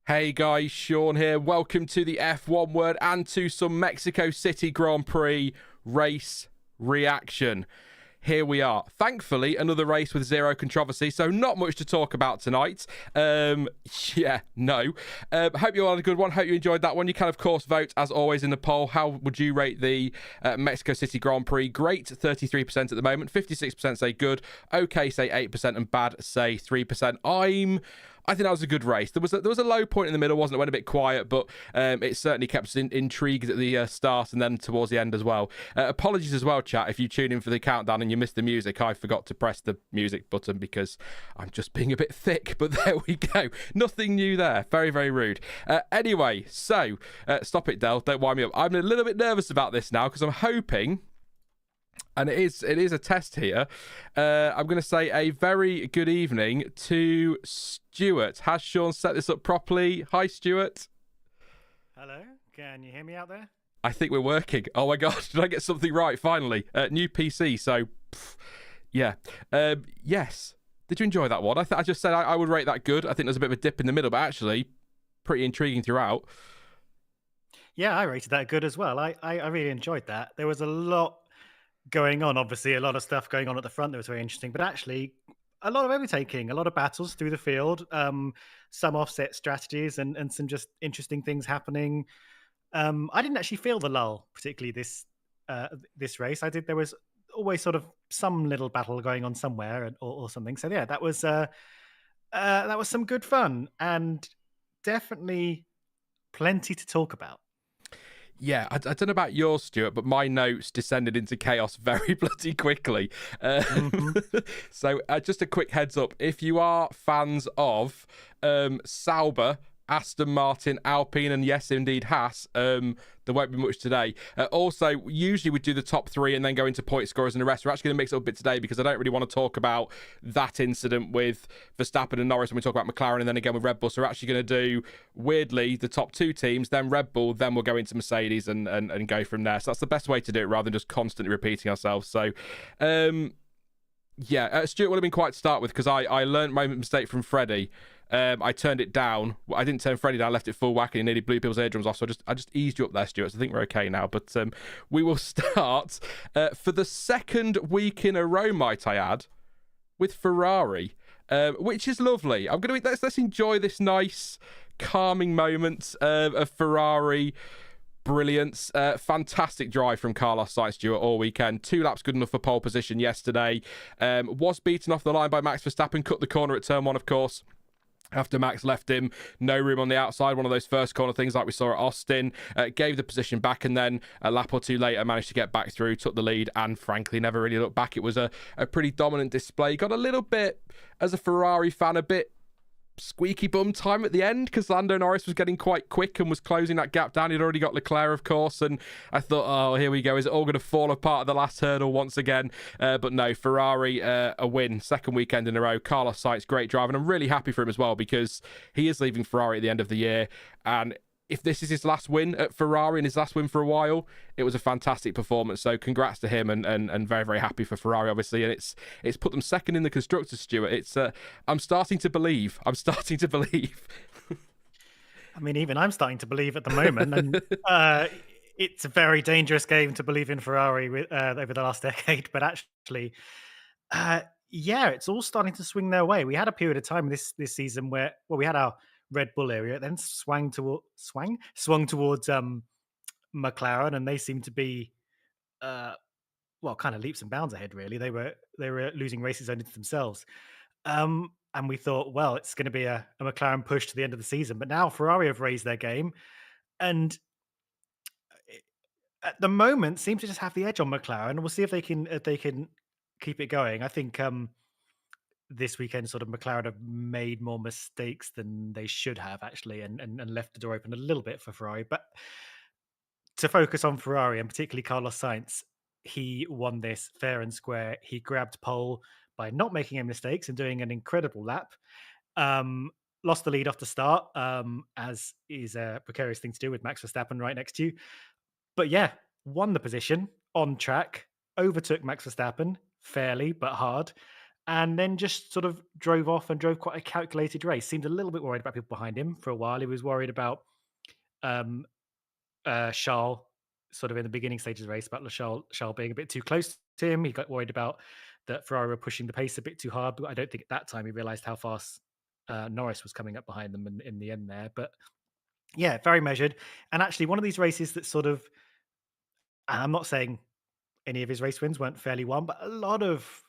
Hey guys, Sean here. Welcome to the F1 Word and to some Mexico City Grand Prix race reaction. Here we are. Thankfully, another race with zero controversy, so not much to talk about tonight. Hope you all had a good one. Hope you enjoyed that one. You can, of course, vote, as always, in the poll. How would you rate the Mexico City Grand Prix? Great, 33% at the moment. 56% say good. Okay, say 8%. And bad, say 3%. I think that was a good race. There was a low point in the middle, wasn't it? It went a bit quiet, but it certainly kept us intrigued at the start and then towards the end as well. Apologies as well, chat, if you tune in for the countdown and you missed the music. I forgot to press the music button because I'm just being a bit thick, but there we go. Nothing new there. Very, very rude. Anyway, so stop it, Del. Don't wind me up. I'm a little bit nervous about this now because I'm hoping... And it is a test here. I'm going to say a very good evening to Stuart. Has Sean set this up properly? Hi, Stuart. Hello. Can you hear me out there? I think we're working. Oh my God, did I get something right finally? New PC, so yeah. Yes. Did you enjoy that one? I just said I would rate that good. I think there's a bit of a dip in the middle, but actually pretty intriguing throughout. Yeah, I rated that good as well. I really enjoyed that. There was a lot going on, obviously, a lot of stuff going on at the front that was very interesting, but actually a lot of overtaking, a lot of battles through the field, some offset strategies and some just interesting things happening. I didn't actually feel the lull, particularly this race. There was always sort of some little battle going on somewhere or something. So yeah, that was some good fun and definitely plenty to talk about. Yeah, I don't know about yours, Stuart, but my notes descended into chaos very bloody quickly. So just a quick heads up. If you are fans of Sauber, Aston Martin, Alpine, and yes, indeed, Haas, there won't be much today. Also, usually we do the top three and then go into point scorers and the rest. We're actually going to mix it up a bit today because I don't really want to talk about that incident with Verstappen and Norris when we talk about McLaren and then again with Red Bull. So we're actually going to do, weirdly, the top two teams, then Red Bull, then we'll go into Mercedes and go from there. So that's the best way to do it rather than just constantly repeating ourselves. So, Stuart would have been quite to start with because I learned my mistake from Freddie. I turned it down. I didn't turn Freddie down. I left it full whack and he nearly blew people's eardrums off. So I just eased you up there, Stuart. So I think we're okay now. But we will start for the second week in a row, might I add, with Ferrari, which is lovely. Let's enjoy this nice, calming moment of Ferrari brilliance. Fantastic drive from Carlos Sainz, Stuart, all weekend. 2 laps good enough for pole position yesterday. Was beaten off the line by Max Verstappen. Cut the corner at turn 1, of course. After Max left him, no room on the outside, one of those first corner things like we saw at Austin, gave the position back and then a lap or two later managed to get back through, took the lead and frankly never really looked back. It was a pretty dominant display. Got a little bit, as a Ferrari fan, a bit squeaky bum time at the end because Lando Norris was getting quite quick and was closing that gap down. He'd already got Leclerc, of course, and I thought, oh, here we go. Is it all going to fall apart at the last hurdle once again? But no, Ferrari, a win. Second weekend in a row. Carlos Sainz, great drive, and I'm really happy for him as well because he is leaving Ferrari at the end of the year, and if this is his last win at Ferrari and his last win for a while, it was a fantastic performance. So congrats to him and very, very happy for Ferrari, obviously. And it's put them second in the Constructors, Stuart. It's I'm starting to believe. I mean, even I'm starting to believe at the moment. And it's a very dangerous game to believe in Ferrari over the last decade. But actually, it's all starting to swing their way. We had a period of time this season where we had our Red Bull area, then swung towards McLaren, and they seemed to be kind of leaps and bounds ahead. Really, they were losing races only to themselves, and we thought, well, it's going to be a McLaren push to the end of the season. But now Ferrari have raised their game, and at the moment seem to just have the edge on McLaren. We'll see if they can keep it going. I think this weekend, sort of McLaren have made more mistakes than they should have actually, and left the door open a little bit for Ferrari. But to focus on Ferrari and particularly Carlos Sainz, he won this fair and square. He grabbed pole by not making any mistakes and doing an incredible lap. Lost the lead off the start, as is a precarious thing to do with Max Verstappen right next to you. But yeah, won the position on track, overtook Max Verstappen fairly but hard. and then just sort of drove off and drove quite a calculated race. Seemed a little bit worried about people behind him for a while. He was worried about um, Charles, sort of in the beginning stages of the race, about Charles being a bit too close to him. He got worried about that Ferrari were pushing the pace a bit too hard, but I don't think at that time he realised how fast Norris was coming up behind them in the end there. But yeah, very measured. And actually, one of these races that sort of, and I'm not saying any of his race wins weren't fairly won, but a lot of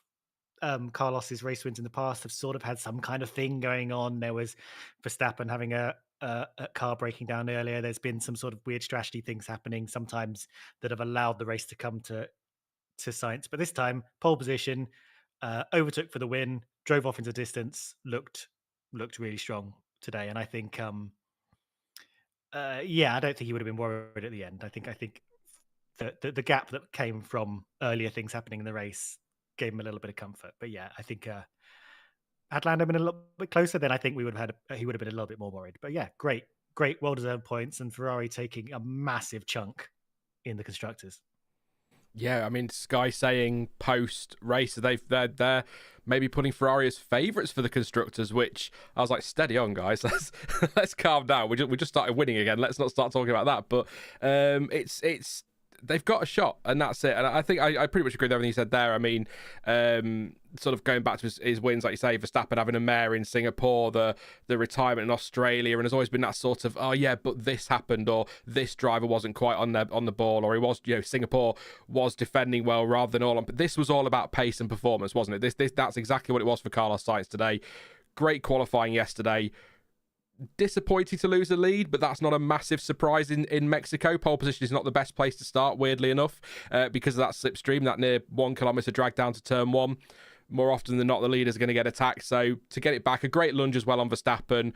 Carlos's race wins in the past have sort of had some kind of thing going on. There was Verstappen having a car breaking down earlier. There's been some sort of weird strategy things happening sometimes that have allowed the race to come to Sainz. But this time, pole position, overtook for the win, drove off into distance, looked really strong today. And I think, yeah, I don't think he would have been worried at the end. I think the gap that came from earlier things happening in the race gave him a little bit of comfort. But yeah, I think had Lando been a little bit closer, then I think he would have been a little bit more worried. But yeah, great, well deserved points, and Ferrari taking a massive chunk in the constructors. Yeah, I mean, Sky saying post race they're maybe putting Ferrari as favourites for the constructors, which I was like, steady on, guys. Let's calm down. We just started winning again. Let's not start talking about that. But it's they've got a shot, and that's it. And I think I pretty much agree with everything you said there. I mean, sort of going back to his wins, like you say, Verstappen having a mare in Singapore, the retirement in Australia, and there's always been that sort of, oh yeah, but this happened, or this driver wasn't quite on the ball, or he was, Singapore was defending well rather than all on. But this was all about pace and performance, wasn't it? That's exactly what it was for Carlos Sainz today. Great qualifying yesterday. Disappointing to lose the lead, but that's not a massive surprise in Mexico. Pole position is not the best place to start, weirdly enough, because of that slipstream, that near 1 kilometre drag down to turn one. More often than not, the leaders are going to get attacked. So to get it back, a great lunge as well on Verstappen.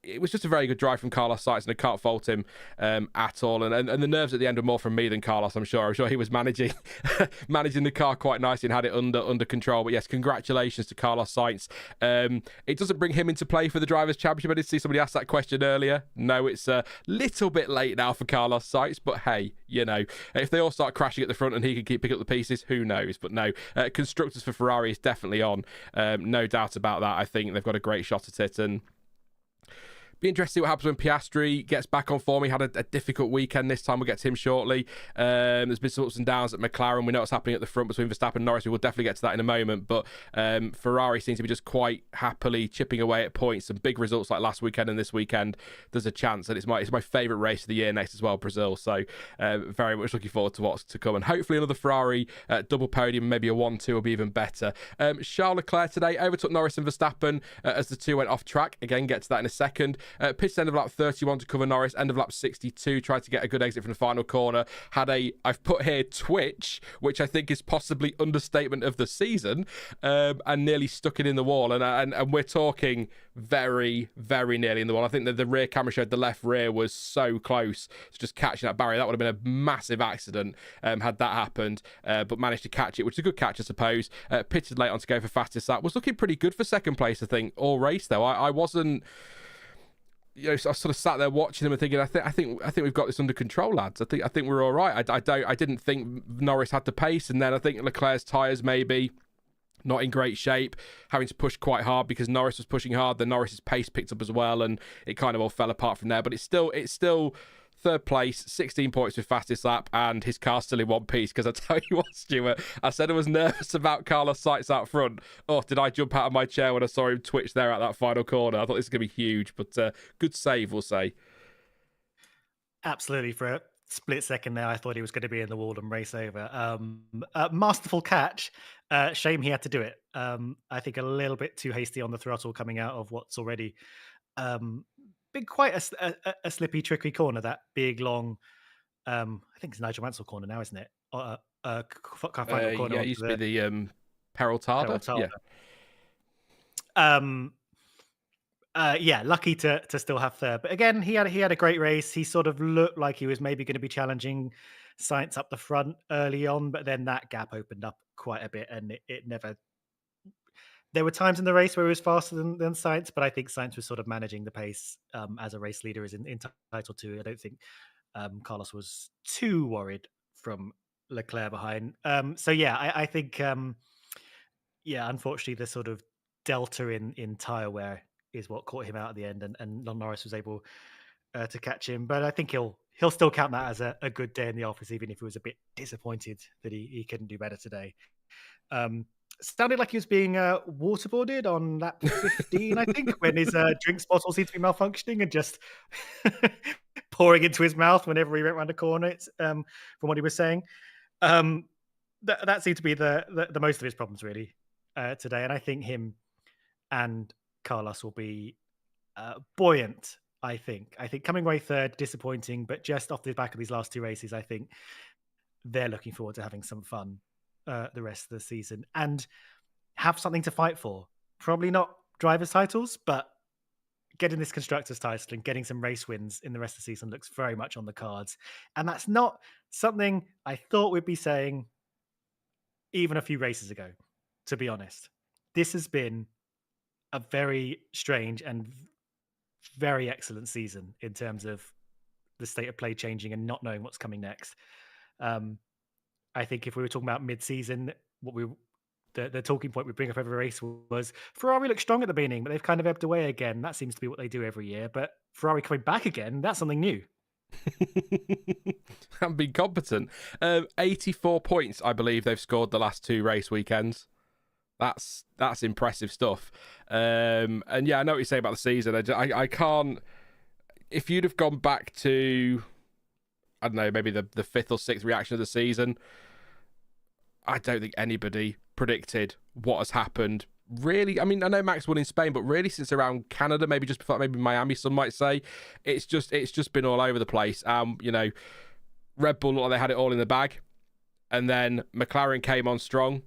It was just a very good drive from Carlos Sainz, and I can't fault him at all. And the nerves at the end were more from me than Carlos, I'm sure. I'm sure he was managing the car quite nicely and had it under control. But yes, congratulations to Carlos Sainz. It doesn't bring him into play for the Drivers' Championship. I did see somebody ask that question earlier. No, it's a little bit late now for Carlos Sainz. But hey, if they all start crashing at the front and he can keep picking up the pieces, who knows? But no, constructors for Ferrari is definitely on. No doubt about that. I think they've got a great shot at it, and be interested to see what happens when Piastri gets back on form. He had a difficult weekend this time. We'll get to him shortly. There's been some ups and downs at McLaren. We know what's happening at the front between Verstappen and Norris. We will definitely get to that in a moment. But Ferrari seems to be just quite happily chipping away at points. Some big results like last weekend and this weekend. There's a chance, and it's my favourite race of the year next as well, Brazil. So very much looking forward to what's to come. And hopefully another Ferrari double podium, maybe a 1-2 will be even better. Charles Leclerc today overtook Norris and Verstappen as the two went off track. Again, get to that in a second. Pitched end of lap 31 to cover Norris, end of lap 62, tried to get a good exit from the final corner. I've put here twitch, which I think is possibly understatement of the season, and nearly stuck it in the wall. And we're talking very, very nearly in the wall. I think that the rear camera showed the left rear was so close to just catching that barrier. That would have been a massive accident had that happened, but managed to catch it, which is a good catch, I suppose. Pitted late on to go for fastest lap. Was looking pretty good for second place, I think, all race, though. I wasn't... I sort of sat there watching them and thinking, I think we've got this under control, lads. I think we're all right. I didn't think Norris had the pace, and then I think Leclerc's tyres maybe not in great shape, having to push quite hard because Norris was pushing hard. Then Norris's pace picked up as well, and it kind of all fell apart from there. But it's still third place, 16 points with fastest lap, and his car's still in one piece. Because I tell you what, Stuart, I said I was nervous about Carlos Sainz out front. Oh, did I jump out of my chair when I saw him twitch there at that final corner? I thought this was going to be huge, but good save, we'll say. Absolutely. For a split second there, I thought he was going to be in the wall and race over. Masterful catch. Shame he had to do it. I think a little bit too hasty on the throttle coming out of what's already been quite a slippy, tricky corner. That big, long, I think it's Nigel Mansell corner now, isn't it? Final corner. Yeah, it used to be the Peraltada. Yeah. Yeah, lucky to still have third. But again, he had a great race. He sort of looked like he was maybe going to be challenging Sainz up the front early on, but then that gap opened up quite a bit, and it never. There were times in the race where he was faster than Sainz, but I think Sainz was sort of managing the pace as a race leader is entitled to. I don't think Carlos was too worried from Leclerc behind. So yeah, I think yeah, unfortunately, the sort of delta in tire wear is what caught him out at the end, and Norris was able to catch him. But I think he'll still count that as a good day in the office, even if he was a bit disappointed that he couldn't do better today. Um, Sounded like he was being waterboarded on lap 15, I think, when his drinks bottle seemed to be malfunctioning and just pouring into his mouth whenever he went around a corner. From what he was saying. Um, that seemed to be the most of his problems really today, and I think him and Carlos will be buoyant. I think coming away third, disappointing, but just off the back of these last two races, I think they're looking forward to having some fun the rest of the season and have something to fight for. Probably not drivers' titles, but getting this constructors' title and getting some race wins in the rest of the season looks very much on the cards. And that's not something I thought we'd be saying even a few races ago, to be honest. This has been a very strange and very excellent season in terms of the state of play changing and not knowing what's coming next. I think if we were talking about mid-season, the talking point we bring up every race was Ferrari looked strong at the beginning, but they've kind of ebbed away again. That seems to be what they do every year. But Ferrari coming back again, that's something new. Haven't been competent. 84 points, I believe they've scored the last two race weekends. That's impressive stuff. And yeah, I know what you say about the season. I can't. If you'd have gone back to, I don't know, maybe the fifth or sixth reaction of the season, I don't think anybody predicted what has happened. Really, I mean, I know Max won in Spain, but really since around Canada, maybe just before, maybe Miami, some might say, it's just been all over the place. Red Bull looked like they had it all in the bag, and then McLaren came on strong,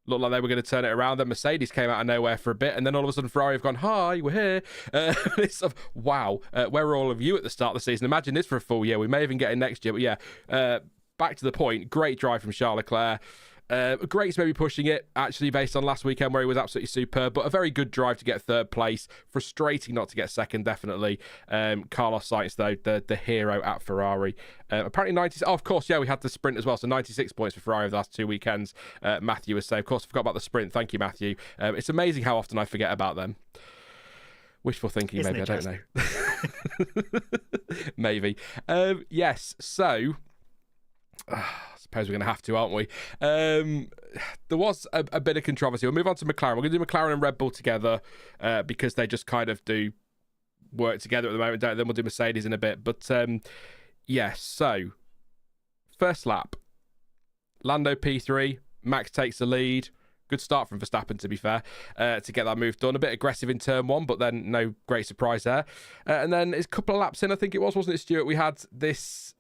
looked like they were going to turn it around. Then Mercedes came out of nowhere for a bit, and then all of a sudden Ferrari have gone, "Hi, we're here." It's sort of, wow, where were all of you at the start of the season? Imagine this for a full year. We may even get in next year, but yeah. Back to the point, great drive from Charles Leclerc. Great's maybe pushing it, actually, based on last weekend where he was absolutely superb, but a very good drive to get third place. Frustrating not to get second, definitely. Carlos Sainz, though, the hero at Ferrari. Apparently 90... Oh, of course, yeah, we had the sprint as well, so 96 points for Ferrari over the last 2 weekends. Matthew was saying, of course, I forgot about the sprint. Thank you, Matthew. It's amazing how often I forget about them. Wishful thinking, maybe, I don't know. Maybe. Yes, so... I suppose we're going to have to, aren't we? There was a bit of controversy. We'll move on to McLaren. We're going to do McLaren and Red Bull together because they just kind of do work together at the moment, don't they? Then we'll do Mercedes in a bit. But yes, so first lap, Lando P3, Max takes the lead. Good start from Verstappen, to be fair, to get that move done. A bit aggressive in turn one, but then no great surprise there. And then it's a couple of laps in, I think it was, wasn't it, Stuart? We had this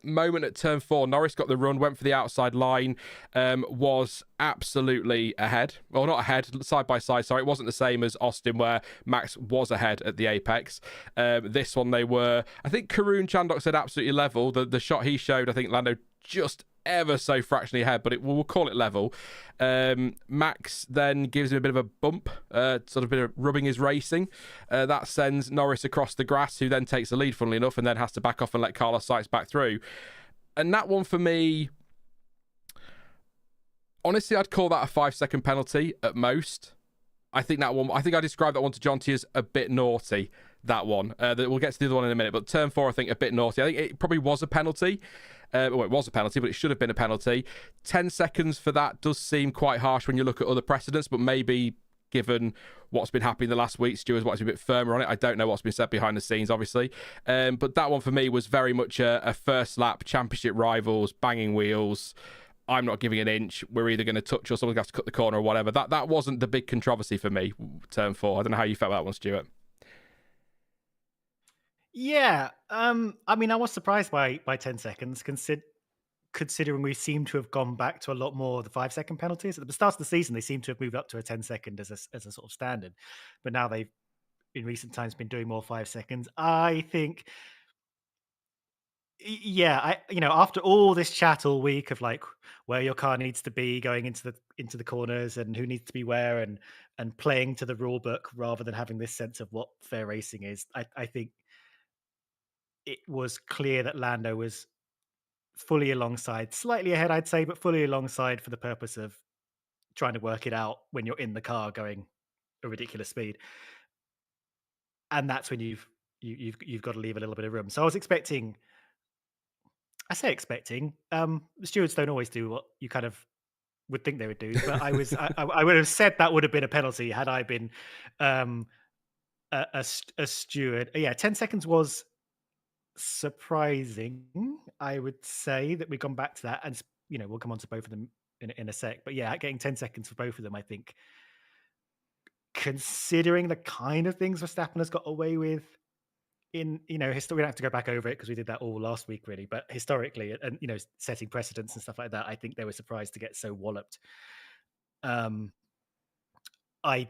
moment at turn 4. Norris got the run, went for the outside line, was absolutely ahead. Well, not ahead, side by side. Sorry, it wasn't the same as Austin, where Max was ahead at the apex. This one they were, I think Karun Chandok said absolutely level. The shot he showed, I think Lando just ever so fractionally ahead, but we'll call it level. Max then gives him a bit of a bump, sort of a bit of rubbing his racing. That sends Norris across the grass, who then takes the lead, funnily enough, and then has to back off and let Carlos Sainz back through. And that one for me, honestly, I'd call that a 5-second penalty at most. I think I described that one to Jonty as a bit naughty, that one. We'll get to the other one in a minute, but turn 4, I think, a bit naughty. I think it probably was a penalty. Well, it was a penalty, but it should have been a penalty. 10 seconds for that does seem quite harsh when you look at other precedents, but maybe given what's been happening the last week, Stuart's wanted to be a bit firmer on it. I don't know what's been said behind the scenes, obviously. But that one for me was very much a first lap, championship rivals, banging wheels. I'm not giving an inch. We're either going to touch or someone's going to have to cut the corner or whatever. That wasn't the big controversy for me, turn 4. I don't know how you felt about that one, Stuart. Yeah, I mean, I was surprised by 10 seconds, considering we seem to have gone back to a lot more of the 5-second penalties. At the start of the season, they seem to have moved up to a 10-second as a sort of standard, but now they've, in recent times, been doing more 5 seconds. I think, yeah, after all this chat all week of like where your car needs to be going into the corners and who needs to be where and playing to the rule book rather than having this sense of what fair racing is, I think it was clear that Lando was fully alongside, slightly ahead, I'd say, but fully alongside for the purpose of trying to work it out when you're in the car going a ridiculous speed, and that's when you've got to leave a little bit of room. So I was expecting. I say expecting. The stewards don't always do what you kind of would think they would do, but I would have said that would have been a penalty had I been um, a steward. Yeah, 10 seconds was surprising. I would say that we've gone back to that, and we'll come on to both of them in a sec. But yeah, getting 10 seconds for both of them, I think, considering the kind of things Verstappen has got away with in history, we don't have to go back over it because we did that all last week, really. But historically, and setting precedents and stuff like that, I think they were surprised to get so walloped. I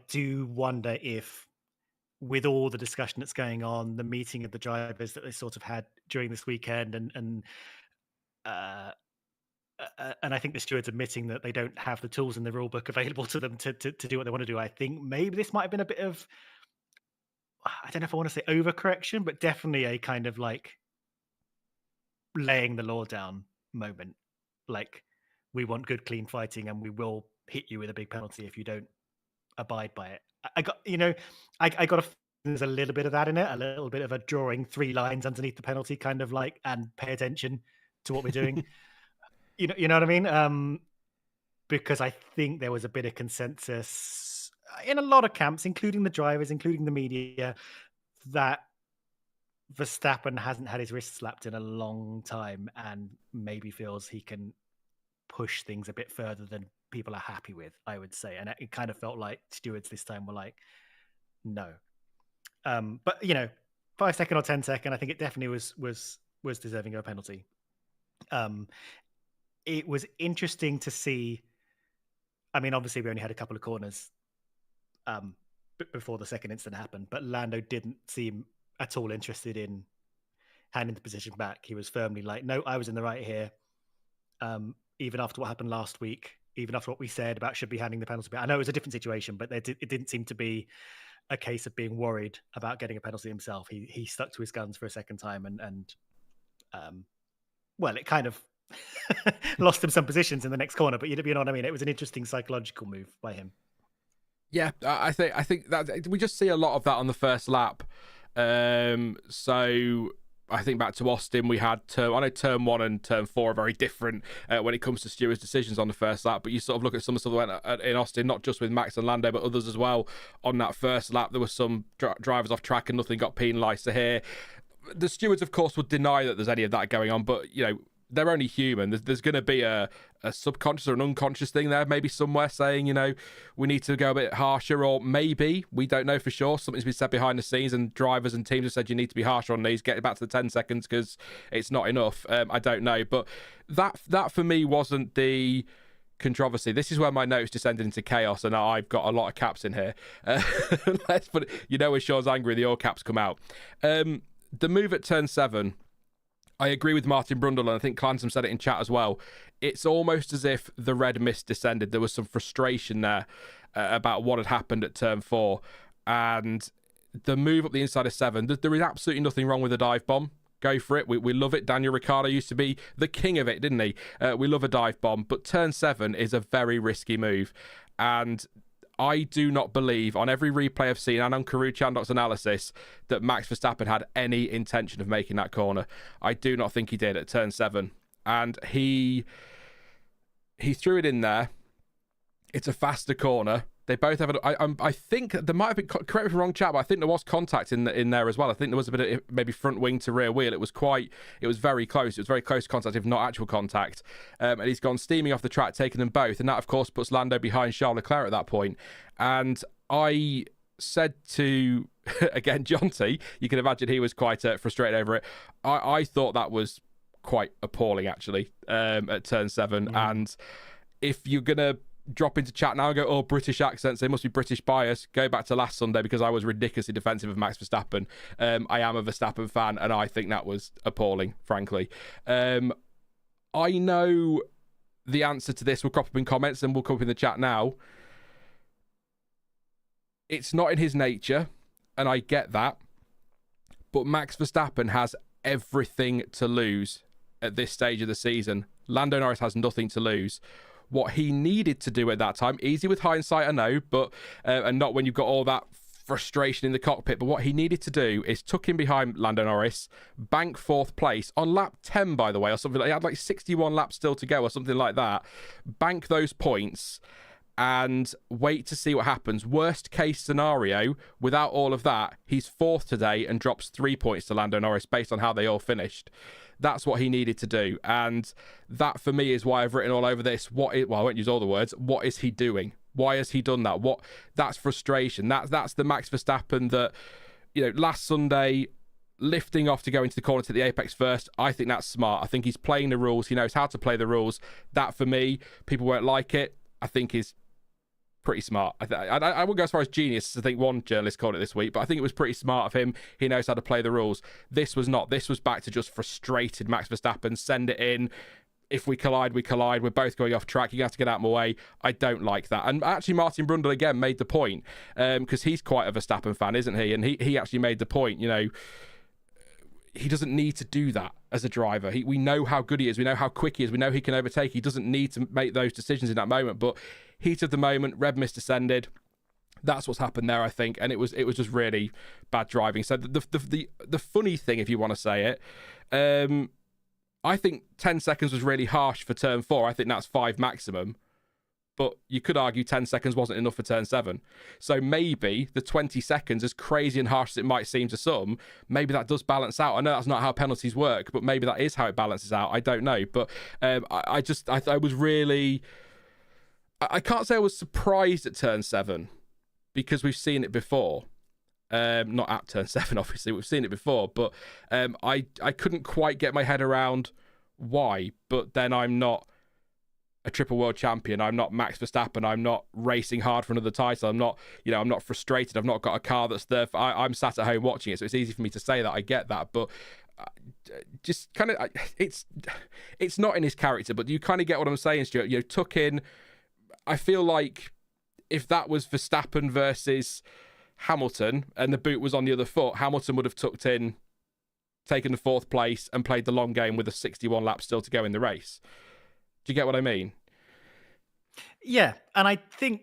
do wonder if, with all the discussion that's going on, the meeting of the drivers that they sort of had during this weekend, and I think the stewards admitting that they don't have the tools in the rule book available to them to do what they want to do. I think maybe this might have been a bit of, I don't know if I want to say overcorrection, but definitely a kind of like laying the law down moment. Like, we want good, clean fighting, and we will hit you with a big penalty if you don't abide by it. I got there's a little bit of that in it, a little bit of a drawing 3 lines underneath the penalty, kind of like, and pay attention to what we're doing. You know what I mean? Because I think there was a bit of consensus in a lot of camps, including the drivers, including the media, that Verstappen hasn't had his wrist slapped in a long time, and maybe feels he can push things a bit further than people are happy with, I would say. And it kind of felt like stewards this time were like, no. But 5 second or 10 second, I think it definitely was deserving of a penalty. It was interesting to see. I mean, obviously we only had a couple of corners before the second incident happened, but Lando didn't seem at all interested in handing the position back. He was firmly like, no, I was in the right here. Even after what happened last week, even after what we said about should be handing the penalty back. I know it was a different situation, but it didn't seem to be a case of being worried about getting a penalty himself. He stuck to his guns for a second time, and well, it kind of lost him some positions in the next corner. But you know what I mean? It was an interesting psychological move by him. Yeah, I think that we just see a lot of that on the first lap. So I think back to Austin, we had I know turn 1 and turn 4 are very different when it comes to stewards' decisions on the first lap, but you sort of look at some of the stuff that went in Austin, not just with Max and Lando, but others as well. On that first lap, there were some drivers off track and nothing got penalised. So here, the stewards, of course, would deny that there's any of that going on, but, they're only human. There's going to be a subconscious or an unconscious thing there, maybe somewhere saying, we need to go a bit harsher, or maybe, we don't know for sure, something's been said behind the scenes and drivers and teams have said you need to be harsher on these, get it back to the 10 seconds because it's not enough. I don't know. But that for me wasn't the controversy. This is where my notes descended into chaos, and I've got a lot of caps in here. Let's put it, when Sean's angry, the all caps come out. The move at turn 7, I agree with Martin Brundle, and I think Clansom said it in chat as well. It's almost as if the red mist descended. There was some frustration there about what had happened at turn 4. And the move up the inside of 7, there is absolutely nothing wrong with a dive bomb. Go for it. We love it. Daniel Ricciardo used to be the king of it, didn't he? We love a dive bomb. But turn 7 is a very risky move. And I do not believe, on every replay I've seen and on Karoo Chandok's analysis, that Max Verstappen had any intention of making that corner. I do not think he did at turn 7. And he threw it in there. It's a faster corner. They both have I think there might have been, correct me if I'm wrong, chat, but I think there was contact in there as well. I think there was a bit of maybe front wing to rear wheel. It was very close. It was very close contact, if not actual contact. And he's gone steaming off the track, taking them both. And that, of course, puts Lando behind Charles Leclerc at that point. And I said to, again, John T, you can imagine he was quite frustrated over it. I thought that was quite appalling, actually, at turn 7. Yeah. And if you're going to drop into chat now and go, British accents, they must be British bias, go back to last Sunday, because I was ridiculously defensive of Max Verstappen. I am a Verstappen fan, and I think that was appalling, frankly. I know the answer to this will crop up in comments and will come up in the chat now. It's not in his nature, and I get that, but Max Verstappen has everything to lose at this stage of the season. Lando Norris has nothing to lose. what he needed to do at that time. Easy with hindsight, I know, but and not when you've got all that frustration in the cockpit. But what he needed to do is tuck in behind Lando Norris, bank 4th place on lap 10, by the way, or something like. He had like 61 laps still to go, or something like that. Bank those points and wait to see what happens. Worst case scenario, without all of that, he's 4th today and drops 3 points to Lando Norris based on how they all finished. That's what he needed to do. And that, for me, is why I've written all over this. Well, I won't use all the words. What is he doing? Why has he done that? That's frustration. That's the Max Verstappen that, last Sunday, lifting off to go into the corner to the apex first. I think that's smart. I think he's playing the rules. He knows how to play the rules. That, for me, people won't like it. I think is pretty smart. I wouldn't go as far as genius. I think one journalist called it this week, but I think it was pretty smart of him. He knows how to play the rules. This was not. This was back to just frustrated Max Verstappen. Send it in. If we collide, we collide. We're both going off track. You're going to have to get out of my way. I don't like that. And actually, Martin Brundle, again, made the point, because he's quite a Verstappen fan, isn't he? And he actually made the point, he doesn't need to do that as a driver. We know how good he is. We know how quick he is. We know he can overtake. He doesn't need to make those decisions in that moment. But heat of the moment, red mist descended. That's what's happened there, I think. And it was just really bad driving. So the funny thing, if you want to say it, I think 10 seconds was really harsh for turn 4. I think that's 5 maximum. But you could argue 10 seconds wasn't enough for turn 7. So maybe the 20 seconds, as crazy and harsh as it might seem to some, maybe that does balance out. I know that's not how penalties work, but maybe that is how it balances out. I don't know. But I was really... I can't say I was surprised at turn 7, because we've seen it before. Not at turn 7, obviously. We've seen it before. But I couldn't quite get my head around why. But then I'm not a triple world champion. I'm not Max Verstappen. I'm not racing hard for another title. I'm not, I'm not frustrated. I've not got a car that's there. I'm sat at home watching it, so it's easy for me to say that. I get that, but just kind of, it's not in his character. But you kind of get what I'm saying, Stuart. Tuck in. I feel like if that was Verstappen versus Hamilton and the boot was on the other foot, Hamilton would have tucked in, taken the 4th place, and played the long game with a 61 laps still to go in the race. Do you get what I mean? Yeah, and I think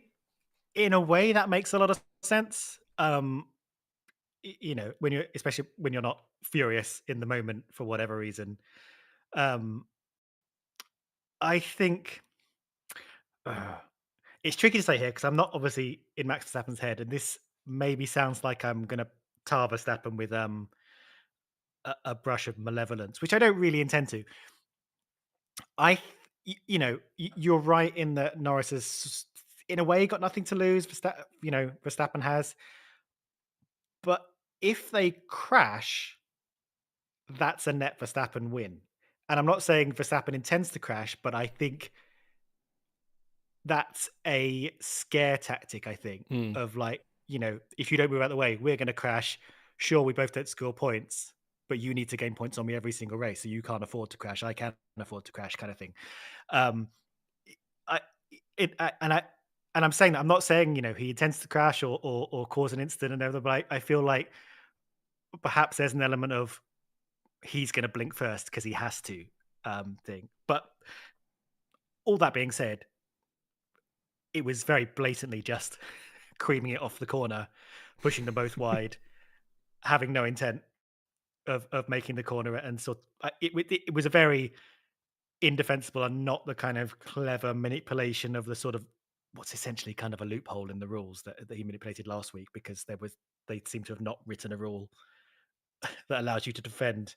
in a way that makes a lot of sense. Especially when you're not furious in the moment for whatever reason. I think it's tricky to say here because I'm not obviously in Max Verstappen's head, and this maybe sounds like I'm going to tar Verstappen with a brush of malevolence, which I don't really intend to. You're right in that Norris has, in a way, got nothing to lose. Verstappen has. But if they crash, that's a net Verstappen win. And I'm not saying Verstappen intends to crash, but I think that's a scare tactic, I think, of if you don't move out of the way, we're going to crash. Sure, we both don't score points, but you need to gain points on me every single race, so you can't afford to crash. I can't afford to crash, kind of thing. I'm saying that I'm not saying he intends to crash or cause an incident and everything, but I feel like perhaps there's an element of he's going to blink first because he has to thing. But all that being said, it was very blatantly just creaming it off the corner, pushing them both wide, having no intent of making the corner, and it was a very indefensible and not the kind of clever manipulation of the sort of what's essentially kind of a loophole in the rules that he manipulated last week, because they seem to have not written a rule that allows you to defend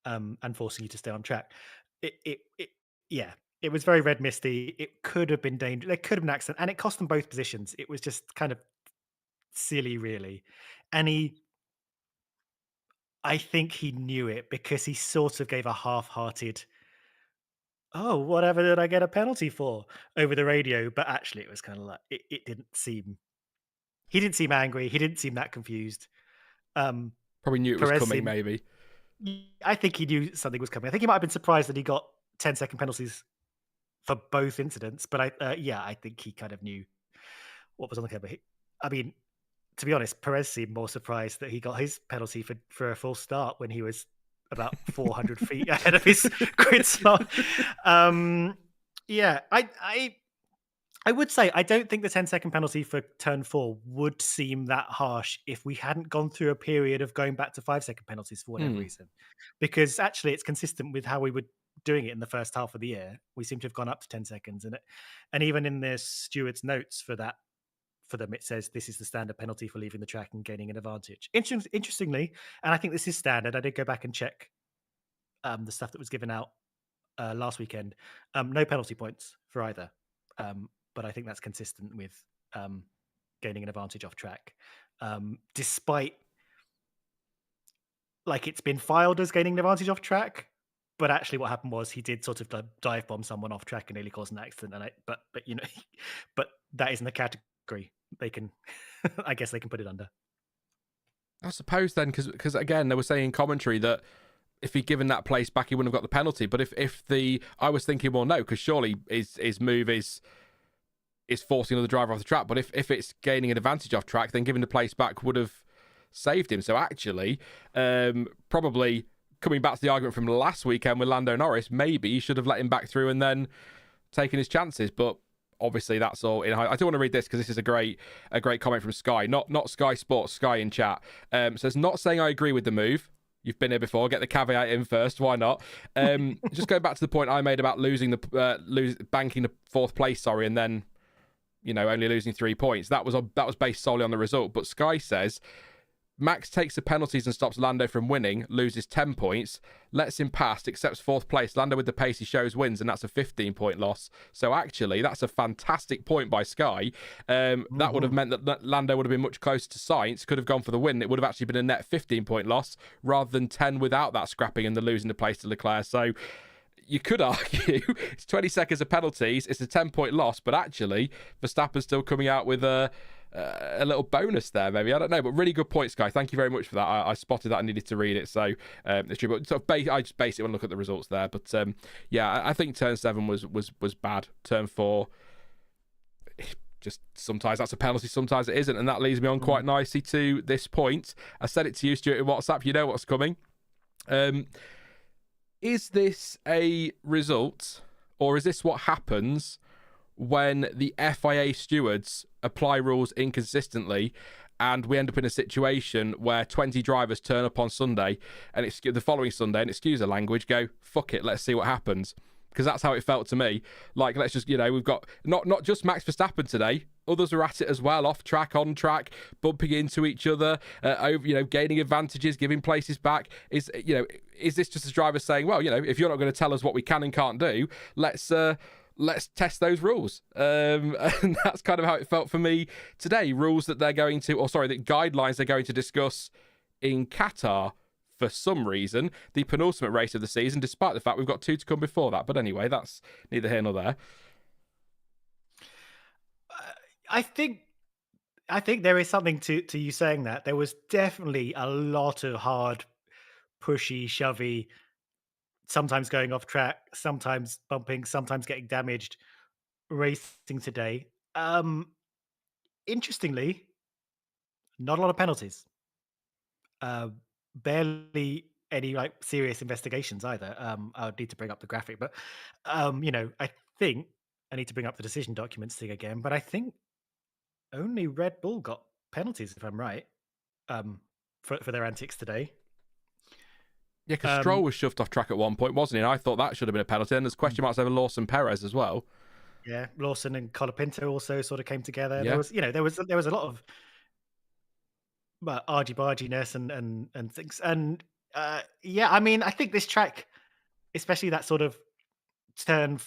and forcing you to stay on track. It was very red misty. It could have been dangerous. There could have been an accident, and it cost them both positions. It was just kind of silly, really. And I think he knew it, because he sort of gave a half-hearted, "Oh, whatever did I get a penalty for?" over the radio. But actually, it was kind of like it didn't seem. He didn't seem angry. He didn't seem that confused. Probably knew it was coming. Maybe. I think he knew something was coming. I think he might have been surprised that he got 10-second penalties for both incidents. But I think he kind of knew what was on the camera. I mean, to be honest, Perez seemed more surprised that he got his penalty for a full start when he was about 400 feet ahead of his grid slot. Yeah, I would say I don't think the 10-second penalty for turn 4 would seem that harsh if we hadn't gone through a period of going back to 5-second penalties for whatever Hmm. reason. Because actually it's consistent with how we were doing it in the first half of the year. We seem to have gone up to 10 seconds and even in the steward's notes for them it says this is the standard penalty for leaving the track and gaining an advantage. Interestingly, and I think this is standard. I did go back and check the stuff that was given out last weekend. No penalty points for either. But I think that's consistent with um, gaining an advantage off track. Despite like it's been filed as gaining an advantage off track, but actually what happened was he did sort of dive bomb someone off track and nearly caused an accident. But you know, but that isn't a category they can. I guess they can put it under. I suppose then, because again, they were saying in commentary that if he'd given that place back, he wouldn't have got the penalty. But I was thinking, well, no, because surely his move is forcing another driver off the track. But if it's gaining an advantage off track, then giving the place back would have saved him. So actually, probably coming back to the argument from last weekend with Lando Norris, maybe he should have let him back through and then taken his chances. But obviously, that's all. I do want to read this because this is a great comment from Sky, not Sky Sports, Sky in chat. Says, not saying I agree with the move. You've been here before. Get the caveat in first. Why not? Just going back to the point I made about banking the fourth place. Sorry, and then only losing 3 points. That was based solely on the result. But Sky says Max takes the penalties and stops Lando from winning, loses 10 points, lets him pass, accepts fourth place. Lando with the pace he shows wins, and that's a 15-point loss. So actually, that's a fantastic point by Sky. That would have meant that Lando would have been much closer to Sainz, could have gone for the win. It would have actually been a net 15-point loss rather than 10 without that scrapping and the losing the place to Leclerc. So you could argue it's 20 seconds of penalties, it's a 10-point loss, but actually Verstappen's still coming out with a little bonus there, maybe. I don't know, but really good point, Sky. Thank you very much for that. I spotted that and needed to read it, so it's true. But sort of I just basically want to look at the results there. But yeah, I think turn 7 was bad. Turn 4, just sometimes that's a penalty, sometimes it isn't, and that leads me on quite nicely to this point. I said it to you, Stuart, in WhatsApp. You know what's coming. Is this a result, or is this what happens when the FIA stewards apply rules inconsistently and we end up in a situation where 20 drivers turn up on Sunday and the following Sunday, and excuse the language, go, fuck it, let's see what happens? Because that's how it felt to me. Like, let's just, we've got not just Max Verstappen today. Others are at it as well, off track, on track, bumping into each other, gaining advantages, giving places back. Is this just a driver saying, well, if you're not going to tell us what we can and can't do, let's test those rules. And that's kind of how it felt for me today. Rules that the guidelines they're going to discuss in Qatar for some reason, the penultimate race of the season, despite the fact we've got 2 to come before that. But anyway, that's neither here nor there. I think there is something to you saying that. There was definitely a lot of hard, pushy, shovey, sometimes going off track, sometimes bumping, sometimes getting damaged racing today. Interestingly, not a lot of penalties. Barely any like serious investigations either. I would need to bring up the graphic, but I think I need to bring up the decision documents thing again. But I think only Red Bull got penalties, if I'm right, for their antics today. Yeah, because Stroll was shoved off track at one point, wasn't he? And I thought that should have been a penalty. And there's question marks over Lawson Perez as well. Yeah, Lawson and Colapinto also sort of came together. Yeah. There was a lot of argy-barginess and things. And yeah, I mean, I think this track, especially that sort of turn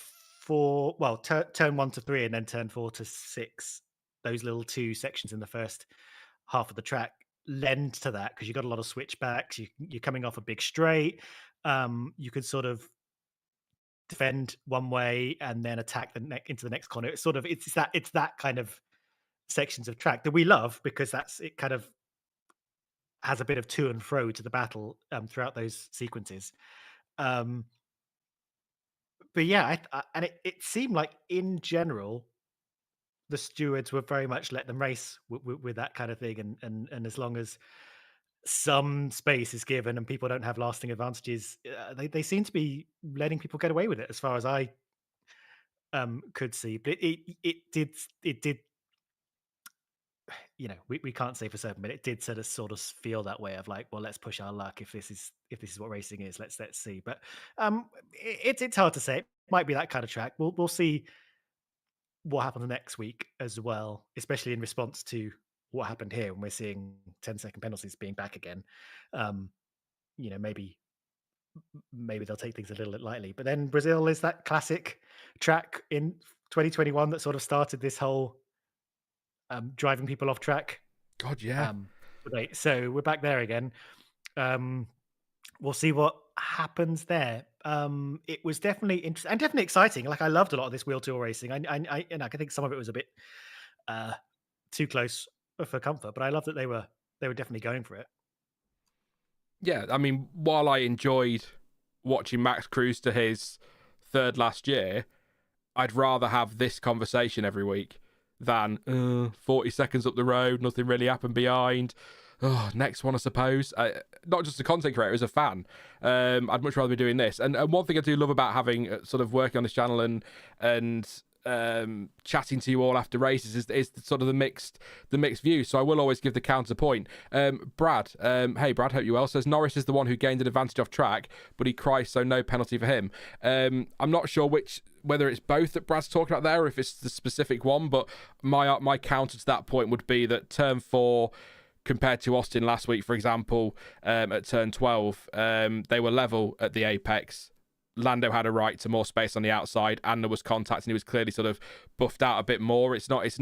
1 to 3 and then turn 4 to 6, those little 2 sections in the first half of the track lend to that because you got a lot of switchbacks. You're coming off a big straight. You could sort of defend one way and then attack into the next corner. It's that kind of sections of track that we love because it kind of has a bit of to and fro to the battle throughout those sequences. But yeah, and it seemed like in general the stewards were very much let them race with that kind of thing, and as long as some space is given and people don't have lasting advantages, they seem to be letting people get away with it as far as I could see. But it did. We can't say for certain, but it did sort of feel that way of like, well, let's push our luck if this is what racing is. Let's see. But it's hard to say. It might be that kind of track. We'll see what happens next week as well, especially in response to what happened here when we're seeing 10-second penalties being back again. Maybe they'll take things a little bit lightly. But then Brazil is that classic track in 2021 that sort of started this whole driving people off track. God, yeah. Debate. So we're back there again. We'll see what happens there. It was definitely interesting and definitely exciting. Like I loved a lot of this wheel tour racing. I think some of it was a bit too close for comfort, but I love that they were definitely going for it. Yeah, I mean, while I enjoyed watching Max cruise to his third last year, I'd rather have this conversation every week than 40 seconds up the road, nothing really happened behind. Oh, next one, I suppose. Not just a content creator, as a fan. I'd much rather be doing this. And one thing I do love about having sort of working on this channel and chatting to you all after races is sort of the mixed view. So I will always give the counterpoint. Brad, hey Brad, hope you well, says Norris is the one who gained an advantage off track, but he cries, so no penalty for him. I'm not sure whether it's both that Brad's talking about there or if it's the specific one, but my counter to that point would be that turn 4 compared to Austin last week, for example, at turn 12, they were level at the apex. Lando had a right to more space on the outside, and there was contact, and he was clearly sort of buffed out a bit more. It's not as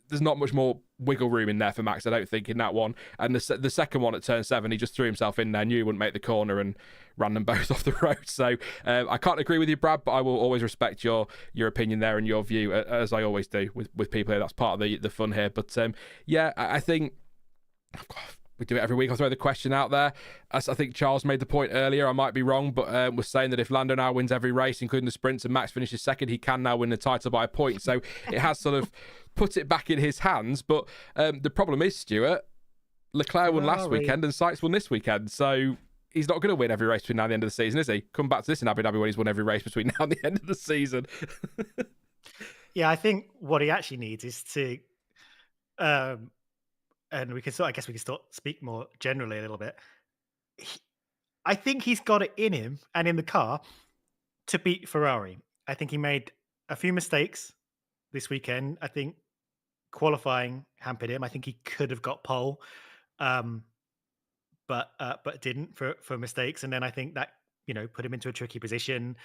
there's not much more wiggle room in there for Max, I don't think, in that one. And the second one at turn 7, he just threw himself in there, knew he wouldn't make the corner, and ran them both off the road. So I can't agree with you, Brad, but I will always respect your opinion there and your view, as I always do with people here. That's part of the fun here. But yeah, I think we do it every week. I'll throw the question out there. As I think Charles made the point earlier, I might be wrong, but was saying that if Lando now wins every race, including the sprints, and Max finishes second, he can now win the title by a point. So it has sort of put it back in his hands. But the problem is, Stuart, Leclerc won last weekend and Sainz won this weekend. So he's not going to win every race between now and the end of the season, is he? Come back to this in Abu Dhabi when he's won every race between now and the end of the season. Yeah, I think what he actually needs is to... and we can speak more generally a little bit. I think he's got it in him and in the car to beat Ferrari. I think he made a few mistakes this weekend. I think qualifying hampered him. I think he could have got pole, but didn't for mistakes. And then I think that put him into a tricky position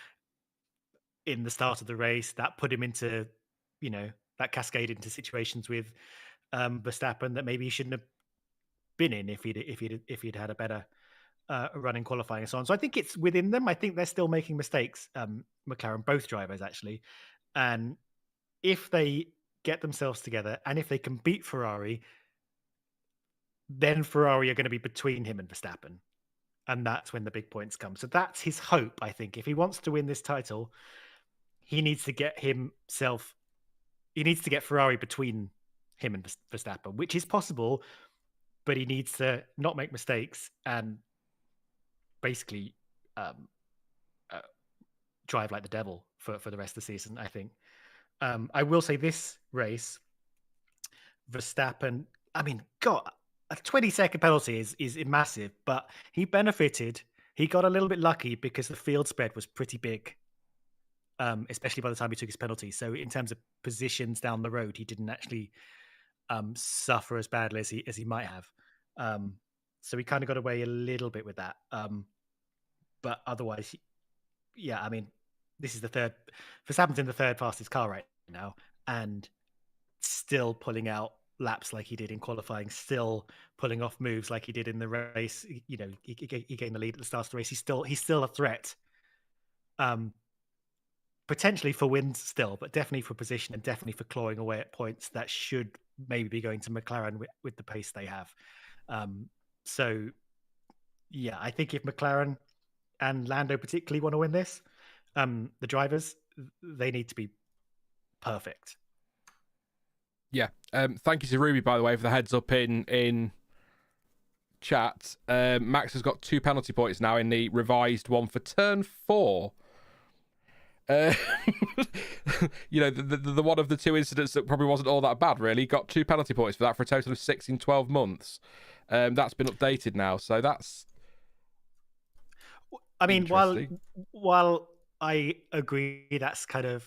in the start of the race. That put him into that cascaded into situations with Verstappen that maybe he shouldn't have been in if he'd had a better run in qualifying and so on. So I think it's within them. I think they're still making mistakes, McLaren, both drivers actually. And if they get themselves together and if they can beat Ferrari, then Ferrari are going to be between him and Verstappen. And that's when the big points come. So that's his hope, I think. If he wants to win this title, he needs to get Ferrari between him and Verstappen, which is possible, but he needs to not make mistakes and basically drive like the devil for the rest of the season, I think. I will say this race, Verstappen, I mean, God, a 20-second penalty is massive, but he benefited. He got a little bit lucky because the field spread was pretty big, especially by the time he took his penalty. So in terms of positions down the road, he didn't actually suffer as badly as he might have. So he kind of got away a little bit with that. But otherwise, yeah, I mean, this is Verstappen's in the third fastest car right now and still pulling out laps like he did in qualifying, still pulling off moves like he did in the race. He gained the lead at the start of the race. He's still a threat. Potentially for wins still, but definitely for position and definitely for clawing away at points that should maybe be going to McLaren with the pace they have. So, yeah, I think if McLaren and Lando particularly want to win this, the drivers, they need to be perfect. Yeah. Thank you to Ruby, by the way, for the heads up in chat, Max has got 2 penalty points now in the revised one for turn 4. You know, the one of the 2 incidents that probably wasn't all that bad, really. Got 2 penalty points for that for a total of 6 in 12 months. That's been updated now, so that's. I mean, while I agree that's kind of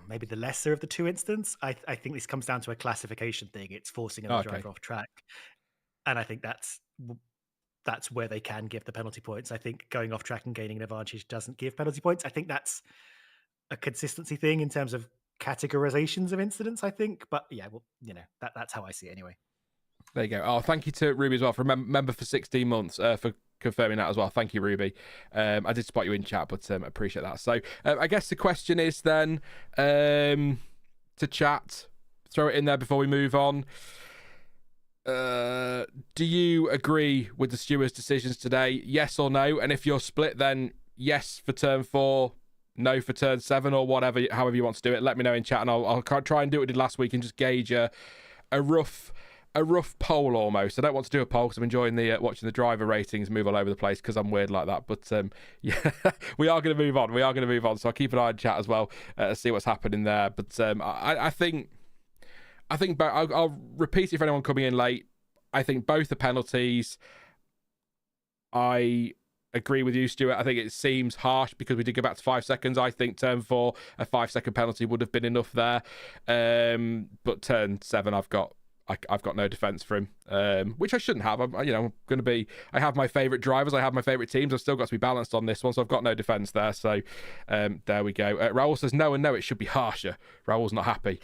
maybe the lesser of the 2 incidents, I think this comes down to a classification thing. It's forcing another driver off track, and I think that's where they can give the penalty points. I think going off track and gaining an advantage doesn't give penalty points. I think that's a consistency thing in terms of categorizations of incidents, I think. But yeah, well, you know, that's how I see it anyway. There you go. Oh, thank you to Ruby as well for member for 16 months for confirming that as well. Thank you, Ruby. I did spot you in chat, but appreciate that. So I guess the question is then to chat, throw it in there before we move on. Do you agree with the stewards' decisions today? Yes or no? And if you're split, then yes for turn 4, no for turn 7, or whatever, however you want to do it. Let me know in chat, and I'll try and do what I did last week and just gauge a rough poll almost. I don't want to do a poll because I'm enjoying the watching the driver ratings move all over the place because I'm weird like that. But yeah, we are going to move on. So I'll keep an eye on chat as well to see what's happening there. But I think I'll repeat it for anyone coming in late. I think both the penalties. I agree with you, Stuart. I think it seems harsh because we did go back to 5 seconds. I think turn 4, a 5-second penalty would have been enough there. But turn 7, I've got no defence for him, which I shouldn't have. I'm going to be. I have my favourite drivers. I have my favourite teams. I've still got to be balanced on this one, so I've got no defence there. So there we go. Raul says no, and no, it should be harsher. Raul's not happy.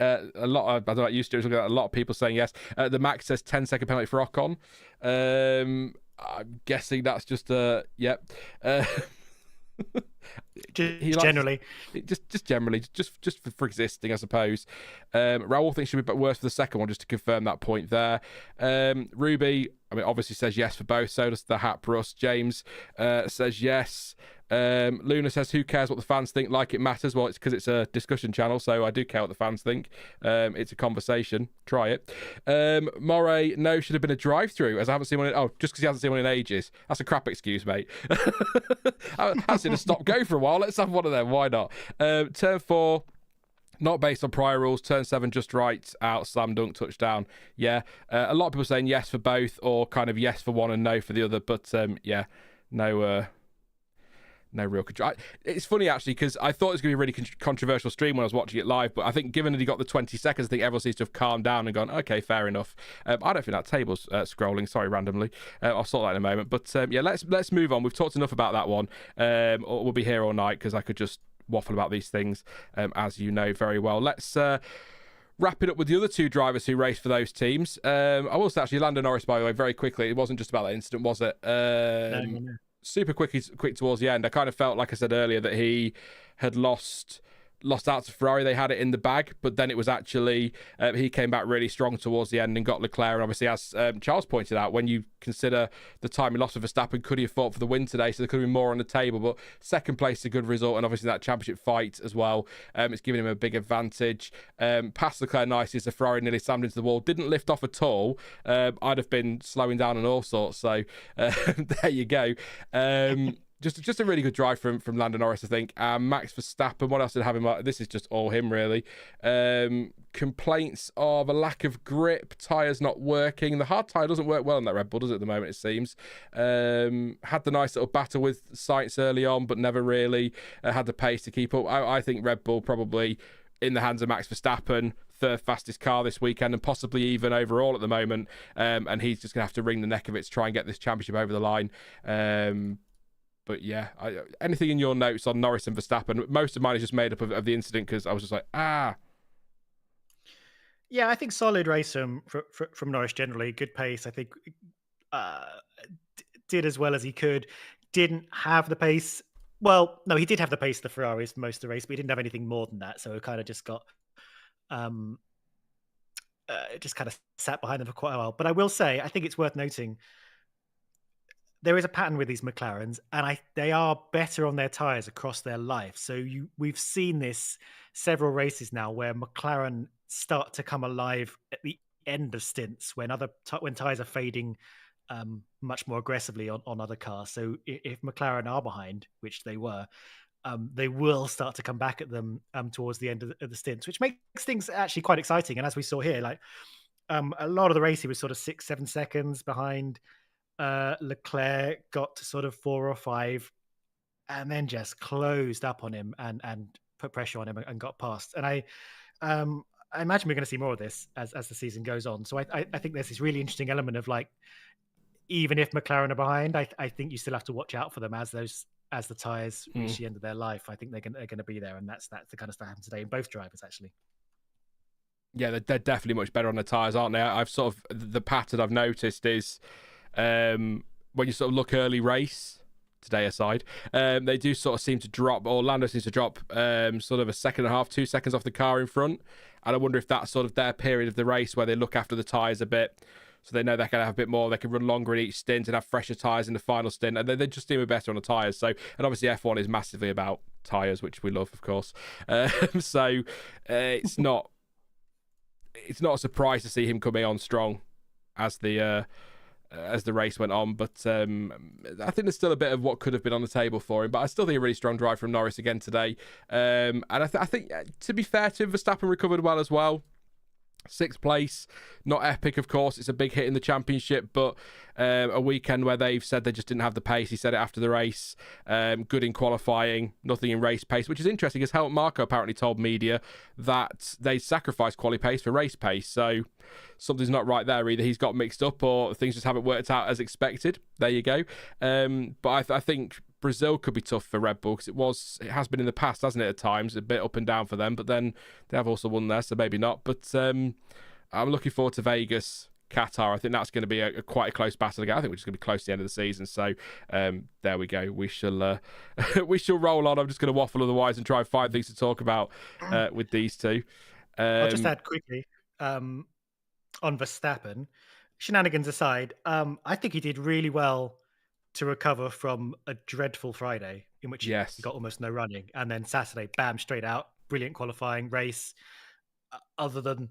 A lot of, I don't know what you to a lot of people saying yes. The Max says 10-second penalty for Ocon. I'm guessing that's just yep. Generally, just for existing, I suppose. Raul thinks should be worse for the second one, just to confirm that point there. Ruby, I mean, obviously says yes for both. So does the Hap Russ. James says yes. Luna says, who cares what the fans think, like it matters? Well, it's because it's a discussion channel, so I do care what the fans think. It's a conversation. Try it. Moray, no, should have been a drive-through, as I haven't seen one just because he hasn't seen one in ages. That's a crap excuse, mate. I haven't seen a stop-go for a while. Let's have one of them. Why not? Turn 4, not based on prior rules. Turn 7, just right, out, slam dunk, touchdown. Yeah. A lot of people saying yes for both, or kind of yes for one and no for the other, but yeah, no real control. It's funny, actually, because I thought it was going to be a really controversial stream when I was watching it live, but I think given that he got the 20 seconds, I think everyone seems to have calmed down and gone, okay, fair enough. I don't think that table's scrolling, sorry, randomly. I'll sort that in a moment. But yeah, let's move on. We've talked enough about that one. We'll be here all night because I could just waffle about these things, as you know very well. Let's wrap it up with the other 2 drivers who raced for those teams. I will say, actually, Lando Norris, by the way, very quickly, it wasn't just about that incident, was it? No. Super quick towards the end. I kind of felt, like I said earlier, that he had lost out to Ferrari. They had it in the bag, but then it was actually he came back really strong towards the end and got Leclerc. And obviously, as Charles pointed out, when you consider the time he lost with Verstappen, could he have fought for the win today? So there could have been more on the table, but second place is a good result, and obviously that championship fight as well, it's giving him a big advantage. Passed Leclerc nicely as the Ferrari nearly slammed into the wall. Didn't lift off at all. I'd have been slowing down and all sorts. So there you go. Just a really good drive from Lando Norris, I think. Max Verstappen, what else did I have him? This is just all him, really. Complaints of a lack of grip, tyres not working. The hard tyre doesn't work well on that Red Bull, does it, at the moment, it seems. Had the nice little battle with Sainz early on, but never really had the pace to keep up. I think Red Bull probably in the hands of Max Verstappen, 3rd fastest car this weekend, and possibly even overall at the moment. And he's just going to have to wring the neck of it to try and get this championship over the line. But yeah, anything in your notes on Norris and Verstappen? Most of mine is just made up of the incident because I was just like, Yeah, I think solid race from Norris generally. Good pace. I think did as well as he could. Didn't have the pace. Well, no, he did have the pace of the Ferraris for most of the race, but he didn't have anything more than that. So it kind of just got just kind of sat behind them for quite a while. But I will say, I think it's worth noting, there is a pattern with these McLarens, and they are better on their tyres across their life. So we've seen this several races now where McLaren start to come alive at the end of stints when when tires are fading much more aggressively on other cars. So if McLaren are behind, which they were, they will start to come back at them towards the end of the stints, which makes things actually quite exciting. And as we saw here, like a lot of the race, he was sort of 6-7 seconds behind. Leclerc got to sort of 4 or 5, and then just closed up on him and put pressure on him and got past. And I imagine we're going to see more of this as the season goes on. So I think there's this really interesting element of like, even if McLaren are behind, I think you still have to watch out for them as the tires reach the end of their life. I think they're going to be there, and that's the kind of stuff happened today in both drivers actually. Yeah, they're definitely much better on the tyres, aren't they? I've sort of, the pattern I've noticed is when you sort of look early race, today aside, they do sort of seem to drop, or Lando seems to drop sort of a second and a half, 2 seconds off the car in front. And I wonder if that's sort of their period of the race where they look after the tyres a bit, so they know they can have a bit more, they can run longer in each stint and have fresher tyres in the final stint, and they just seem better on the tyres. So, and obviously F1 is massively about tyres, which we love, of course. So it's not a surprise to see him coming on strong as the race went on, but I think there's still a bit of what could have been on the table for him. But I still think a really strong drive from Norris again today. And I think, to be fair to him, Verstappen recovered well as well. 6th place, not epic, of course. It's a big hit in the championship, but a weekend where they've said they just didn't have the pace. He said it after the race. Good in qualifying, nothing in race pace, which is interesting because Helmut Marko apparently told media that they sacrificed quali pace for race pace. So something's not right there. Either he's got mixed up or things just haven't worked out as expected. There you go. But I think Brazil could be tough for Red Bull because it has been in the past, hasn't it, at times, a bit up and down for them, but then they have also won there, so maybe not. But I'm looking forward to Vegas, Qatar. I think that's going to be a quite a close battle again. I think we're just going to be close to the end of the season. So there we go. We shall we shall roll on. I'm just going to waffle otherwise and try and find things to talk about with these two. I'll just add quickly on Verstappen, shenanigans aside, I think he did really well to recover from a dreadful Friday in which he got almost no running, and then Saturday, bam, straight out, brilliant qualifying race. Other than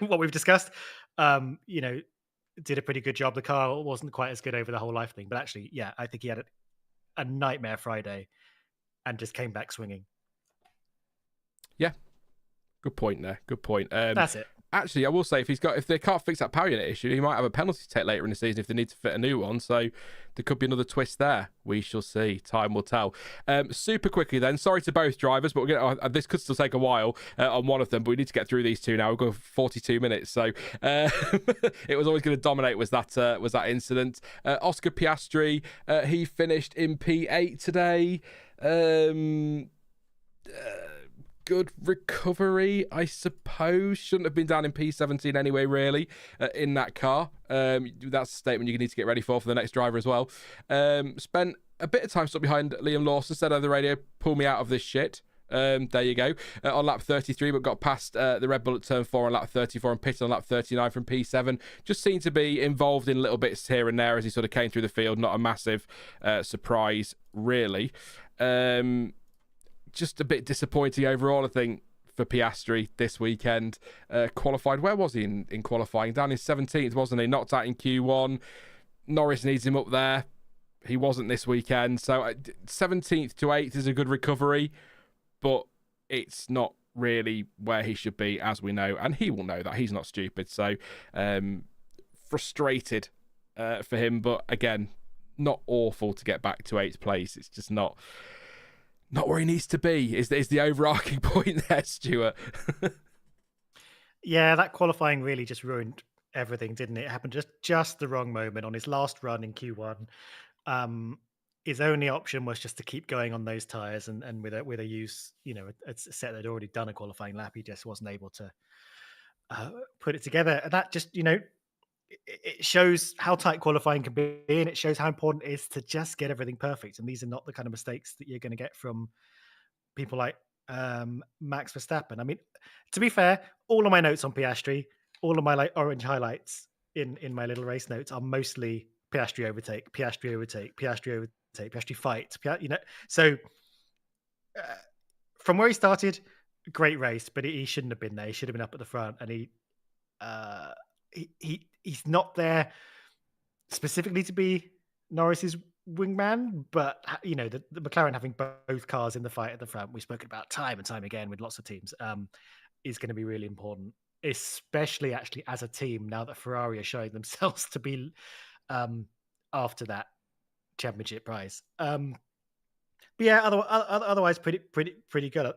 what we've discussed, did a pretty good job. The car wasn't quite as good over the whole life thing, but actually, yeah, I think he had a nightmare Friday and just came back swinging. Yeah, good point there. Good point. That's it. Actually, I will say if they can't fix that power unit issue, he might have a penalty to take later in the season if they need to fit a new one. So there could be another twist there. We shall see. Time will tell. Super quickly then. Sorry to both drivers, but this could still take a while on one of them. But we need to get through these two now. We've got 42 minutes, so it was always going to dominate. Was that incident? Oscar Piastri, he finished in P8 today. Good recovery, I suppose. Shouldn't have been down in P17 anyway, really, in that car. That's a statement you need to get ready for the next driver as well. Spent a bit of time stuck behind Liam Lawson, said over the radio, pull me out of this shit. There you go. On lap 33, but got past the Red Bull at turn 4 on lap 34 and pitted on lap 39 from P7. Just seemed to be involved in little bits here and there as he sort of came through the field. Not a massive surprise, really. Just a bit disappointing overall, I think, for Piastri this weekend. Qualified, where was he in qualifying? Down in 17th, wasn't he? Knocked out in Q1. Norris needs him up there. He wasn't this weekend. So 17th to 8th is a good recovery, but it's not really where he should be, as we know. And he will know that. He's not stupid. So frustrated for him. But again, not awful to get back to 8th place. It's just not where he needs to be, is the overarching point there, Stuart. Yeah, that qualifying really just ruined everything, didn't it? It happened just the wrong moment on his last run in Q1. His only option was just to keep going on those tyres, and with a use, a set that had already done a qualifying lap, he just wasn't able to put it together. And that just, it shows how tight qualifying can be, and it shows how important it is to just get everything perfect. And these are not the kind of mistakes that you're going to get from people like Max Verstappen. I mean, to be fair, all of my notes on Piastri, all of my like orange highlights in my little race notes are mostly Piastri overtake, Piastri overtake, Piastri overtake, Piastri fight. So from where he started, great race, but he shouldn't have been there. He should have been up at the front, and he he's not there specifically to be Norris's wingman, but the McLaren having both cars in the fight at the front, we've spoken about time and time again with lots of teams, is going to be really important, especially actually as a team now that Ferrari are showing themselves to be after that championship prize. But yeah, otherwise pretty good.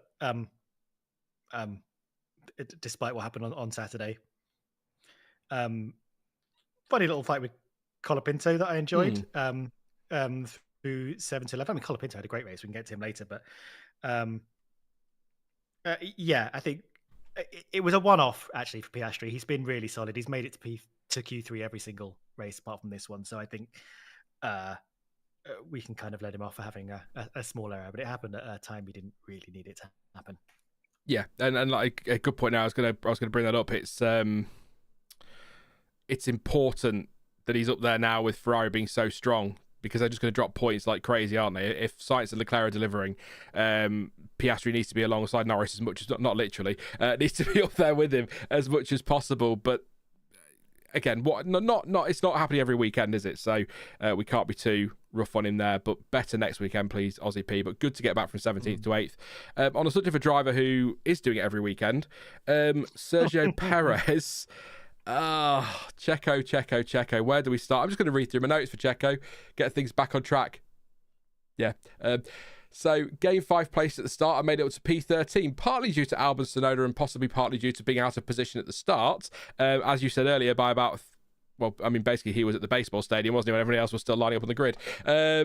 Despite what happened on Saturday. Funny little fight with Colapinto that I enjoyed. Through 7 to 11. I mean, Colapinto had a great race. We can get to him later, but yeah, I think it was a one-off actually for Piastri. He's been really solid. He's made it to Q3 every single race apart from this one. So I think we can kind of let him off for having a small error, but it happened at a time we didn't really need it to happen. Yeah, and like a good point now. I was gonna bring that up. It's important that he's up there now with Ferrari being so strong, because they're just going to drop points like crazy, aren't they? If Sainz and Leclerc are delivering, Piastri needs to be alongside Norris as much as not literally needs to be up there with him as much as possible. But again, it's not happening every weekend, is it? So we can't be too rough on him there, but better next weekend, please, Aussie P. But good to get back from 17th to 8th. On the subject of a driver who is doing it every weekend, Sergio Perez. Checo. Where do we start? I'm just going to read through my notes for Checo, get things back on track. Yeah. So, game 5 placed at the start. I made it up to P13, partly due to Albon, Tsunoda, and possibly partly due to being out of position at the start. As you said earlier, by about... Well, I mean, basically, he was at the baseball stadium, wasn't he, when everybody else was still lining up on the grid.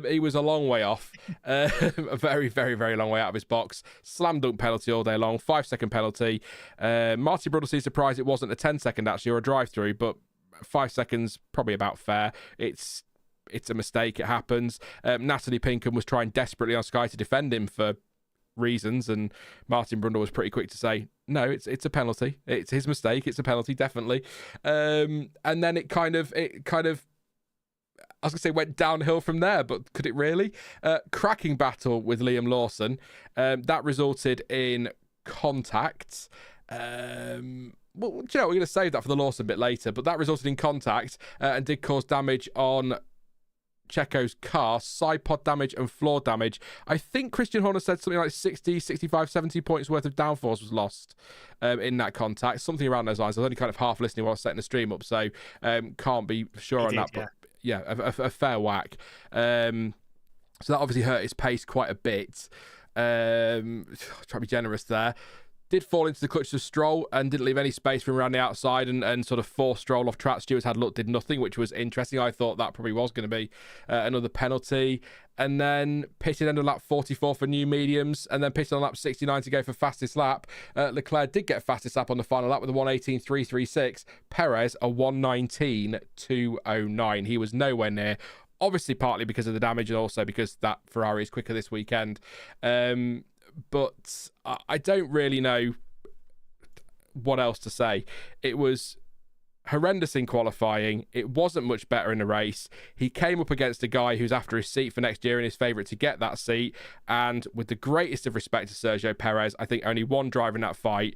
He was a long way off. A very, very, very long way out of his box. Slam dunk penalty all day long. 5-second penalty. Marty Brundlese's surprised it wasn't a 10-second, actually, or a drive-through, but 5 seconds, probably about fair. It's a mistake. It happens. Natalie Pinkham was trying desperately on Sky to defend him for reasons, and Martin Brundle was pretty quick to say, no, it's a penalty. It's his mistake. It's a penalty, definitely. And then it kind of I was gonna say went downhill from there, but could it really? Cracking battle with Liam Lawson. That resulted in contact. Well, do you know, we're going to save that for the Lawson bit later, but that resulted in contact and did cause damage on Checo's car, side pod damage and floor damage. I think Christian Horner said something like 60, 65, 70 points worth of downforce was lost in that contact, something around those lines. I was only kind of half listening while I was setting the stream up, so can't be sure on that, but yeah, a fair whack. So that obviously hurt his pace quite a bit. Try to be generous there. Did fall into the clutch of Stroll and didn't leave any space for him around the outside and sort of forced Stroll off track. Stewart's had luck, did nothing, which was interesting. I thought that probably was going to be another penalty. And then pitted end of lap 44 for new mediums, and then pitted on lap 69 to go for fastest lap. Leclerc did get fastest lap on the final lap with a 1:18.336. Perez a 1:19.209. He was nowhere near. Obviously, partly because of the damage and also because that Ferrari is quicker this weekend. But I don't really know what else to say. It was horrendous in qualifying. It wasn't much better in the race. He came up against a guy who's after his seat for next year and his favourite to get that seat. And with the greatest of respect to Sergio Perez, I think only one driver in that fight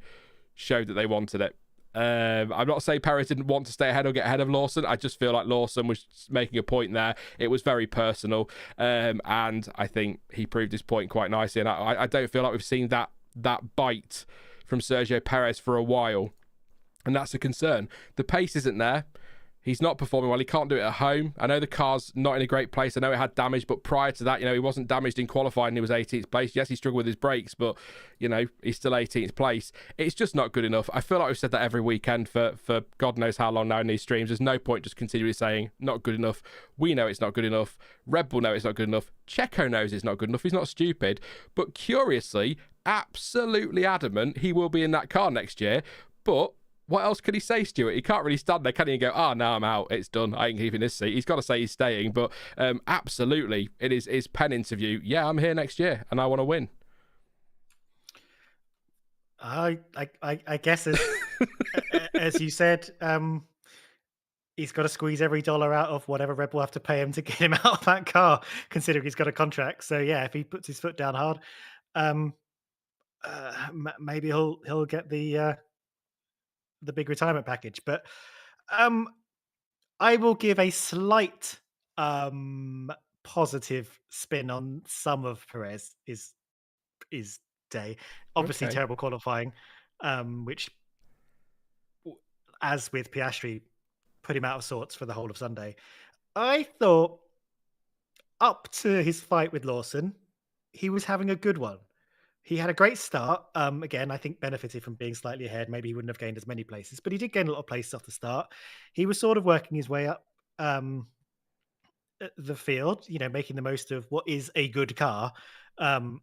showed that they wanted it. I'm not saying Perez didn't want to stay ahead or get ahead of Lawson. I just feel like Lawson was making a point there. It was very personal, and I think he proved his point quite nicely. And I don't feel like we've seen that bite from Sergio Perez for a while, and that's a concern. The pace isn't there. He's not performing well. He can't do it at home. I know the car's not in a great place. I know it had damage, but prior to that, he wasn't damaged in qualifying. He was 18th place. Yes, he struggled with his brakes, but, he's still 18th place. It's just not good enough. I feel like we've said that every weekend for God knows how long now in these streams. There's no point just continually saying, not good enough. We know it's not good enough. Red Bull know it's not good enough. Checo knows it's not good enough. He's not stupid. But curiously, absolutely adamant he will be in that car next year. But what else could he say, Stuart? He can't really stand there, can he? And go, no, I'm out. It's done. I ain't keeping this seat. He's got to say he's staying. But absolutely, it is his pen interview. Yeah, I'm here next year, and I want to win. I guess as you said, he's got to squeeze every dollar out of whatever Red Bull have to pay him to get him out of that car, considering he's got a contract. So yeah, if he puts his foot down hard, maybe he'll get the big retirement package. But Um, I will give a slight um positive spin on some of Perez is day. Obviously, Okay. terrible qualifying, which, as with Piastri, put him out of sorts for the whole of Sunday. I thought up to his fight with Lawson, he was having a good one. He had a great start. Again, I think benefited from being slightly ahead. Maybe he wouldn't have gained as many places, but he did gain a lot of places off the start. He was sort of working his way up the field, making the most of what is a good car, um,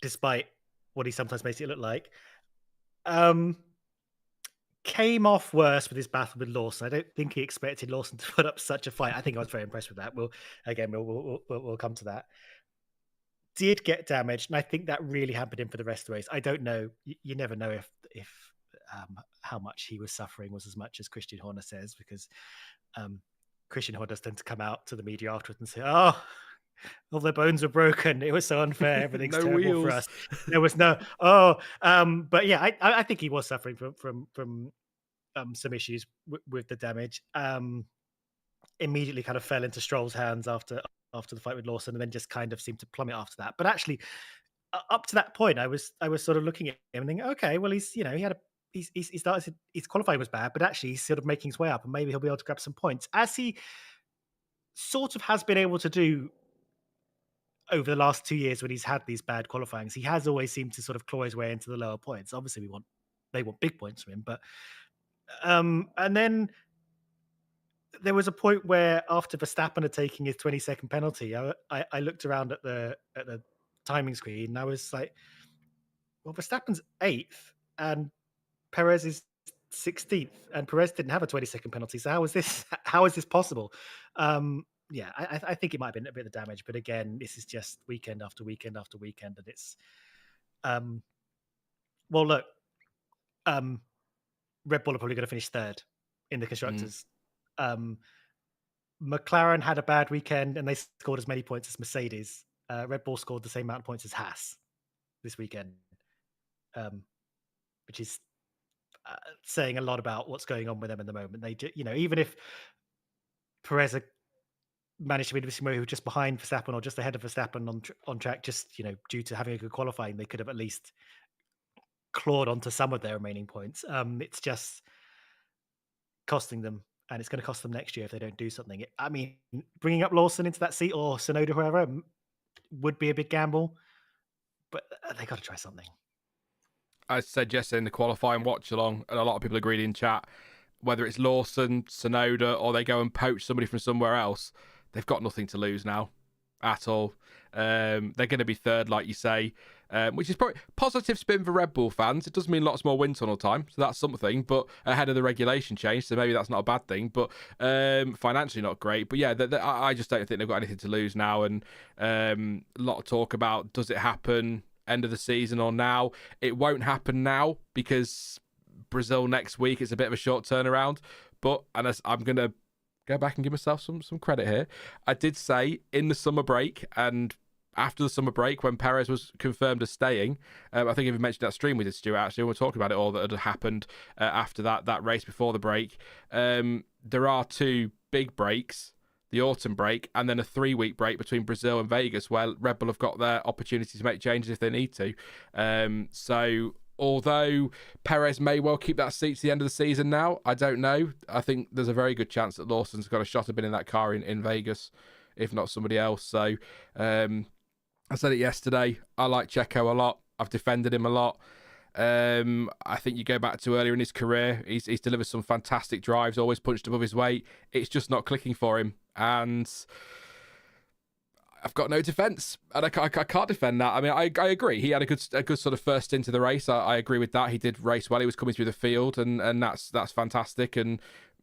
despite what he sometimes makes it look like. Um, Came off worse with his battle with Lawson. I don't think he expected Lawson to put up such a fight. I think I was very impressed with that. We'll come to that. Did get damaged, and I think that really hampered him for the rest of the race. I don't know. You never know if how much he was suffering was as much as Christian Horner says, because Christian Horner does tend to come out to the media afterwards and say, "Oh, all their bones were broken. It was so unfair. Everything's No terrible for wheels. us." There was no but yeah, I think he was suffering from some issues with the damage. Immediately kind of fell into Stroll's hands after the fight with Lawson, and then just kind of seemed to plummet after that. But actually, up to that point, I was sort of looking at him and thinking, okay, well, he started, his qualifying was bad, but actually he's sort of making his way up, and maybe he'll be able to grab some points, as he sort of has been able to do over the last 2 years when he's had these bad qualifyings. He has always seemed to sort of claw his way into the lower points. Obviously, they want big points from him, but and then there was a point where after Verstappen had taken his 20-second penalty, I looked around at the timing screen and I was like, well, Verstappen's 8th and Perez is 16th, and Perez didn't have a 20-second penalty. So how is this? How is this possible? Yeah, I think it might have been a bit of damage, but again, this is just weekend after weekend after weekend, and it's well, look, Red Bull are probably going to finish third in the constructors. McLaren had a bad weekend and they scored as many points as Mercedes. Red Bull scored the same amount of points as Haas this weekend, which is saying a lot about what's going on with them at the moment. They, even if Perez managed to win this who were just behind Verstappen or just ahead of Verstappen on track, just due to having a good qualifying, they could have at least clawed onto some of their remaining points. It's just costing them, and it's going to cost them next year if they don't do something. I mean, bringing up Lawson into that seat or Tsunoda, whoever, would be a big gamble, but they got to try something. I said yesterday in the qualifying watch along, and a lot of people agreed in chat, whether it's Lawson, Tsunoda, or they go and poach somebody from somewhere else, they've got nothing to lose now at all. They're going to be third, like you say, which is probably positive spin for Red Bull fans. It does mean lots more wind tunnel time, so that's something, but ahead of the regulation change, so maybe that's not a bad thing, but financially not great. But yeah, I just don't think they've got anything to lose now, and a lot of talk about, does it happen end of the season or now? It won't happen now because Brazil next week, it's a bit of a short turnaround, but I'm going to go back and give myself some credit here. I did say in the summer break and after the summer break when Perez was confirmed as staying, I think if you mentioned that stream we did, Stuart, actually, when we were talking about it all that had happened after that race before the break. There are 2 big breaks, the autumn break and then a 3-week break between Brazil and Vegas, where Red Bull have got their opportunity to make changes if they need to. So although Perez may well keep that seat to the end of the season now, I don't know. I think there's a very good chance that Lawson's got a shot at being in that car in Vegas, if not somebody else. So I said it yesterday. I like Checo a lot. I've defended him a lot. I think you go back to earlier in his career, he's delivered some fantastic drives, always punched above his weight. It's just not clicking for him. And I've got no defence, and I can't defend that. I mean, I agree. He had a good sort of first into the race. I agree with that. He did race well. He was coming through the field, and that's fantastic. And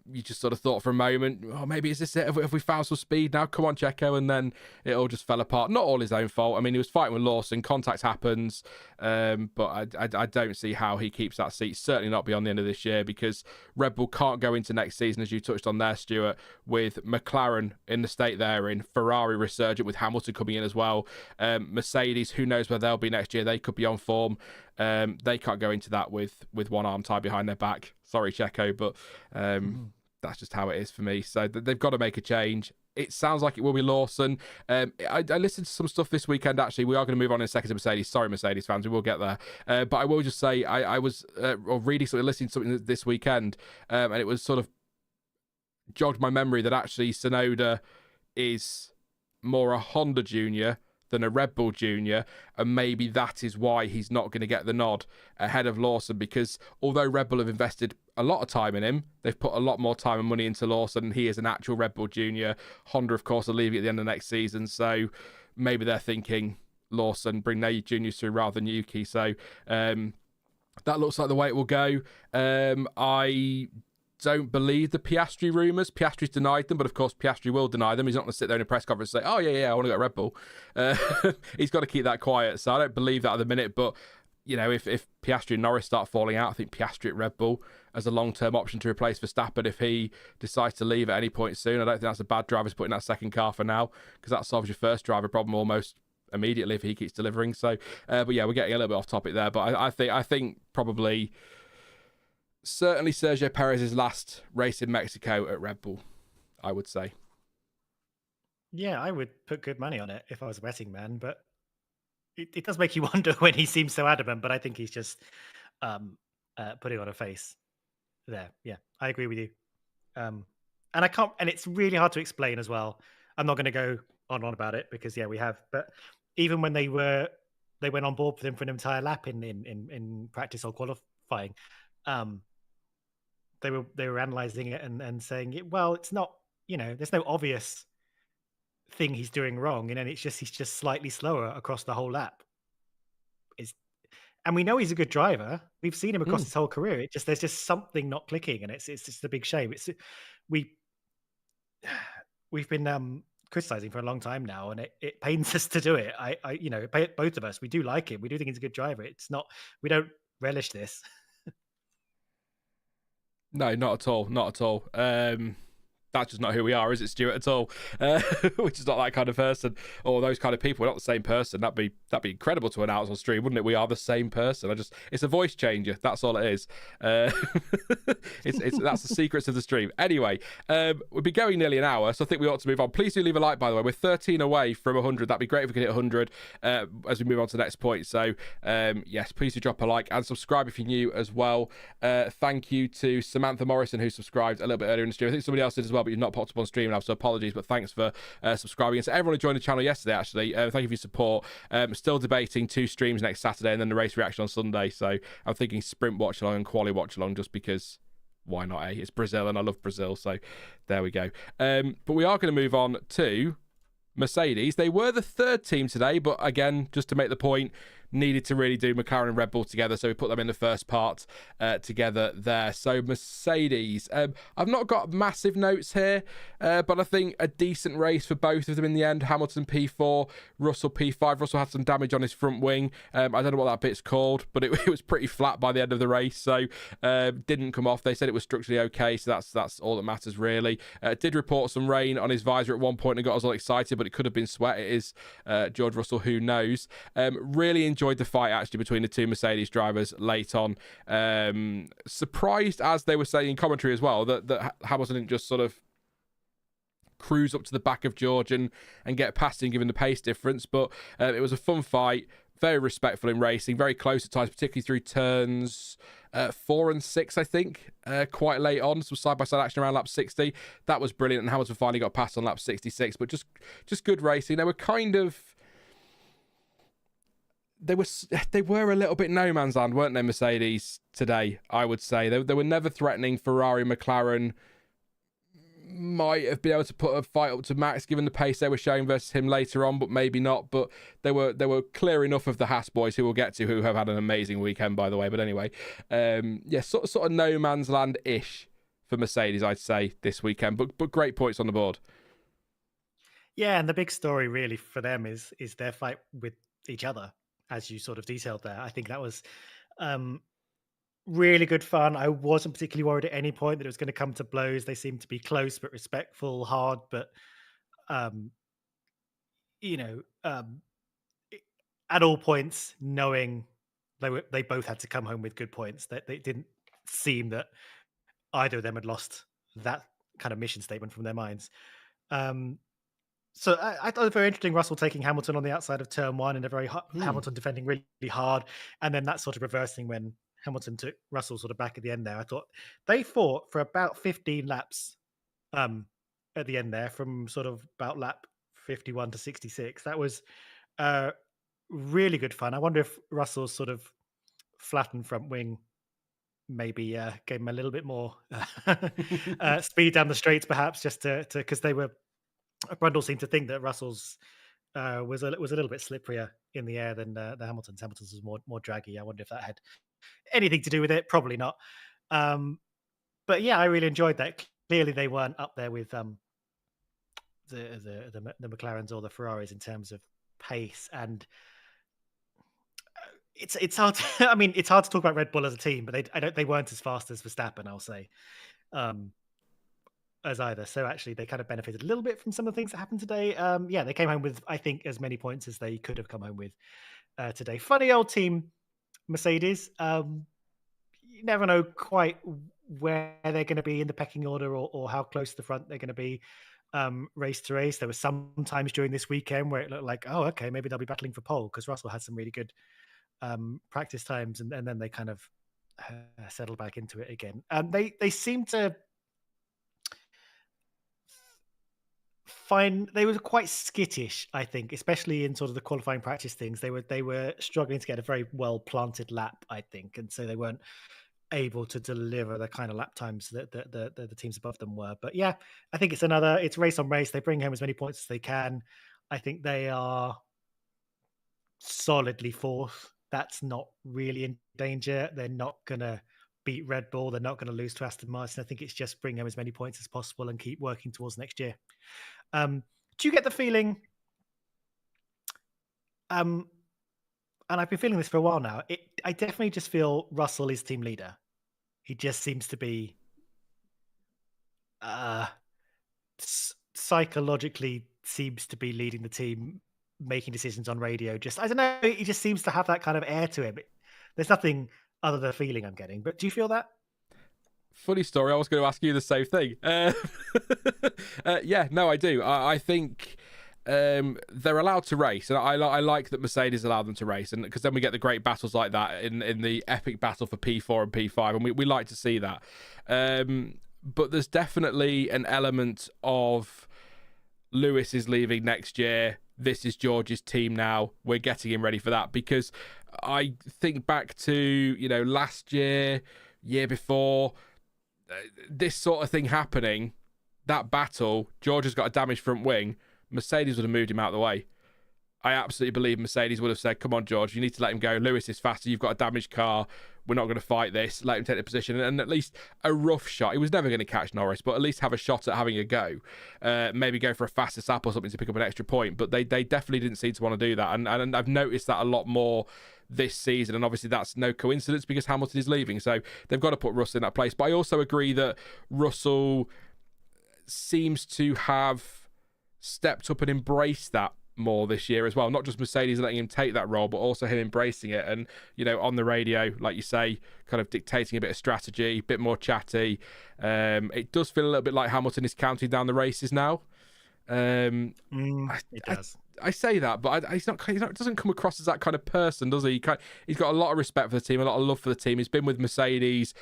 you just sort of thought for a moment, oh, maybe is this it? Have we found some speed now? Come on, Checo. And then it all just fell apart. Not all his own fault. I mean, he was fighting with Lawson. Contact happens. But I don't see how he keeps that seat. Certainly not beyond the end of this year, because Red Bull can't go into next season, as you touched on there, Stuart, with McLaren in the state they're in, Ferrari resurgent with Hamilton coming in as well. Mercedes, who knows where they'll be next year. They could be on form. They can't go into that with one arm tied behind their back. Sorry, Checo, but that's just how it is for me. So they've got to make a change. It sounds like it will be Lawson. I listened to some stuff this weekend, actually. We are going to move on in a second to Mercedes. Sorry, Mercedes fans, we will get there. But I will just say I was reading something, listening to something this weekend, and it was sort of jogged my memory that actually Tsunoda is more a Honda junior than a Red Bull junior, and maybe that is why he's not going to get the nod ahead of Lawson, because although Red Bull have invested a lot of time in him, they've put a lot more time and money into Lawson, and he is an actual Red Bull junior. Honda, of course, are leaving at the end of next season, so maybe they're thinking Lawson, bring their juniors through rather than Yuki. So that looks like the way it will go. I don't believe the Piastri rumours. Piastri's denied them, but of course Piastri will deny them. He's not going to sit there in a press conference and say, oh, yeah, I want to go to Red Bull. He's got to keep that quiet. So I don't believe that at the minute. But, if Piastri and Norris start falling out, I think Piastri at Red Bull as a long-term option to replace Verstappen if he decides to leave at any point soon. I don't think that's a bad driver to put in that second car for now, because that solves your first driver problem almost immediately if he keeps delivering. So, but yeah, we're getting a little bit off topic there. But I think probably... certainly Sergio Perez's last race in Mexico at Red Bull, I would say. Yeah, I would put good money on it if I was a betting man, but it does make you wonder when he seems so adamant, but I think he's just putting on a face there. Yeah, I agree with you. And it's really hard to explain as well. I'm not going to go on about it because, yeah, we have, but even when they went on board with him for an entire lap in practice or qualifying, they were analyzing it and saying, well, it's not, there's no obvious thing he's doing wrong, and then he's just slightly slower across the whole lap. And we know he's a good driver. We've seen him across his whole career. There's just something not clicking, and it's just a big shame. We've been criticizing for a long time now, and it pains us to do it. Both of us, we do like him. We do think he's a good driver. We don't relish this. No, not at all. Not at all. That's just not who we are, is it, Stuart, at all? We're just not that kind of person, or those kind of people. We're not the same person. That'd be incredible to announce on stream, wouldn't it? We are the same person. It's a voice changer. That's all it is. That's the secrets of the stream. Anyway, we've been going nearly an hour, so I think we ought to move on. Please do leave a like, by the way. We're 13 away from 100. That'd be great if we could hit 100 as we move on to the next point. So, yes, please do drop a like and subscribe if you're new as well. Thank you to Samantha Morrison, who subscribed a little bit earlier in the stream. I think somebody else did as well, but you've not popped up on stream now, so apologies, but thanks for subscribing. And so everyone who joined the channel yesterday, actually, thank you for your support. Still debating 2 streams next Saturday and then the race reaction on Sunday, so I'm thinking sprint watch along and quali watch along, just because why not, eh? It's Brazil and I love Brazil, so there we go. But we are going to move on to Mercedes. They were the 3rd team today, but again, just to make the point, needed to really do McLaren and Red Bull together, so we put them in the first part together there. So Mercedes, I've not got massive notes here, but I think a decent race for both of them in the end. Hamilton P4, Russell P5. Russell had some damage on his front wing. I don't know what that bit's called, but it was pretty flat by the end of the race, so didn't come off. They said it was structurally okay, so that's all that matters really. Did report some rain on his visor at one point and got us all excited, but it could have been sweat. It is George Russell, who knows. Really enjoyed the fight actually between the 2 Mercedes drivers late on. Surprised, as they were saying in commentary as well, that Hamilton didn't just sort of cruise up to the back of George and get past him given the pace difference, but it was a fun fight, very respectful in racing, very close at times, particularly through turns 4 and 6, I think, quite late on, some side-by-side action around lap 60. That was brilliant, and Hamilton finally got past on lap 66, but just good racing. They were kind of... They were a little bit no man's land, weren't they, Mercedes, today, I would say. They were never threatening. Ferrari, McLaren might have been able to put a fight up to Max, given the pace they were showing versus him later on, but maybe not. But they were clear enough of the Haas boys, who we'll get to, who have had an amazing weekend, by the way. But anyway, sort of no man's land-ish for Mercedes, I'd say, this weekend. But great points on the board. Yeah, and the big story really for them is their fight with each other, as you sort of detailed there. I think that was really good fun. I wasn't particularly worried at any point that it was going to come to blows. They seemed to be close but respectful, hard, but at all points knowing they both had to come home with good points. That they didn't seem that either of them had lost that kind of mission statement from their minds. So I thought it was very interesting. Russell taking Hamilton on the outside of turn one, and Hamilton defending really, really hard, and then that sort of reversing when Hamilton took Russell sort of back at the end there. I thought they fought for about 15 laps at the end there, from sort of about lap 51 to 66. That was really good fun. I wonder if Russell's sort of flattened front wing maybe gave him a little bit more speed down the straights, perhaps, just to because they were. Brundle seemed to think that Russell's was a little bit slipperier in the air than the Hamilton's. Hamilton's was more draggy. I wonder if that had anything to do with it. Probably not. But yeah, I really enjoyed that. Clearly, they weren't up there with the McLarens or the Ferraris in terms of pace, and it's hard. I mean, it's hard to talk about Red Bull as a team, but they weren't as fast as Verstappen, I'll say. As either. So actually they kind of benefited a little bit from some of the things that happened today. Yeah, they came home with, I think, as many points as they could have come home with today. Funny old team, Mercedes. You never know quite where they're going to be in the pecking order, or how close to the front they're going to be race to race. There were some times during this weekend where it looked like, oh, okay, maybe they'll be battling for pole, because Russell had some really good practice times, and then they kind of settled back into it again. They seem to they were quite skittish, I think, especially in sort of the qualifying practice things. They were struggling to get a very well planted lap, I think, and so they weren't able to deliver the kind of lap times that the teams above them were. But yeah, I think it's race on race. They bring home as many points as they can. I think they are solidly fourth. That's not really in danger. They're not gonna beat Red Bull. They're not going to lose to Aston Martin. I think it's just bring home as many points as possible and keep working towards next year. Do you get the feeling, and I've been feeling this for a while now, I definitely just feel Russell is team leader. He just seems to be psychologically seems to be leading the team, making decisions on radio. Just, I don't know, he just seems to have that kind of air to him. There's nothing other than the feeling I'm getting. But do you feel that? Funny story. I was going to ask you the same thing. Yeah, no, I do. I think they're allowed to race, and I like that Mercedes allow them to race, and because then we get the great battles like that in the epic battle for P4 and P5, and we like to see that. But there's definitely an element of Lewis is leaving next year. This is George's team now. We're getting him ready for that, because I think back to, last year before, this sort of thing happening, that battle, George has got a damaged front wing, Mercedes would have moved him out of the way. I absolutely believe Mercedes would have said, come on, George, you need to let him go. Lewis is faster. You've got a damaged car. We're not going to fight this. Let him take the position. And at least a rough shot. He was never going to catch Norris, but at least have a shot at having a go. Maybe go for a faster sap or something to pick up an extra point. But they definitely didn't seem to want to do that. And I've noticed that a lot more this season. And obviously that's no coincidence, because Hamilton is leaving. So they've got to put Russell in that place. But I also agree that Russell seems to have stepped up and embraced that more this year as well. Not just Mercedes letting him take that role, but also him embracing it, and on the radio, like you say, kind of dictating a bit of strategy, a bit more chatty. It does feel a little bit like Hamilton is counting down the races now. It does. I say that, but he's not. Doesn't come across as that kind of person, does he? He's got a lot of respect for the team, a lot of love for the team. He's been with Mercedes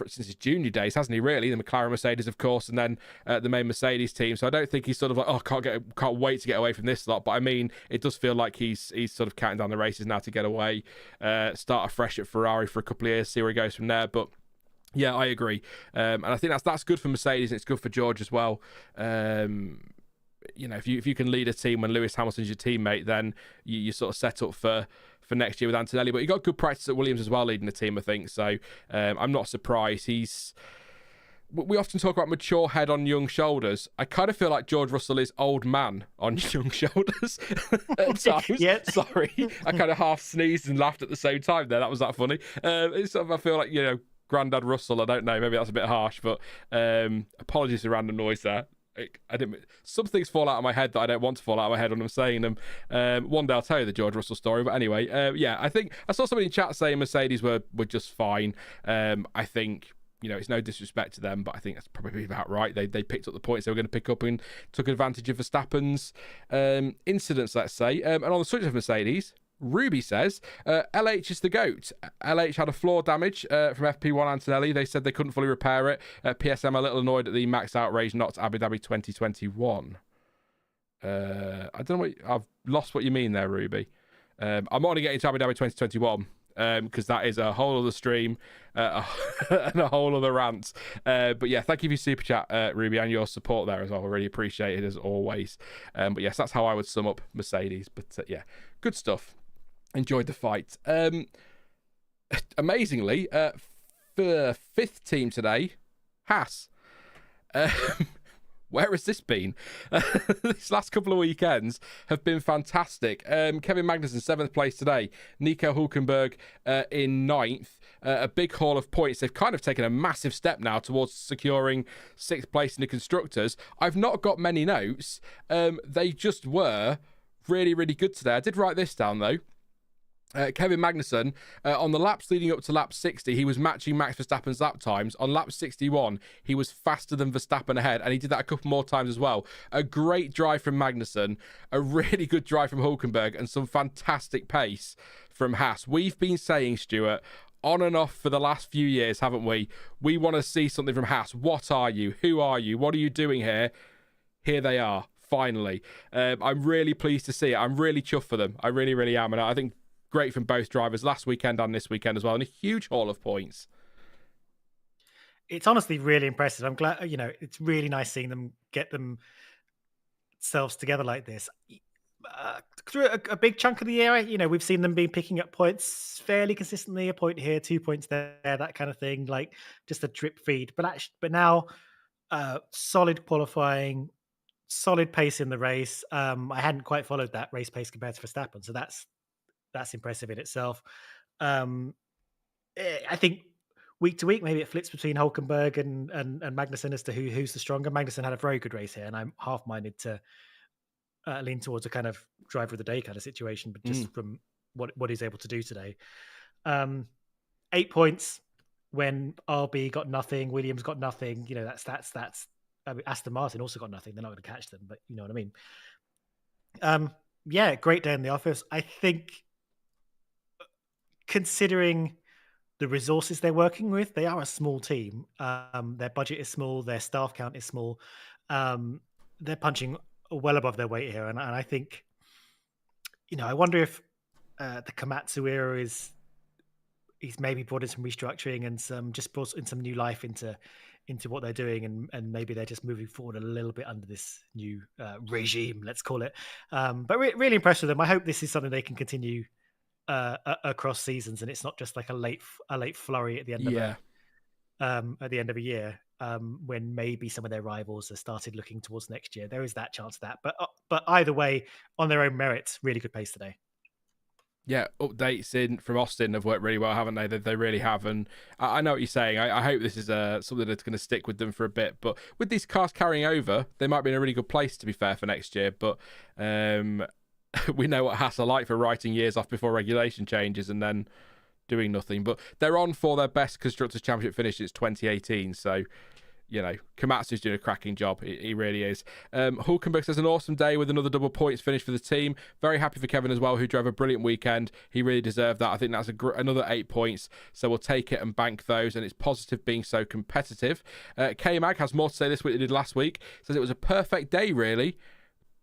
since his junior days, hasn't he, really? The McLaren Mercedes, of course, and then the main Mercedes team. So I don't think he's sort of like, oh, can't wait to get away from this lot. But I mean, it does feel like he's sort of counting down the races now to get away, start afresh at Ferrari for a couple of years, see where he goes from there. But yeah, I agree. And I think that's good for Mercedes, and it's good for George as well. If you can lead a team when Lewis Hamilton's your teammate, then you sort of set up for next year with Antonelli. But he got good practice at Williams as well, leading the team, I think. So I'm not surprised. We often talk about mature head on young shoulders. I kind of feel like George Russell is old man on young shoulders at times. Yeah. Sorry. I kind of half sneezed and laughed at the same time there. That was that funny. It's sort of, I feel like, Grandad Russell, I don't know. Maybe that's a bit harsh, but apologies for random noise there. Some things fall out of my head that I don't want to fall out of my head when I'm saying them. One day I'll tell you the George Russell story, but anyway, I think I saw somebody in chat saying Mercedes were just fine. I think it's no disrespect to them, but I think that's probably about right. They picked up the points they were going to pick up and took advantage of Verstappen's incidents, let's say. And on the subject of Mercedes, Ruby says, LH is the GOAT. LH had a floor damage from FP1 Antonelli. They said they couldn't fully repair it. PSM a little annoyed at the Max outrage not to Abu Dhabi 2021. I don't know I've lost what you mean there, Ruby. I'm not going to get into Abu Dhabi 2021. Because that is a whole other stream and a whole other rant. But yeah, thank you for your super chat, Ruby, and your support there as well. I really appreciate it as always. But yes, that's how I would sum up Mercedes. But yeah, good stuff. Enjoyed the fight. Amazingly, for fifth team today, Haas. Where has this been? These last couple of weekends have been fantastic. Kevin Magnussen, 7th place today. Nico Hülkenberg in 9th. A big haul of points. They've kind of taken a massive step now towards securing 6th place in the Constructors. I've not got many notes. They just were really, really good today. I did write this down, though. Kevin Magnussen, on the laps leading up to lap 60, he was matching Max Verstappen's lap times. On lap 61, he was faster than Verstappen ahead, and he did that a couple more times as well. A great drive from Magnussen, a really good drive from Hülkenberg, and some fantastic pace from Haas. We've been saying, Stuart, on and off for the last few years, haven't we? We want to see something from Haas. What are you? Who are you? What are you doing here? Here they are, finally. I'm really pleased to see it. I'm really chuffed for them. I really, really am, and I think great from both drivers last weekend and this weekend as well, and a huge haul of points. It's honestly really impressive. I'm glad, it's really nice seeing them get themselves together like this. Through a big chunk of the year, we've seen them be picking up points fairly consistently, a point here, 2 points there, that kind of thing, like just a drip feed. But now, solid qualifying, solid pace in the race. I hadn't quite followed that race pace compared to Verstappen, so that's impressive in itself. I think week to week, maybe it flips between Hülkenberg and Magnussen as to who's the stronger. Magnussen had a very good race here, and I'm half-minded to lean towards a kind of driver of the day kind of situation, but just from what he's able to do today. 8 points when RB got nothing, Williams got nothing. That's. I mean, Aston Martin also got nothing. They're not going to catch them, but you know what I mean. Yeah, great day in the office. I think, considering the resources they're working with, they are a small team. Their budget is small. Their staff count is small. They're punching well above their weight here. And I think, I wonder if the Komatsu era he's maybe brought in some restructuring and just brought in some new life into what they're doing. And maybe they're just moving forward a little bit under this new regime, let's call it. But really impressed with them. I hope this is something they can continue across seasons, and it's not just like a late flurry at the end of a year, when maybe some of their rivals have started looking towards next year. There is that chance of that, but either way, on their own merits, really good pace today. Yeah, updates in from Austin have worked really well, haven't they? They really have, and I know what you're saying. I hope this is something that's going to stick with them for a bit. But with these cars carrying over, they might be in a really good place, to be fair, for next year. But we know what Haas are like for writing years off before regulation changes and then doing nothing. But they're on for their best Constructors' Championship finish since 2018. So, Komatsu's doing a cracking job. He really is. Hülkenberg says an awesome day with another double points finish for the team. Very happy for Kevin as well, who drove a brilliant weekend. He really deserved that. I think that's another 8 points. So we'll take it and bank those. And it's positive being so competitive. K-Mag has more to say this week than he did last week. Says it was a perfect day, really.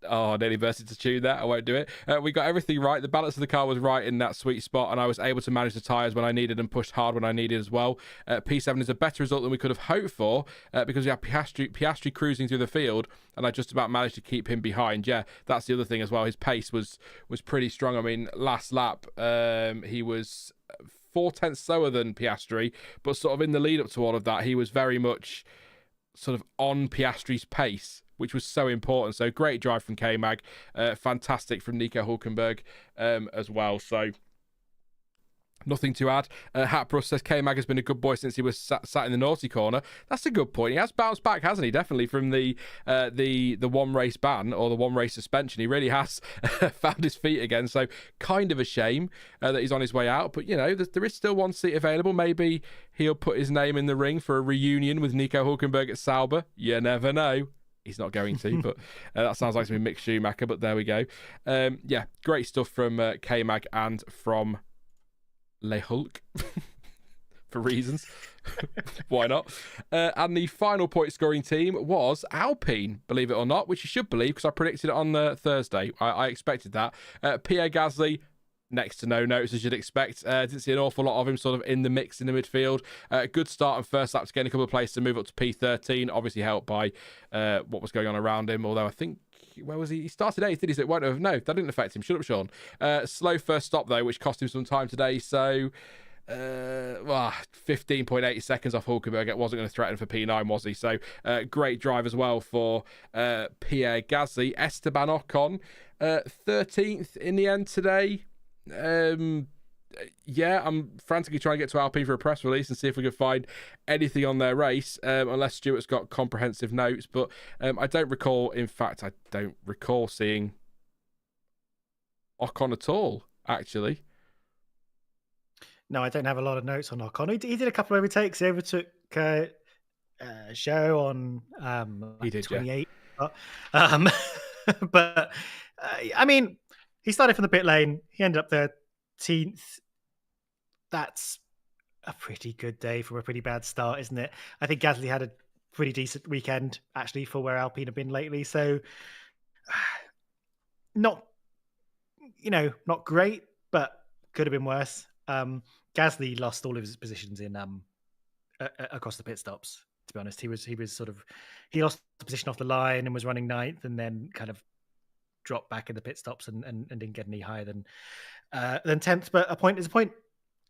Oh, I nearly burst into tune there. I won't do it. We got everything right. The balance of the car was right in that sweet spot, and I was able to manage the tyres when I needed and pushed hard when I needed as well. P7 is a better result than we could have hoped for because we had Piastri cruising through the field, and I just about managed to keep him behind. Yeah, that's the other thing as well. His pace was pretty strong. I mean, last lap, he was 4/10 slower than Piastri, but sort of in the lead up to all of that, he was very much sort of on Piastri's pace, which was so important. So great drive from K-Mag. Fantastic from Nico Hülkenberg as well. So Nothing to add. Hatbrush says K-Mag has been a good boy since he was sat in the naughty corner. That's a good point. He has bounced back, hasn't he? Definitely from the one race ban or the one race suspension. He really has found his feet again. So kind of a shame that he's on his way out. But there is still one seat available. Maybe he'll put his name in the ring for a reunion with Nico Hülkenberg at Sauber. You never know. He's not going to, but that sounds like it's going to be Mick Schumacher. But there we go. Great stuff from K-Mag and from Le Hulk for reasons. Why not? And the final point scoring team was Alpine, believe it or not, which you should believe because I predicted it on Thursday. I expected that. Pierre Gasly, next to no notes as you'd expect. Didn't see an awful lot of him sort of in the mix in the midfield. Good start and first lap to gain a couple of places to move up to P13, obviously helped by what was going on around him, although I think where was he? He started 8th, did he? So it won't have. No, that didn't affect him. Shut up, Sean. Slow first stop, though, which cost him some time today. So, 15.8 seconds off Hülkenberg. It wasn't going to threaten for P9, was he? So, great drive as well for Pierre Gasly. Esteban Ocon, 13th in the end today. I'm frantically trying to get to Alpine for a press release and see if we can find anything on their race, unless Stuart's got comprehensive notes. But I don't recall seeing Ocon at all, actually. No, I don't have a lot of notes on Ocon. He did a couple of overtakes. He overtook Show on he did, 28. Yeah. But, I mean, he started from the pit lane. He ended up 13th. That's a pretty good day from a pretty bad start, isn't it? I think Gasly had a pretty decent weekend, actually, for where Alpine have been lately. So, not great, but could have been worse. Gasly lost all of his positions in across the pit stops. To be honest, he lost the position off the line and was running 9th, and then kind of dropped back in the pit stops and didn't get any higher than 10th. But a point is a point,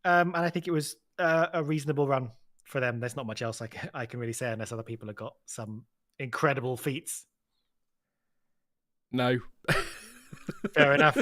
and I think it was a reasonable run for them. There's not much else I can really say unless other people have got some incredible feats. No. Fair enough.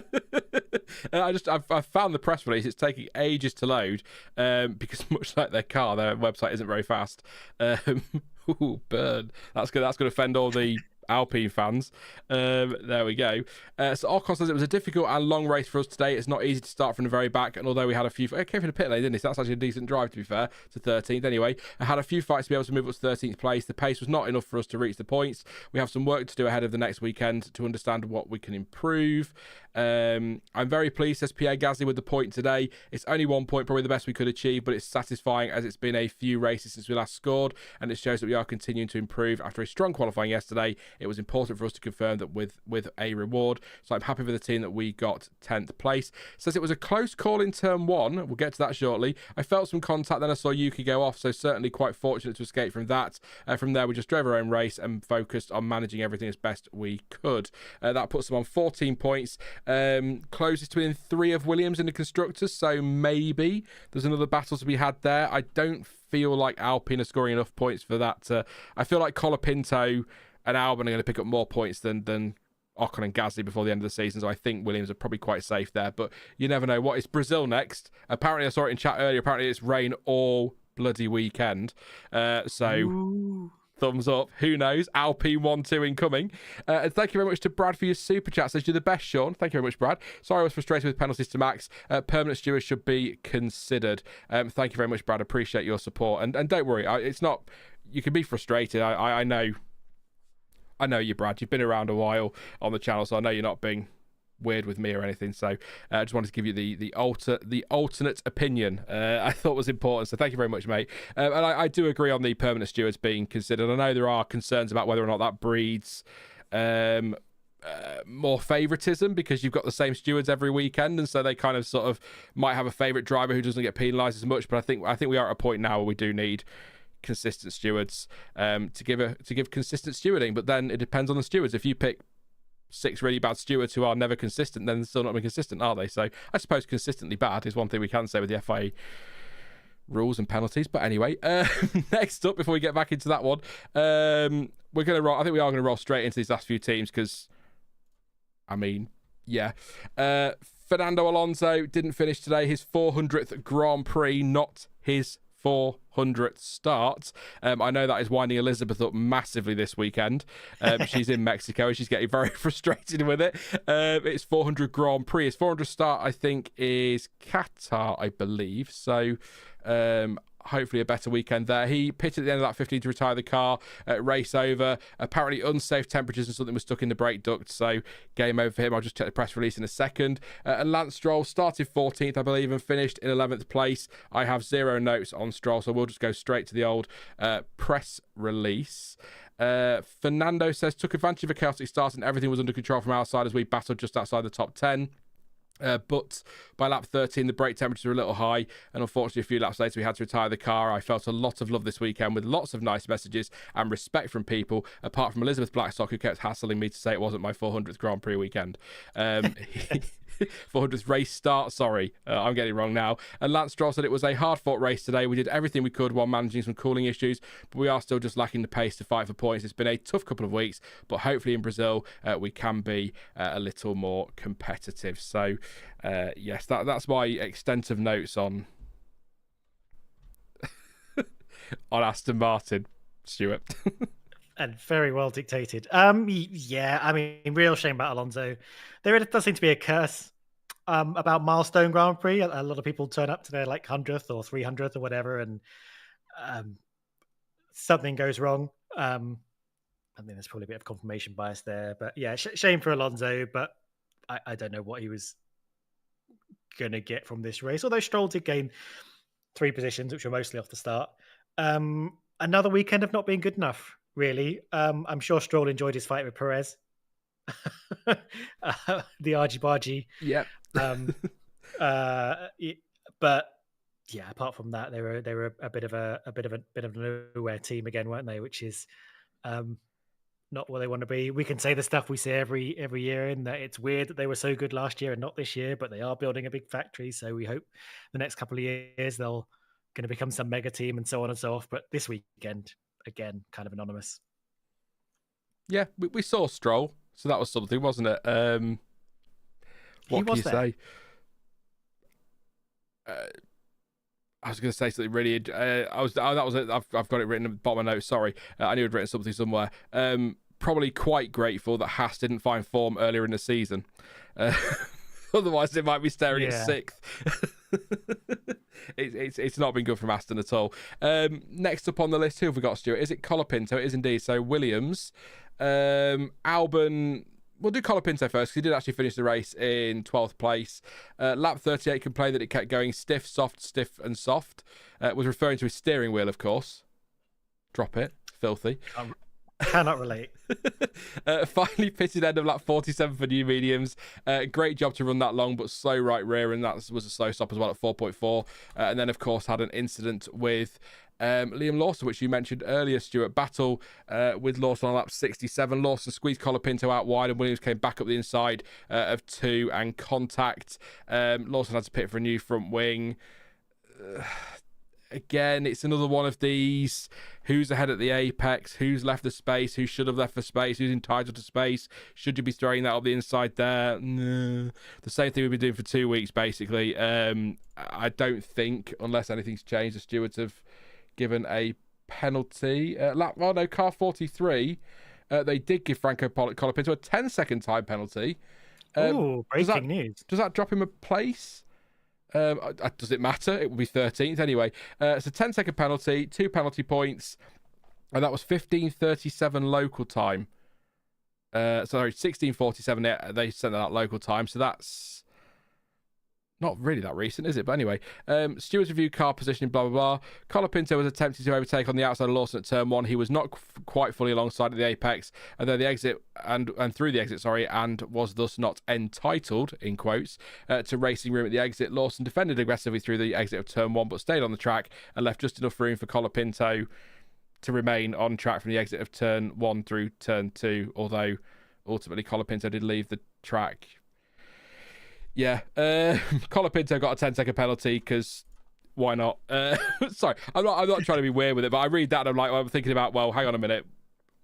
I've found the press release. It's taking ages to load because much like their car, their website isn't very fast. Ooh, burn. That's good. That's going to offend all the Alpine fans. There we go. So Ocon says it was a difficult and long race for us today. It's not easy to start from the very back, and although we had a few, it came from the pit lane, didn't it? So that's actually a decent drive, to be fair, to 13th anyway. I had a few fights to be able to move up to 13th place. The pace was not enough for us to reach the points. We have some work to do ahead of the next weekend to understand what we can improve. I'm very pleased, says Pierre Gasly, with the point today. It's only 1 point, probably the best we could achieve, but it's satisfying as it's been a few races since we last scored, and it shows that we are continuing to improve. After a strong qualifying yesterday, it was important for us to confirm that with a reward. So I'm happy with the team that we got 10th place. Says it was a close call in turn 1. We'll get to that shortly. I felt some contact, then I saw Yuki go off, so certainly quite fortunate to escape from that. From there, we just drove our own race and focused on managing everything as best we could. That puts them on 14 points. Closest to within 3 of Williams in the constructors, so maybe there's another battle to be had there. I don't feel like Alpine are scoring enough points for that. I feel like Colapinto and Albon are going to pick up more points than Ocon and Gasly before the end of the season, so I think Williams are probably quite safe there, but you never know. What is Brazil next? Apparently, I saw it in chat earlier, apparently it's rain all bloody weekend. Ooh. Thumbs up. Who knows? Alpine 1-2 incoming. And thank you very much to Brad for your super chat. Says you're the best, Sean. Thank you very much, Brad. Sorry I was frustrated with penalties to Max. Permanent stewards should be considered. Thank you very much, Brad. Appreciate your support. And don't worry, it's not. You can be frustrated. I know. I know you, Brad. You've been around a while on the channel, so I know you're not being weird with me or anything. So I just wanted to give you the alternate opinion I thought was important. So thank you very much, mate. And I do agree on the permanent stewards being considered. I know there are concerns about whether or not that breeds more favoritism because you've got the same stewards every weekend, and so they kind of sort of might have a favorite driver who doesn't get penalised as much. But I think we are at a point now where we do need consistent stewards to give consistent stewarding. But then it depends on the stewards. If you pick 6 really bad stewards who are never consistent, then they're still not being consistent, are they? So I suppose consistently bad is one thing we can say with the FIA rules and penalties. But anyway, next up, before we get back into that one, we're going to roll. I think we are going to roll straight into these last few teams because, I mean, yeah. Fernando Alonso didn't finish today. His 400th Grand Prix, not his 400th start. I know that is winding Elizabeth up massively this weekend. She's in Mexico and she's getting very frustrated with it. It's 400 Grand Prix. His 400th start, I think, is Qatar, I believe. So hopefully a better weekend there. He pitted at the end of that 15 to retire the car, race over. Apparently unsafe temperatures and something was stuck in the brake duct, so game over for him. I'll just check the press release in a second. And Lance Stroll started 14th, I believe, and finished in 11th place. I have 0 notes on Stroll, so we'll just go straight to the old press release. Fernando says, took advantage of a chaotic start and everything was under control from our side as we battled just outside the top 10. But by lap 13, the brake temperatures were a little high, and unfortunately, a few laps later, we had to retire the car. I felt a lot of love this weekend with lots of nice messages and respect from people, apart from Elizabeth Blackstock, who kept hassling me to say it wasn't my 400th Grand Prix weekend. 400th race start, sorry, I'm getting it wrong now. And Lance Stroll said it was a hard-fought race today. We did everything we could while managing some cooling issues, but we are still just lacking the pace to fight for points. It's been a tough couple of weeks, but hopefully in Brazil we can be a little more competitive. So yes, that's my extensive notes on on Aston Martin, Stuart. And very well dictated. Yeah, I mean, real shame about Alonso. There does seem to be a curse about milestone Grand Prix. A lot of people turn up to their 100th or 300th or whatever, and something goes wrong. I think there's probably a bit of confirmation bias there, but yeah, shame for Alonso. But I don't know what he was going to get from this race. Although Stroll did gain 3 positions, which were mostly off the start. Another weekend of not being good enough. Really, I'm sure Stroll enjoyed his fight with Perez, the argy-bargy. Yep. But yeah, apart from that, they were a bit of a nowhere team again, weren't they? Which is not what they want to be. We can say the stuff we say every year, in that it's weird that they were so good last year and not this year, but they are building a big factory. So we hope the next couple of years they'll going to become some mega team and so on and so forth. But this weekend, again, kind of anonymous. Yeah, we saw Stroll, so that was something, wasn't it? What can you say? I was going to say something really. That was it. I've got it written at the bottom of my notes. Sorry, I knew I'd written something somewhere. Probably quite grateful that Haas didn't find form earlier in the season. Otherwise, it might be staring at 6th. It's not been good from Aston at all. Next up on the list, who have we got, Stuart? Is it Colapinto? It is indeed. So Williams, Albon. We'll do Colapinto first, because he did actually finish the race in 12th place. Lap 38 complained that it kept going stiff, and soft. Was referring to his steering wheel, of course. Drop it. Filthy. Cannot relate. Finally pitted end of lap 47 for new mediums. Great job to run that long, but slow right rear, and that was a slow stop as well at 4.4. And then, of course, had an incident with Liam Lawson, which you mentioned earlier, Stuart. Battle with Lawson on lap 67. Lawson squeezed Colapinto out wide, and Williams came back up the inside of 2 and contact. Lawson had to pit for a new front wing. Again, it's another one of these. Who's ahead at the apex? Who's left the space? Who should have left the space? Who's entitled to space? Should you be throwing that up the inside there? No. The same thing we've been doing for 2 weeks, basically. I don't think, unless anything's changed, the stewards have given a penalty. Car 43. They did give Franco Colapinto a 10-second time penalty. Breaking news. Does that drop him a place? Does it matter? It will be 13th anyway. It's a 10-second penalty, 2 penalty points, and that was 15:37 local time. 16:47. They sent that out local time, so that's not really that recent, is it? But anyway, stewards review car positioning, blah, blah, blah. Colapinto was attempting to overtake on the outside of Lawson at turn 1. He was not quite fully alongside at the apex, and then the exit and through the exit, and was thus not entitled, in quotes, to racing room at the exit. Lawson defended aggressively through the exit of turn 1, but stayed on the track and left just enough room for Colapinto to remain on track from the exit of turn 1 through turn 2, although ultimately Colapinto did leave the track. Yeah, Colapinto got a 10-second penalty because why not? Sorry, I'm not trying to be weird with it, but I read that and I'm thinking about, well, hang on a minute.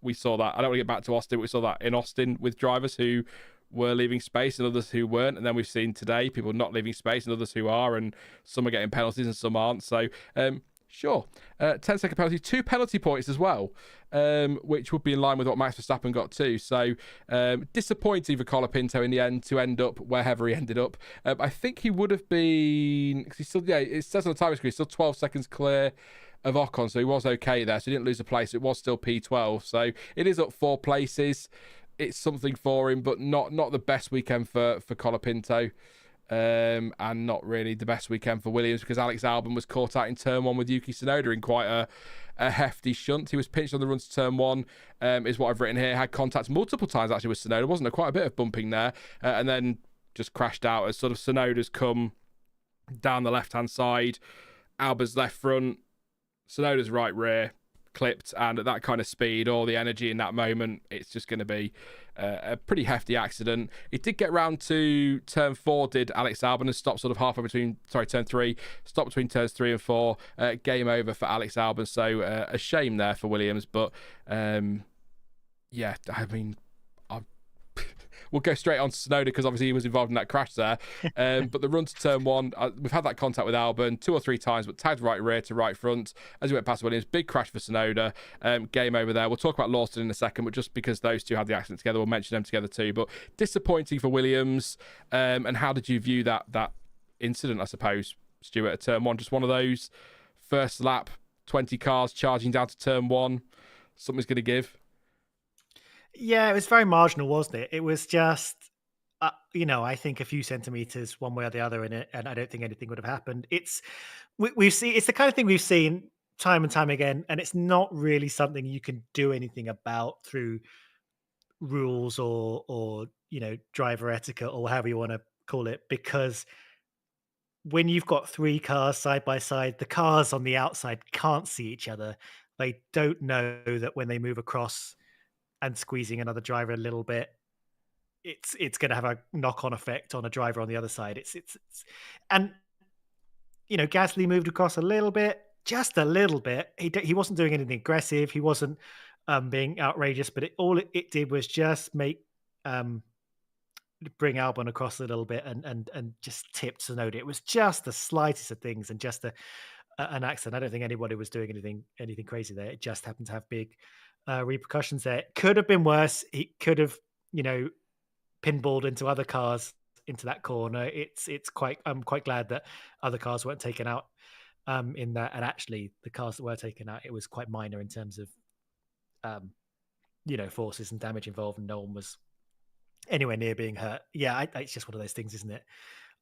We saw that. I don't want to get back to Austin. We saw that in Austin with drivers who were leaving space and others who weren't. And then we've seen today people not leaving space and others who are, and some are getting penalties and some aren't. So, sure. 10-second penalty, 2 penalty points as well, which would be in line with what Max Verstappen got too. So, disappointing for Colapinto in the end to end up wherever he ended up. I think he would have been, because he's still, it says on the time screen, he's still 12 seconds clear of Ocon, so he was okay there. So he didn't lose a place. It was still P12. So it is up 4 places. It's something for him, but not the best weekend for Colapinto. And not really the best weekend for Williams, because Alex Albon was caught out in turn 1 with Yuki Tsunoda in quite a hefty shunt. He was pinched on the run to turn 1, is what I've written here. Had contact multiple times actually with Tsunoda. Wasn't there quite a bit of bumping there? And then just crashed out as sort of Tsunoda's come down the left-hand side. Albon's left front, Tsunoda's right rear, clipped, and at that kind of speed, all the energy in that moment, it's just going to be a pretty hefty accident. It did get round to turn 4, did Alex Albon, and stopped sort of halfway between, turn 3, stopped between turns 3 and 4. Game over for Alex Albon, so a shame there for Williams, but yeah, I mean, we'll go straight on to Tsunoda because obviously he was involved in that crash there. But the run to turn 1, we've had that contact with Albon 2 or 3 times, but tagged right rear to right front as he went past Williams. Big crash for Tsunoda. Game over there. We'll talk about Lawson in a second, but just because those two had the accident together, we'll mention them together too. But disappointing for Williams. And how did you view that incident, I suppose, Stuart, at turn 1? Just one of those first lap, 20 cars charging down to turn 1. Something's going to give. Yeah, it was very marginal, wasn't it? It was just, I think a few centimeters one way or the other in it, and I don't think anything would have happened. It's the kind of thing we've seen time and time again, and it's not really something you can do anything about through rules or driver etiquette or however you want to call it, because when you've got 3 cars side by side, the cars on the outside can't see each other. They don't know that when they move across and squeezing another driver a little bit, it's going to have a knock-on effect on a driver on the other side. It's and Gasly moved across a little bit, just a little bit. He wasn't doing anything aggressive. He wasn't being outrageous, but all it did was just make bring Albon across a little bit and just tipped Tsunoda. It was just the slightest of things and just an accident. I don't think anybody was doing anything crazy there. It just happened to have big repercussions there. It could have been worse. He could have, pinballed into other cars into that corner. I'm quite glad that other cars weren't taken out in that. And actually, the cars that were taken out, it was quite minor in terms of, forces and damage involved, and no one was anywhere near being hurt. Yeah, it's just one of those things, isn't it?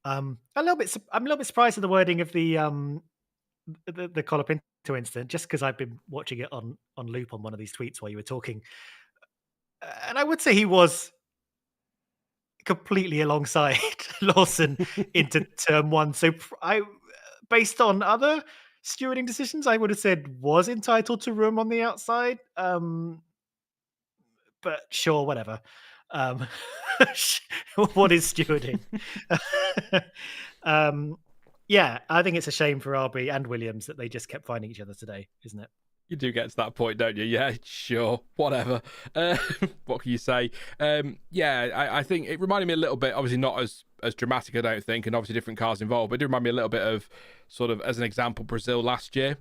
I'm a little bit surprised at the wording of the Colapinto incident, just because I've been watching it on loop on one of these tweets while you were talking, and I would say he was completely alongside Lawson into turn 1. So based on other stewarding decisions, I would have said was entitled to room on the outside. But sure, whatever. What is stewarding? Yeah, I think it's a shame for RB and Williams that they just kept finding each other today, isn't it? You do get to that point, don't you? Yeah, sure, whatever. What can you say? I think it reminded me a little bit, obviously not as dramatic, I don't think, and obviously different cars involved, but it did remind me a little bit of, sort of, as an example, Brazil last year,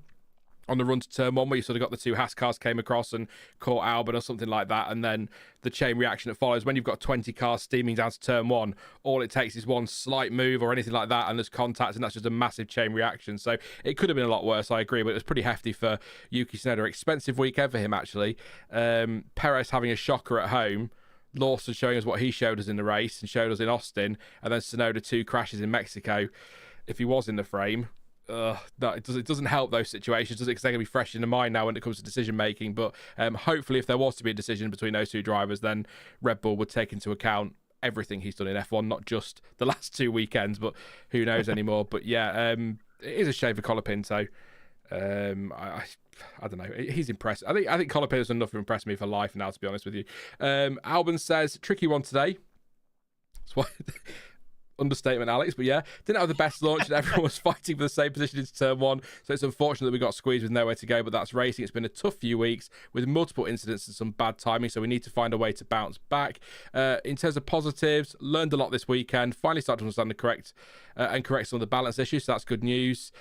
on the run to turn 1, where you sort of got the 2 Haas cars came across and caught Albon or something like that, and then the chain reaction that follows. When you've got 20 cars steaming down to turn 1, all it takes is one slight move or anything like that, and there's contact, and that's just a massive chain reaction. So it could have been a lot worse, I agree, but it was pretty hefty for Yuki Tsunoda. Expensive weekend for him, actually. Perez having a shocker at home, Lawson showing us what he showed us in the race and showed us in Austin, and then Tsunoda 2 crashes in Mexico. If he was in the frame, it doesn't help those situations, does it? Because they're going to be fresh in the mind now when it comes to decision making. But hopefully, if there was to be a decision between those 2 drivers, then Red Bull would take into account everything he's done in F1, not just the last 2 weekends. But who knows anymore? But yeah, it is a shame for Colapinto. I don't know. He's impressed. I think Colapinto's enough to impress me for life now, to be honest with you. Albon says tricky one today. That's why. Understatement, Alex, but yeah, didn't have the best launch and everyone was fighting for the same position into turn one, so it's unfortunate that we got squeezed with nowhere to go, but that's racing. It's been a tough few weeks with multiple incidents and some bad timing, so we need to find a way to bounce back. In terms of positives, learned a lot this weekend, finally started to understand the correct some of the balance issues, so that's good news.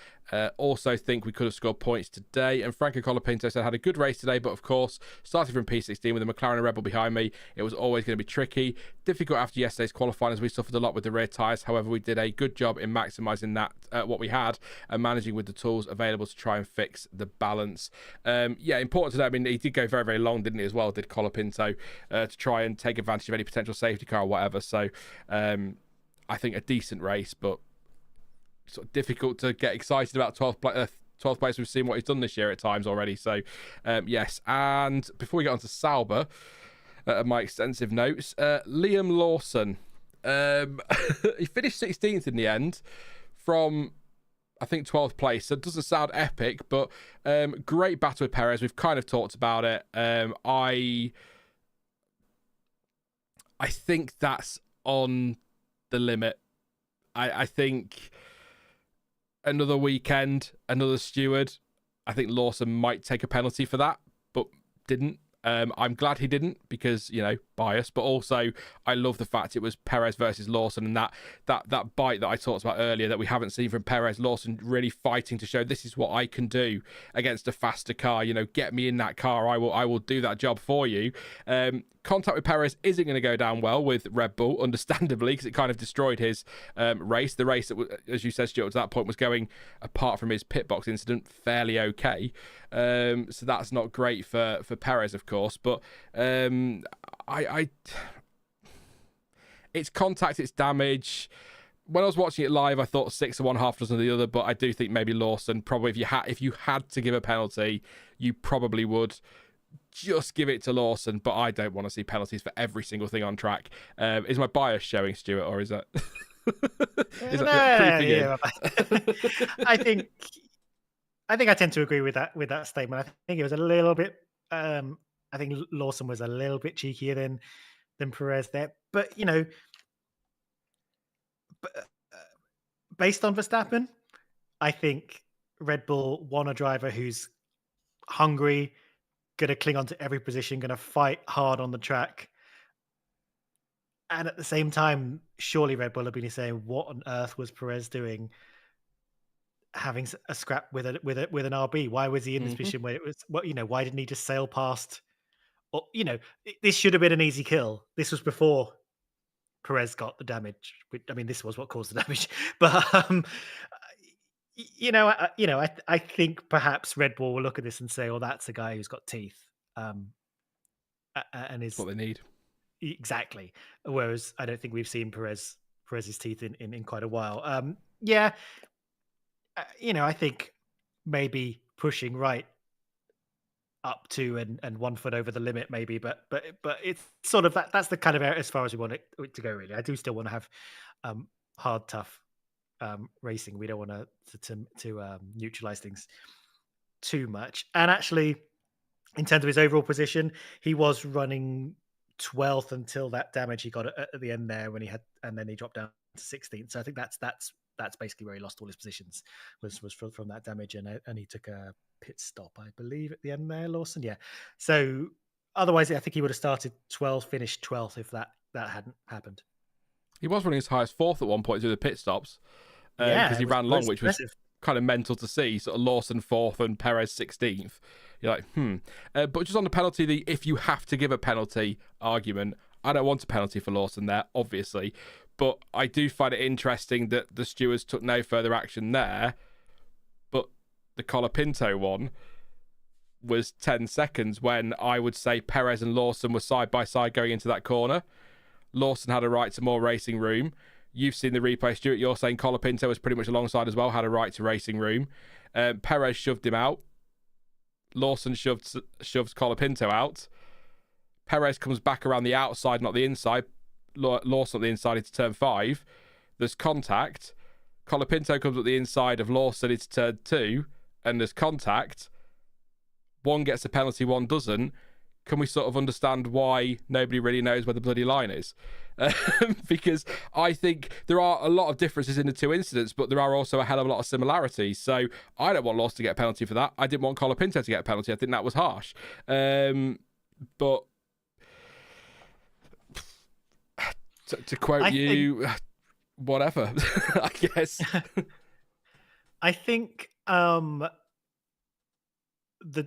Also think we could have scored points today, and Franco Colapinto said had a good race today, but of course starting from P16 with a McLaren and Red Bull behind me, it was always going to be tricky, difficult after yesterday's qualifying as we suffered a lot with the rear tyres. However, we did a good job in maximising that what we had and managing with the tools available to try and fix the balance. Important to know, I mean, he did go very, very long, didn't he, as well, did Colapinto, to try and take advantage of any potential safety car or whatever. So I think a decent race, but sort of difficult to get excited about 12th place. We've seen what he's done this year at times already. So, yes. And before we get on to Sauber, my extensive notes, Liam Lawson, he finished 16th in the end from, I think, 12th place. So it doesn't sound epic, but great battle with Perez. We've kind of talked about it. I think that's on the limit. I think another weekend, another Stuart. I think Lawson might take a penalty for that, but didn't. I'm glad he didn't because, bias, but also I love the fact it was Perez versus Lawson, and that bite that I talked about earlier that we haven't seen from Perez. Lawson really fighting to show this is what I can do against a faster car. Get me in that car. I will do that job for you. Contact with Perez isn't going to go down well with Red Bull, understandably, because it kind of destroyed his race. The race that, as you said, Stuart, to that point was going, apart from his pit box incident, fairly okay. So that's not great for Perez, of course. But it's contact, it's damage. When I was watching it live, I thought 6 of one, half dozen of the other. But I do think maybe Lawson, probably if you had to give a penalty, you probably would just give it to Lawson, but I don't want to see penalties for every single thing on track. Is my bias showing, Stuart, or is that creeping in? I think I tend to agree with that statement. I think it was a little bit. I think Lawson was a little bit cheekier than Perez there, but based on Verstappen, I think Red Bull want a driver who's hungry, going to cling on to every position, going to fight hard on the track. And at the same time, surely Red Bull have been saying, what on earth was Perez doing having a scrap with an RB? Why was he in this position where it was, why didn't he just sail past? Or, this should have been an easy kill. This was before Perez got the damage. I mean, this was what caused the damage. But, I think perhaps Red Bull will look at this and say, "Oh, that's a guy who's got teeth," and is what they need exactly. Whereas I don't think we've seen Perez's teeth in quite a while. I think maybe pushing right up to and 1 foot over the limit, maybe, but it's sort of that's the kind of area as far as we want it to go. Really, I do still want to have hard, tough racing. We don't want to neutralize things too much. And actually, in terms of his overall position, he was running 12th until that damage he got at the end there and then he dropped down to 16th. So I think that's basically where he lost all his positions was from that damage, and he took a pit stop, I believe, at the end there, Lawson. Yeah. So otherwise, I think he would have started 12th, finished 12th if that hadn't happened. He was running as high as 4th at one point through the pit stops because he ran long, which was kind of mental to see. Sort of Lawson 4th and Perez 16th. You're like, But just on the penalty, if you have to give a penalty argument, I don't want a penalty for Lawson there, obviously. But I do find it interesting that the stewards took no further action there. But the Colapinto one was 10 seconds when I would say Perez and Lawson were side by side going into that corner. Lawson had a right to more racing room. You've seen the replay, Stuart. You're saying Colapinto was pretty much alongside as well, had a right to racing room. Perez shoved him out. Lawson shoves Colapinto out. Perez comes back around the outside, not the inside. Lawson at the inside into turn 5. There's contact. Colapinto comes up the inside of Lawson into turn 2, and there's contact. One gets a penalty, one doesn't. can we sort of understand why nobody really knows where the bloody line is? Because I think there are a lot of differences in the two incidents, but there are also a hell of a lot of similarities. So I don't want Lawson to get a penalty for that. I didn't want Colapinto to get a penalty. I think that was harsh. But to quote whatever, I guess. I think the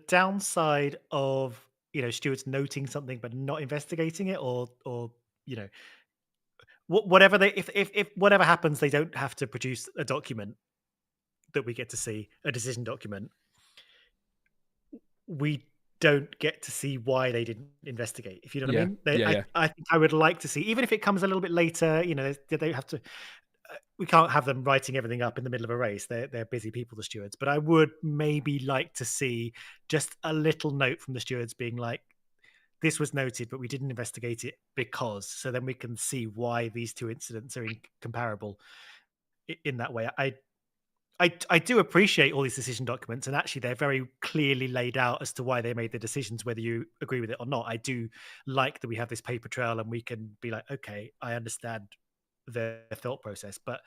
downside of Stuart's noting something but not investigating it, or whatever if whatever happens, they don't have to produce a document that we get to see, a decision document. We don't get to see why they didn't investigate, if you know what I mean. I think I would like to see, even if it comes a little bit later, they have to. We can't have them writing everything up in the middle of a race. They're busy people, the stewards. But I would maybe like to see just a little note from the stewards being like, this was noted, but we didn't investigate it because. So then we can see why these two incidents are incomparable in that way. I do appreciate all these decision documents, and actually they're very clearly laid out as to why they made the decisions, whether you agree with it or not. I do like that we have this paper trail and we can be like, okay, I understand their thought process, but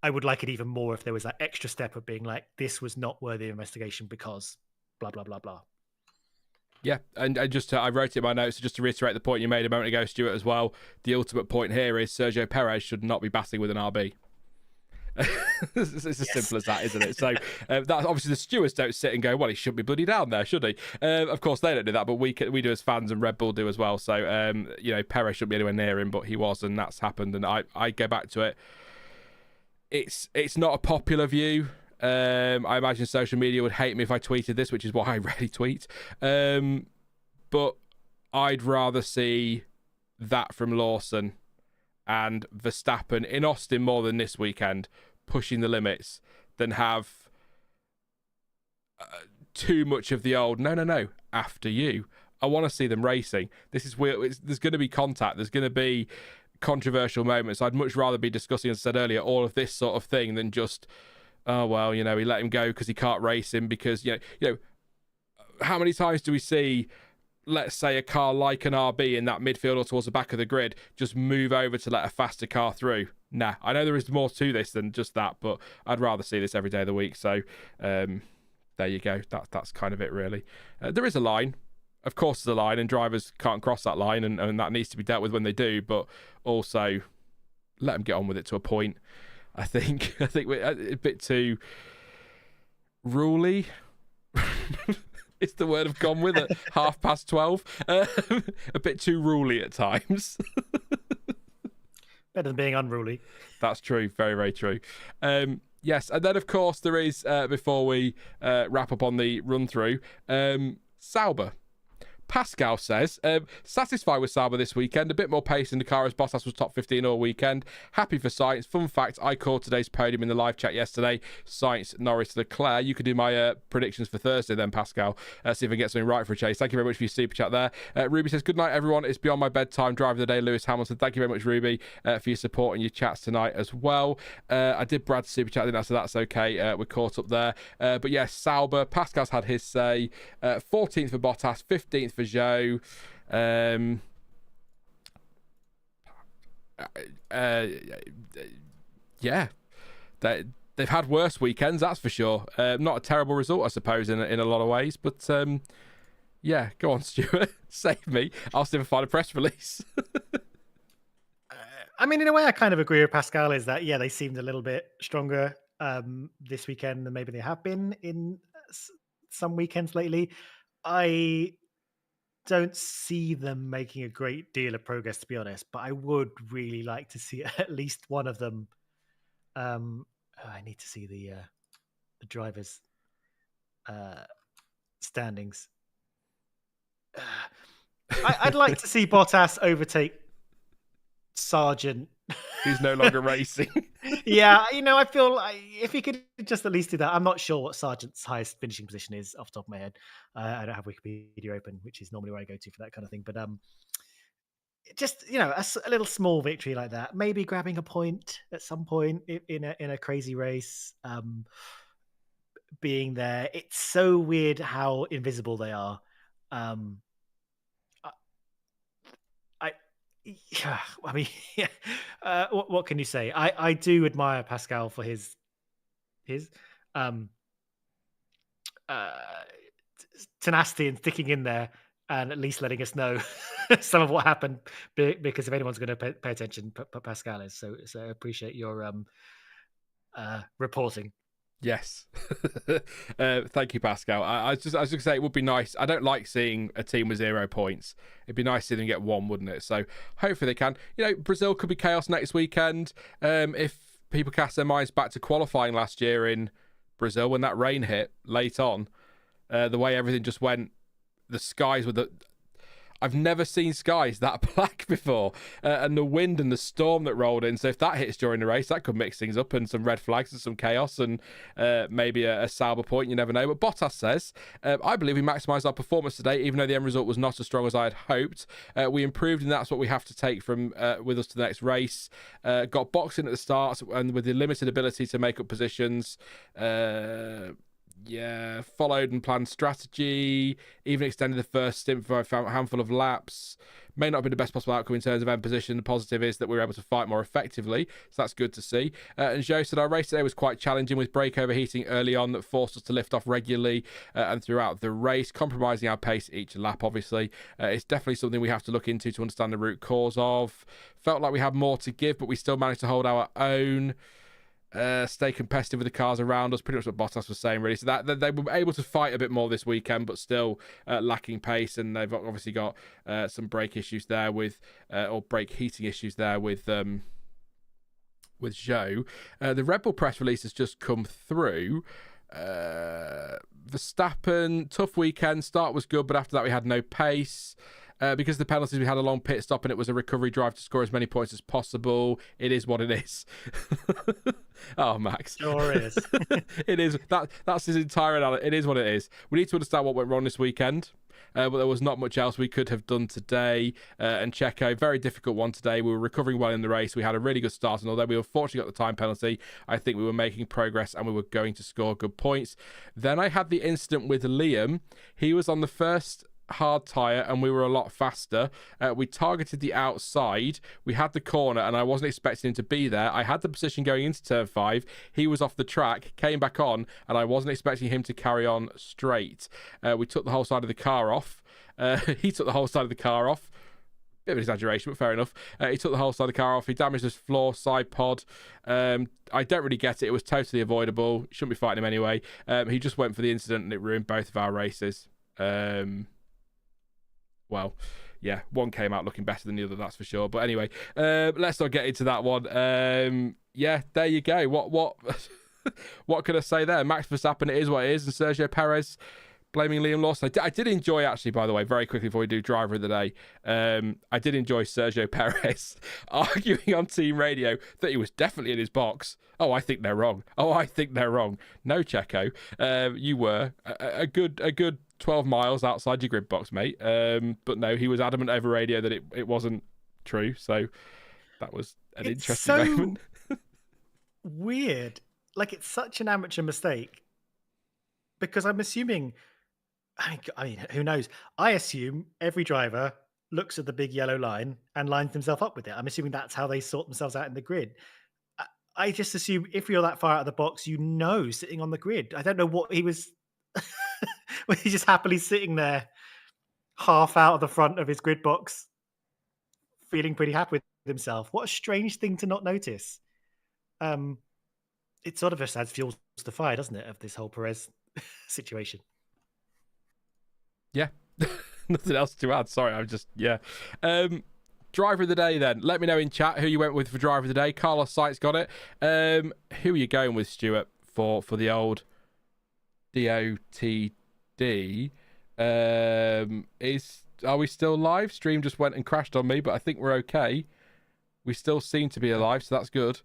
I would like it even more if there was that extra step of being like, this was not worthy of investigation because blah blah blah blah. Yeah, and I wrote it in my notes just to reiterate the point you made a moment ago, Stuart, as well. The ultimate point here is Sergio Perez should not be battling with an RB. It's as simple as that, isn't it? So that obviously the stewards don't sit and go, well, he shouldn't be bloody down there, should he? Of course they don't do that, but we do as fans, and Red Bull do as well. So Perez shouldn't be anywhere near him, but he was, and that's happened. And I go back to it. It's not a popular view. I imagine social media would hate me if I tweeted this, which is why I rarely tweet. But I'd rather see that from Lawson and Verstappen in Austin more than this weekend, pushing the limits, than have too much of the old, no, after you. I want to see them racing. This is weird. There's going to be contact. There's going to be controversial moments. I'd much rather be discussing, as I said earlier, all of this sort of thing than just, oh, well, he let him go because he can't race him because, how many times do we see, let's say, a car like an RB in that midfield or towards the back of the grid just move over to let a faster car through? Nah, I know there is more to this than just that, but I'd rather see this every day of the week. So there you go. That's kind of it, really. There is a line. Of course there's a line, and drivers can't cross that line, and that needs to be dealt with when they do, but also let them get on with it to a point. I think we're a bit too ruly. It's the word I've gone with at 12:30. A bit too ruly at times. Better than being unruly. That's true. Very, very true. Yes, and then, of course, there is, before we wrap up on the run-through, Sauber. Pascal says, satisfied with Sauber this weekend. A bit more pace in the car as Bottas was top 15 all weekend. Happy for Sainz. Fun fact, I called today's podium in the live chat yesterday. Sainz, Norris, Leclerc. You could do my predictions for Thursday then, Pascal. See if I can get something right for a chase. Thank you very much for your super chat there. Ruby says, good night, everyone. It's beyond my bedtime. Driver of the day, Lewis Hamilton. Thank you very much, Ruby, for your support and your chats tonight as well. I did Brad's super chat, I think that's okay. We're caught up there. But yes, Sauber. Pascal's had his say. 14th for Bottas, 15th for Joe. Yeah, they've had worse weekends, that's for sure. Not a terrible result, I suppose, in a lot of ways, but yeah, go on, Stuart. Save me. I'll see if I find a press release. I mean, in a way, I kind of agree with Pascal, is that, yeah, they seemed a little bit stronger this weekend than maybe they have been in some weekends lately. I don't see them making a great deal of progress, to be honest, but I would really like to see at least one of them. I need to see the drivers' standings. I'd like to see Bottas overtake Sargent. Who's no longer racing. Yeah, I feel like if he could just at least do that. I'm not sure what Sargent's highest finishing position is off the top of my head. I don't have Wikipedia open, which is normally where I go to for that kind of thing. But just a little small victory like that, maybe grabbing a point at some point in a crazy race, being there. It's so weird how invisible they are. Yeah, I mean, yeah. What can you say? I do admire Pascal for his um uh tenacity and sticking in there and at least letting us know some of what happened because if anyone's going to pay attention, Pascal is. So I appreciate your reporting. Yes. Thank you, Pascal. I was just gonna say it would be nice. I don't like seeing a team with 0 points. It'd be nice to see them get one, wouldn't it? So hopefully they can. Brazil could be chaos next weekend. If people cast their minds back to qualifying last year in Brazil when that rain hit late on, the way everything just went, the skies were I've never seen skies that black before, and the wind and the storm that rolled in. So if that hits during the race, that could mix things up and some red flags and some chaos and maybe a Sauber point. You never know. But Bottas says, I believe we maximised our performance today, even though the end result was not as strong as I had hoped. We improved, and that's what we have to take from with us to the next race. Got boxing at the start, and with the limited ability to make up positions. Followed and planned strategy, even extended the first stint for a handful of laps. May not have been the best possible outcome in terms of end position. The positive is that we were able to fight more effectively, so that's good to see. And Joe said our race today was quite challenging with brake overheating early on that forced us to lift off regularly and throughout the race, compromising our pace each lap, obviously. It's definitely something we have to look into to understand the root cause of. Felt like we had more to give, but we still managed to hold our own. Stay competitive with the cars around us, pretty much what Bottas was saying, really. So that they were able to fight a bit more this weekend, but still lacking pace. And they've obviously got some brake issues there or brake heating issues there with Zhou. The Red Bull press release has just come through. Verstappen, tough weekend. Start was good, but after that we had no pace. Because of the penalties, we had a long pit stop and it was a recovery drive to score as many points as possible. It is what it is. Oh, Max. Sure is. It is. That's his entire analysis. It is what it is. We need to understand what went wrong this weekend. But there was not much else we could have done today. And Checo, very difficult one today. We were recovering well in the race. We had a really good start, and although we unfortunately got the time penalty, I think we were making progress and we were going to score good points. Then I had the incident with Liam. He was on the first hard tyre and we were a lot faster. We targeted the outside. We had the corner and I wasn't expecting him to be there. I had the position going into turn 5. He was off the track, came back on, and I wasn't expecting him to carry on straight. We took the whole side of the car off. He took the whole side of the car off. Bit of an exaggeration, but fair enough. He took the whole side of the car off. He damaged his floor side pod. I don't really get it. It was totally avoidable. Shouldn't be fighting him anyway. He just went for the incident and it ruined both of our races. Well, yeah, one came out looking better than the other, that's for sure. But anyway, let's not get into that one. Yeah, there you go. What what can I say there? Max Verstappen, it is what it is, and Sergio Perez blaming Liam Lawson. I did enjoy, actually, by the way, very quickly before we do driver of the day, I did enjoy Sergio Perez arguing on team radio that he was definitely in his box. Oh, I think they're wrong. No, Checo, you were a good 12 miles outside your grid box, mate. But no, he was adamant over radio that it wasn't true. So that was an interesting moment. Weird. Like, it's such an amateur mistake because I'm assuming, I mean, who knows? I assume every driver looks at the big yellow line and lines himself up with it. I'm assuming that's how they sort themselves out in the grid. I just assume if you're that far out of the box, sitting on the grid. I don't know what he was. Was he just happily sitting there, half out of the front of his grid box, feeling pretty happy with himself? What a strange thing to not notice. It sort of just adds fuel to the fire, doesn't it, of this whole Perez situation? Yeah. Nothing else to add. Sorry, I'm just, yeah. Driver of the day, then. Let me know in chat who you went with for driver of the day. Carlos Sainz got it. Who are you going with, Stuart, for the old DOTD? Are we still live? Stream just went and crashed on me, but I think we're okay. We still seem to be alive, so that's good.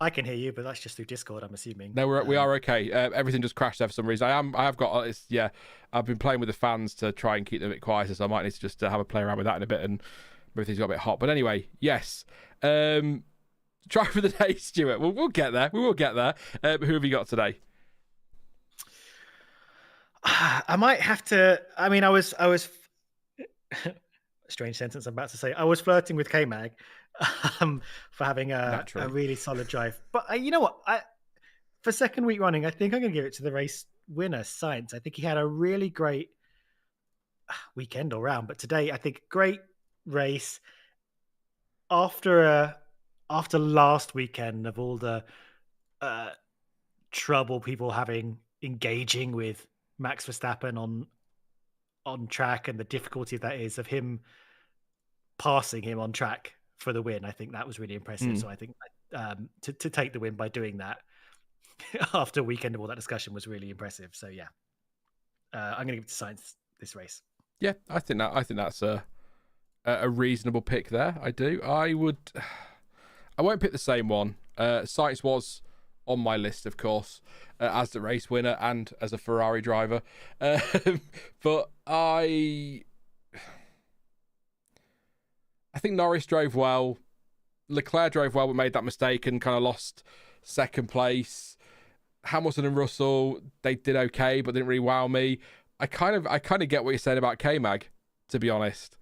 I can hear you, but that's just through Discord, I'm assuming. No, we are okay. Everything just crashed there for some reason. I've been playing with the fans to try and keep them a bit quieter, so I might need to just have a play around with that in a bit, and everything's got a bit hot. But anyway, yes. Driver of the day, Stuart. We'll get there. We will get there. Who have you got today? I might have to. I mean, I was strange sentence I'm about to say. I was flirting with K-Mag for having a really solid drive. But you know what? For second week running, I think I'm going to give it to the race winner, Sainz. I think he had a really great weekend all round. But today, I think great race. After last weekend of all the trouble people having engaging with Max Verstappen on track and the difficulty that is of him passing him on track for the win, I think that was really impressive. So I think to take the win by doing that after a weekend of all that discussion was really impressive. So yeah, I'm going to give it to Sainz this race. Yeah, I think that's a reasonable pick there. I do. I won't pick the same one. Sainz was on my list, of course, as the race winner and as a Ferrari driver. But I think Norris drove well. Leclerc drove well, but made that mistake and kind of lost second place. Hamilton and Russell, they did okay, but didn't really wow me. I kind of get what you said about K-Mag, to be honest.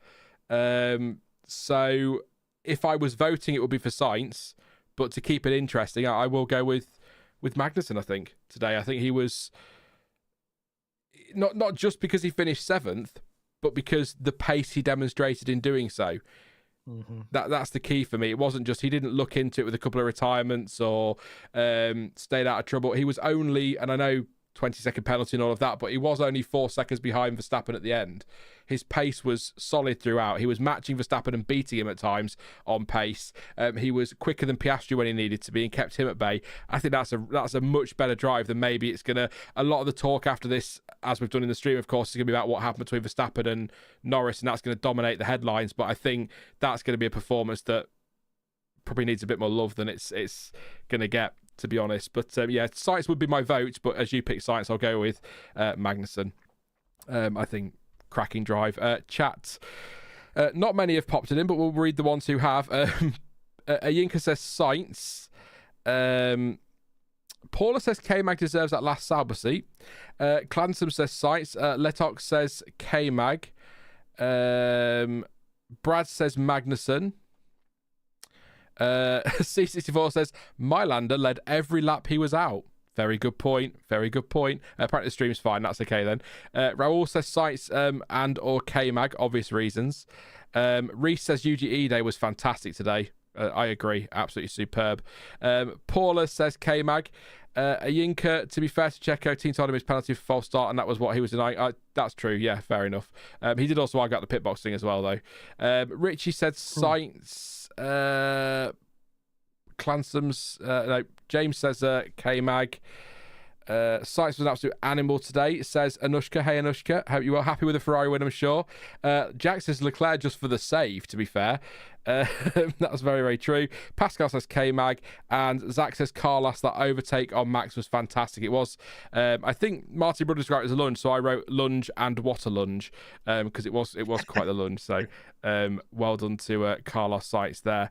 So if I was voting, it would be for Sainz, but to keep it interesting, I will go with Magnussen. I think today, I think he was not just because he finished 7th, but because the pace he demonstrated in doing so. Mm-hmm. That's the key for me. It wasn't just he didn't look into it with a couple of retirements or stayed out of trouble. He was only, and I know 20-second penalty and all of that, but he was only 4 seconds behind Verstappen at the end. His pace was solid throughout. He was matching Verstappen and beating him at times on pace. He was quicker than Piastri when he needed to be and kept him at bay. I think that's a much better drive than maybe it's going to... A lot of the talk after this, as we've done in the stream, of course, is going to be about what happened between Verstappen and Norris, and that's going to dominate the headlines. But I think that's going to be a performance that probably needs a bit more love than it's going to get, to be honest. But yeah, Sainz would be my vote, but as you pick Sainz, I'll go with Magnussen. I think cracking drive. Chat. Not many have popped it in, but we'll read the ones who have. Ayinka says Sainz. Paula says K-Mag deserves that last Sauber seat. Clansome says Sainz. Letok says K-Mag. Brad says Magnussen. C64 says my Lander led every lap he was out. Very good point. Apparently the stream's fine. That's okay then. Raul says Sainz and or K-Mag, obvious reasons. Reese says UGE Day was fantastic today. I agree. Absolutely superb. Paula says K-Mag. Ayinka, to be fair to Checo, team told him his penalty for false start, and that was what he was denying. That's true. Yeah, fair enough. He did also argue out the pit box thing as well, though. Richie said Sainz. Clansome's no, James says K-Mag. Sainz was an absolute animal today, says Anushka. Hey Anushka, hope you are happy with the Ferrari win, I'm sure. Jack says Leclerc just for the save, to be fair. That's very, very true. Pascal says K-Mag, and Zach says Carlos, that overtake on Max was fantastic. It was, I think Marty Brothers wrote it as a lunge, so I wrote lunge and what a lunge, because it was quite the lunge. So well done to Carlos Sainz there.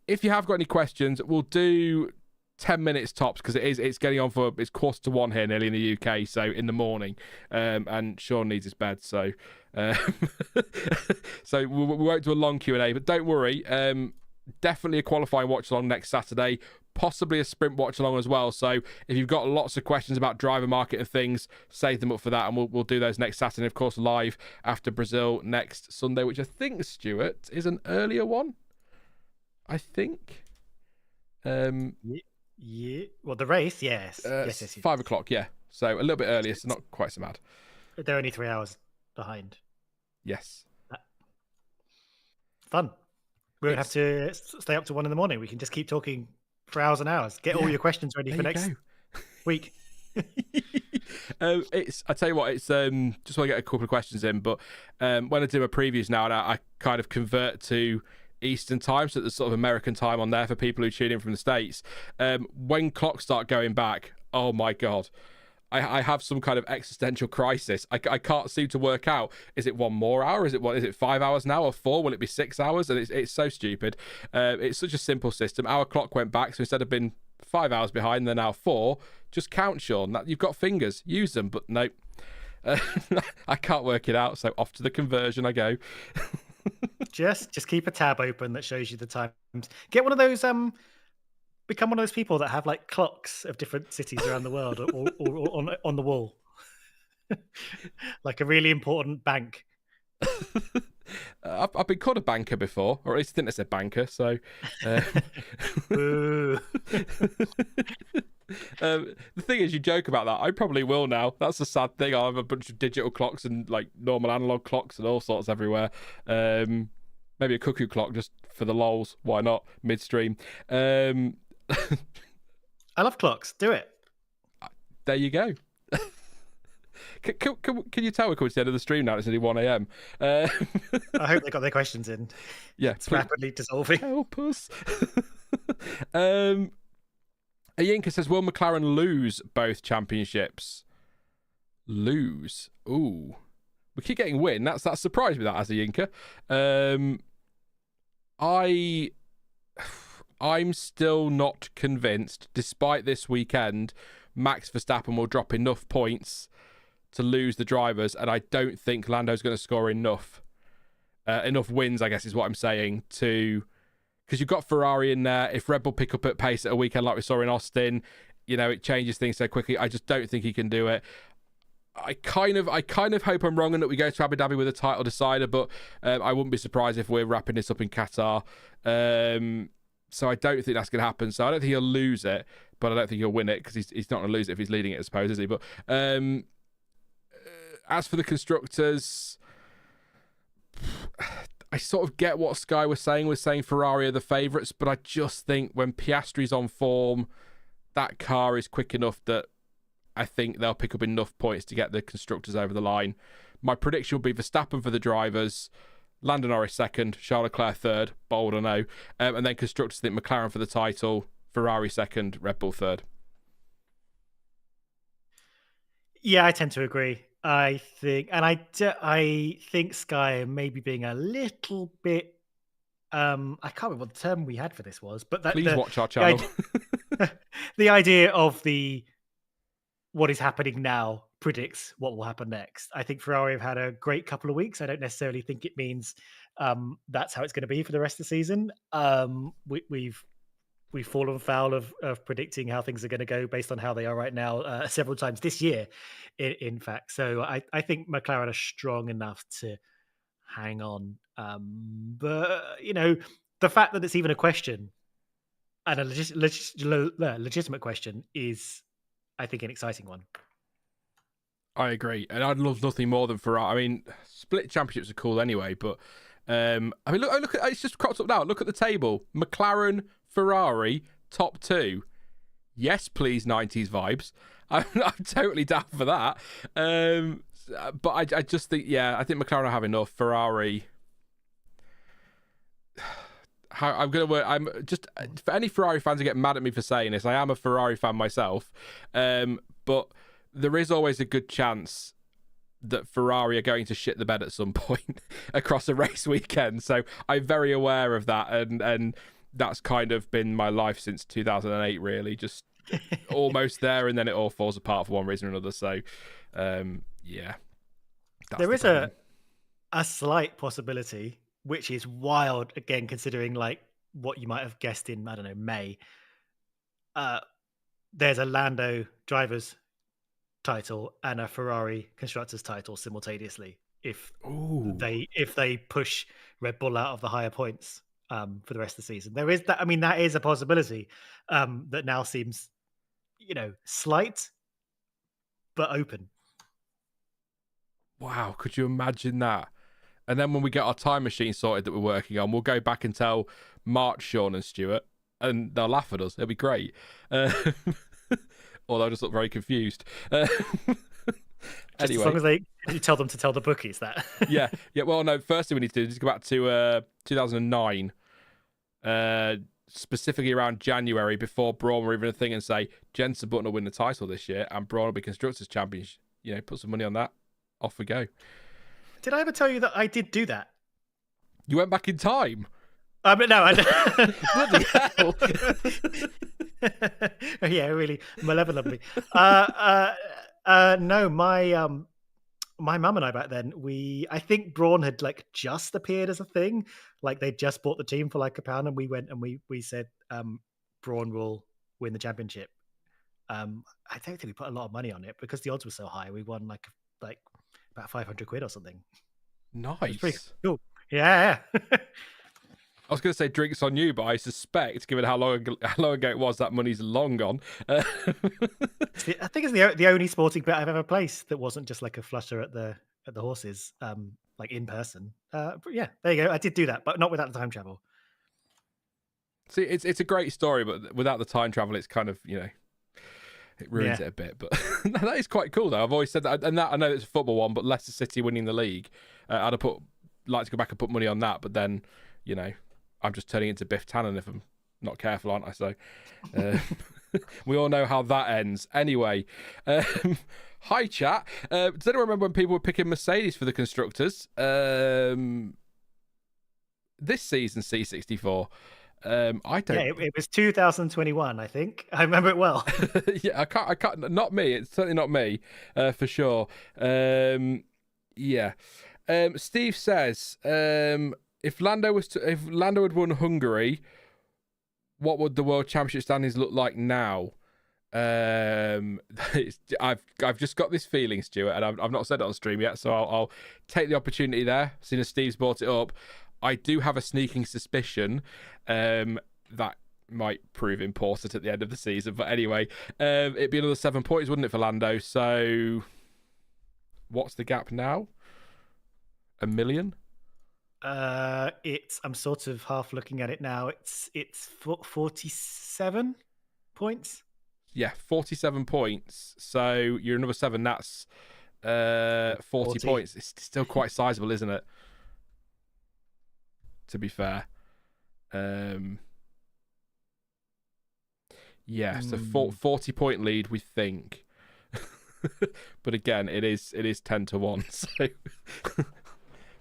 If you have got any questions, we'll do 10 minutes tops, because it's getting on for, it's 1:45 here nearly in the UK, so in the morning, and Sean needs his bed, so so we won't do a long Q&A, but don't worry, definitely a qualifying watch along next Saturday, possibly a sprint watch along as well. So if you've got lots of questions about driver market and things, save them up for that, and we'll do those next Saturday, of course live after Brazil next Sunday, which I think, Stuart, is an earlier one, I think. Yeah. Well, the race, yes. Yes. 5 o'clock, yeah. So a little bit earlier, so not quite so bad. They're only 3 hours behind. Yes. Fun. We don't have to stay up to 1 a.m. We can just keep talking for hours and hours. Get all your questions ready for next week. I tell you what, it's just want to get a couple of questions in, but when I do my previews now, I kind of convert to Eastern time, so there's sort of American time on there for people who tune in from the States. When clocks start going back, oh my god, I have some kind of existential crisis. I can't seem to work out, is it 1 more hour, is it 5 hours now, or 4? Will it be 6 hours? And it's so stupid. It's such a simple system. Our clock went back, so instead of being 5 hours behind, they're now 4. Just count, Sean. You've got fingers, use them. But nope, I can't work it out, so off to the conversion I go. Just keep a tab open that shows you the times. Get one of those become one of those people that have like clocks of different cities around the world or on the wall. Like a really important bank. I've been called a banker before, or at least I think they said banker. So, Boo. the thing is, you joke about that. I probably will now. That's the sad thing. I have a bunch of digital clocks and like normal analog clocks and all sorts everywhere. Maybe a cuckoo clock just for the lols. Why not? Midstream. I love clocks. Do it. There you go. Can you tell we're coming to the end of the stream now? It's only 1 a.m. I hope they got their questions in. Yeah, it's rapidly dissolving. Help us. Ayinka says, will McLaren lose both championships? Lose? Ooh. We keep getting win. That's surprised me, that, as Ayinka. I'm still not convinced, despite this weekend, Max Verstappen will drop enough points to lose the drivers, and I don't think Lando's going to score enough wins, I guess is what I'm saying, because you've got Ferrari in there. If Red Bull pick up at pace at a weekend like we saw in Austin, it changes things so quickly. I just don't think he can do it. I kind of hope I'm wrong and that we go to Abu Dhabi with a title decider, but I wouldn't be surprised if we're wrapping this up in Qatar. So I don't think that's going to happen. So I don't think he'll lose it, but I don't think he'll win it, because he's not going to lose it if he's leading it, I suppose, is he? But as for the constructors, I sort of get what Sky was saying Ferrari are the favourites, but I just think when Piastri's on form, that car is quick enough that I think they'll pick up enough points to get the constructors over the line. My prediction will be Verstappen for the drivers, Lando Norris second, Charles Leclerc third, bold or no, and then constructors think McLaren for the title, Ferrari second, Red Bull third. Yeah, I tend to agree. I think Sky may be being a little bit. I can't remember what the term we had for this was, but please watch our channel. The idea of what is happening now predicts what will happen next. I think Ferrari have had a great couple of weeks. I don't necessarily think it means that's how it's going to be for the rest of the season. We've fallen foul of predicting how things are going to go based on how they are right now several times this year, in fact. So I think McLaren are strong enough to hang on. But, the fact that it's even a question, and a legitimate question, is, I think, an exciting one. I agree. And I'd love nothing more than Ferrari. I mean, split championships are cool anyway, but look at it's just cropped up now. Look at the table. McLaren, Ferrari, top two. Yes, please, 90s vibes. I'm totally down for that. But I just think, I think McLaren will have enough. Ferrari. I'm just, for any Ferrari fans who get mad at me for saying this, I am a Ferrari fan myself. But there is always a good chance that Ferrari are going to shit the bed at some point across a race weekend. So I'm very aware of that, and that's kind of been my life since 2008, really. Just almost there, and then it all falls apart for one reason or another. So, there is a slight possibility, which is wild, again, considering like what you might have guessed in, I don't know, May. There's a Lando drivers title and a Ferrari constructors title simultaneously if they push Red Bull out of the higher points for the rest of the season. There is that. I mean, that is a possibility that now seems, slight but open. Wow, could you imagine that? And then when we get our time machine sorted that we're working on, we'll go back and tell Mark, Sean and Stuart, and they'll laugh at us. It'll be great. Or they'll just look very confused. Anyway. As long as you tell them to tell the bookies that. yeah. Well, no, first thing we need to do is go back to 2009, specifically around January, before Braun were even a thing, and say, Jensen Button will win the title this year, and Braun will be Constructors Champions. Put some money on that. Off we go. Did I ever tell you that I did do that? You went back in time? But no, Bloody hell. Yeah, really malevolently. No, my mum and I back then, I think Braun had like just appeared as a thing. Like they just bought the team for like £1, and we went and we said Braun will win the championship. I don't think we put a lot of money on it because the odds were so high. We won like about 500 quid or something. Nice. Pretty cool. Yeah. I was going to say drinks on you, but I suspect, given how long ago it was, that money's long gone. I think it's the only sporting bet I've ever placed that wasn't just like a flutter at the horses, like in person. But yeah, there you go. I did do that, but not without the time travel. See, it's a great story, but without the time travel, it's kind of, it ruins it a bit. But that is quite cool, though. I've always said that, and that I know it's a football one, but Leicester City winning the league, I'd have like to go back and put money on that, but then, I'm just turning into Biff Tannen if I'm not careful, aren't I? So we all know how that ends. Anyway, hi chat. Does anyone remember when people were picking Mercedes for the constructors? This season, C64. I don't. Yeah, it was 2021. I think I remember it well. Yeah, I can't. Not me. It's certainly not me, for sure. Yeah. Steve says, if Lando had won Hungary, what would the World Championship standings look like now? I've just got this feeling, Stuart, and I've not said it on stream yet, so I'll take the opportunity there, seeing as Steve's brought it up. I do have a sneaking suspicion that might prove important at the end of the season. But anyway, it'd be another 7 points, wouldn't it, for Lando? So what's the gap now? 1 million? I'm sort of half looking at it now. It's 47 points. Yeah, 47 points. So you're another 7. That's 40 points. It's still quite sizable, isn't it? To be fair. Yeah, so 40 point lead, we think. But again, it is 10-1. So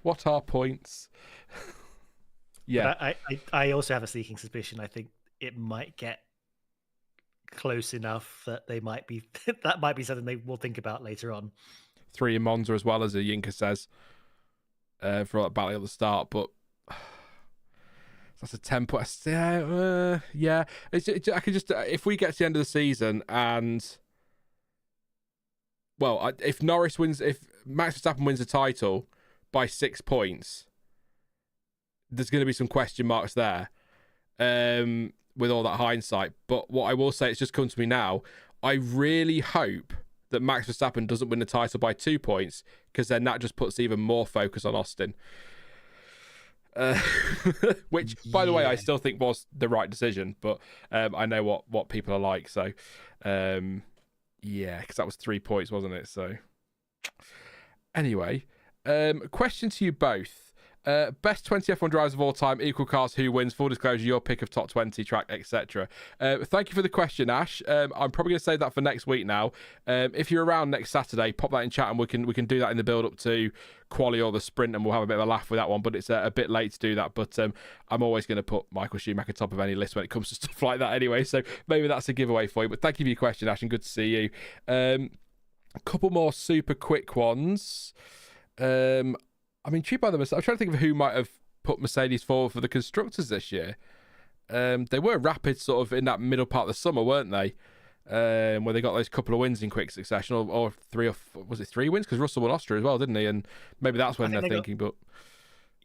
what are points? Yeah. But I also have a sneaking suspicion. I think it might get close enough that they might be that might be something they will think about later on. 3 in Monza as well, as a Yinka says, for that battle at the start, but that's a 10 point. Yeah. I could just, if we get to the end of the season and, well, if Max Verstappen wins the title by 6 points, there's going to be some question marks there, with all that hindsight. But what I will say, it's just come to me now, I really hope that Max Verstappen doesn't win the title by 2 points, because then that just puts even more focus on Austin. Which, by the way, I still think was the right decision, but I know what people are like. So, yeah, because that was 3 points, wasn't it? So, anyway, question to you both. Best 20 F1 drivers of all time, equal cars, who wins, full disclosure, your pick of top 20, track, etc. Thank you for the question, Ash. I'm probably going to save that for next week now. If you're around next Saturday, pop that in chat and we can do that in the build-up to quali or the sprint, and we'll have a bit of a laugh with that one, but it's a bit late to do that. But I'm always going to put Michael Schumacher top of any list when it comes to stuff like that anyway, so maybe that's a giveaway for you. But thank you for your question, Ash, and good to see you. A couple more super quick ones. I'm intrigued by them. I'm trying to think of who might have put Mercedes forward for the constructors this year. They were rapid sort of in that middle part of the summer, weren't they? Where they got those couple of wins in quick succession, or 3 or 4, was it 3 wins? Because Russell won Austria as well, didn't he? And maybe that's when they're thinking. But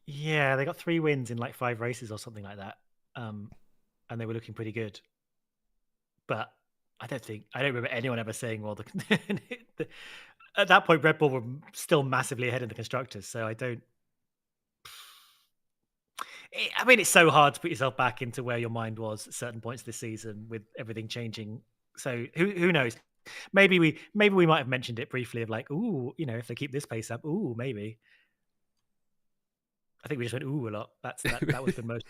yeah, they got 3 wins in like 5 races or something like that, and they were looking pretty good. But I don't remember anyone ever saying, well, at that point, Red Bull were still massively ahead in the constructors. So it's so hard to put yourself back into where your mind was at certain points of the season with everything changing. So who knows? Maybe we might have mentioned it briefly of like, ooh, if they keep this pace up, ooh, maybe. I think we just went ooh a lot. That was the most.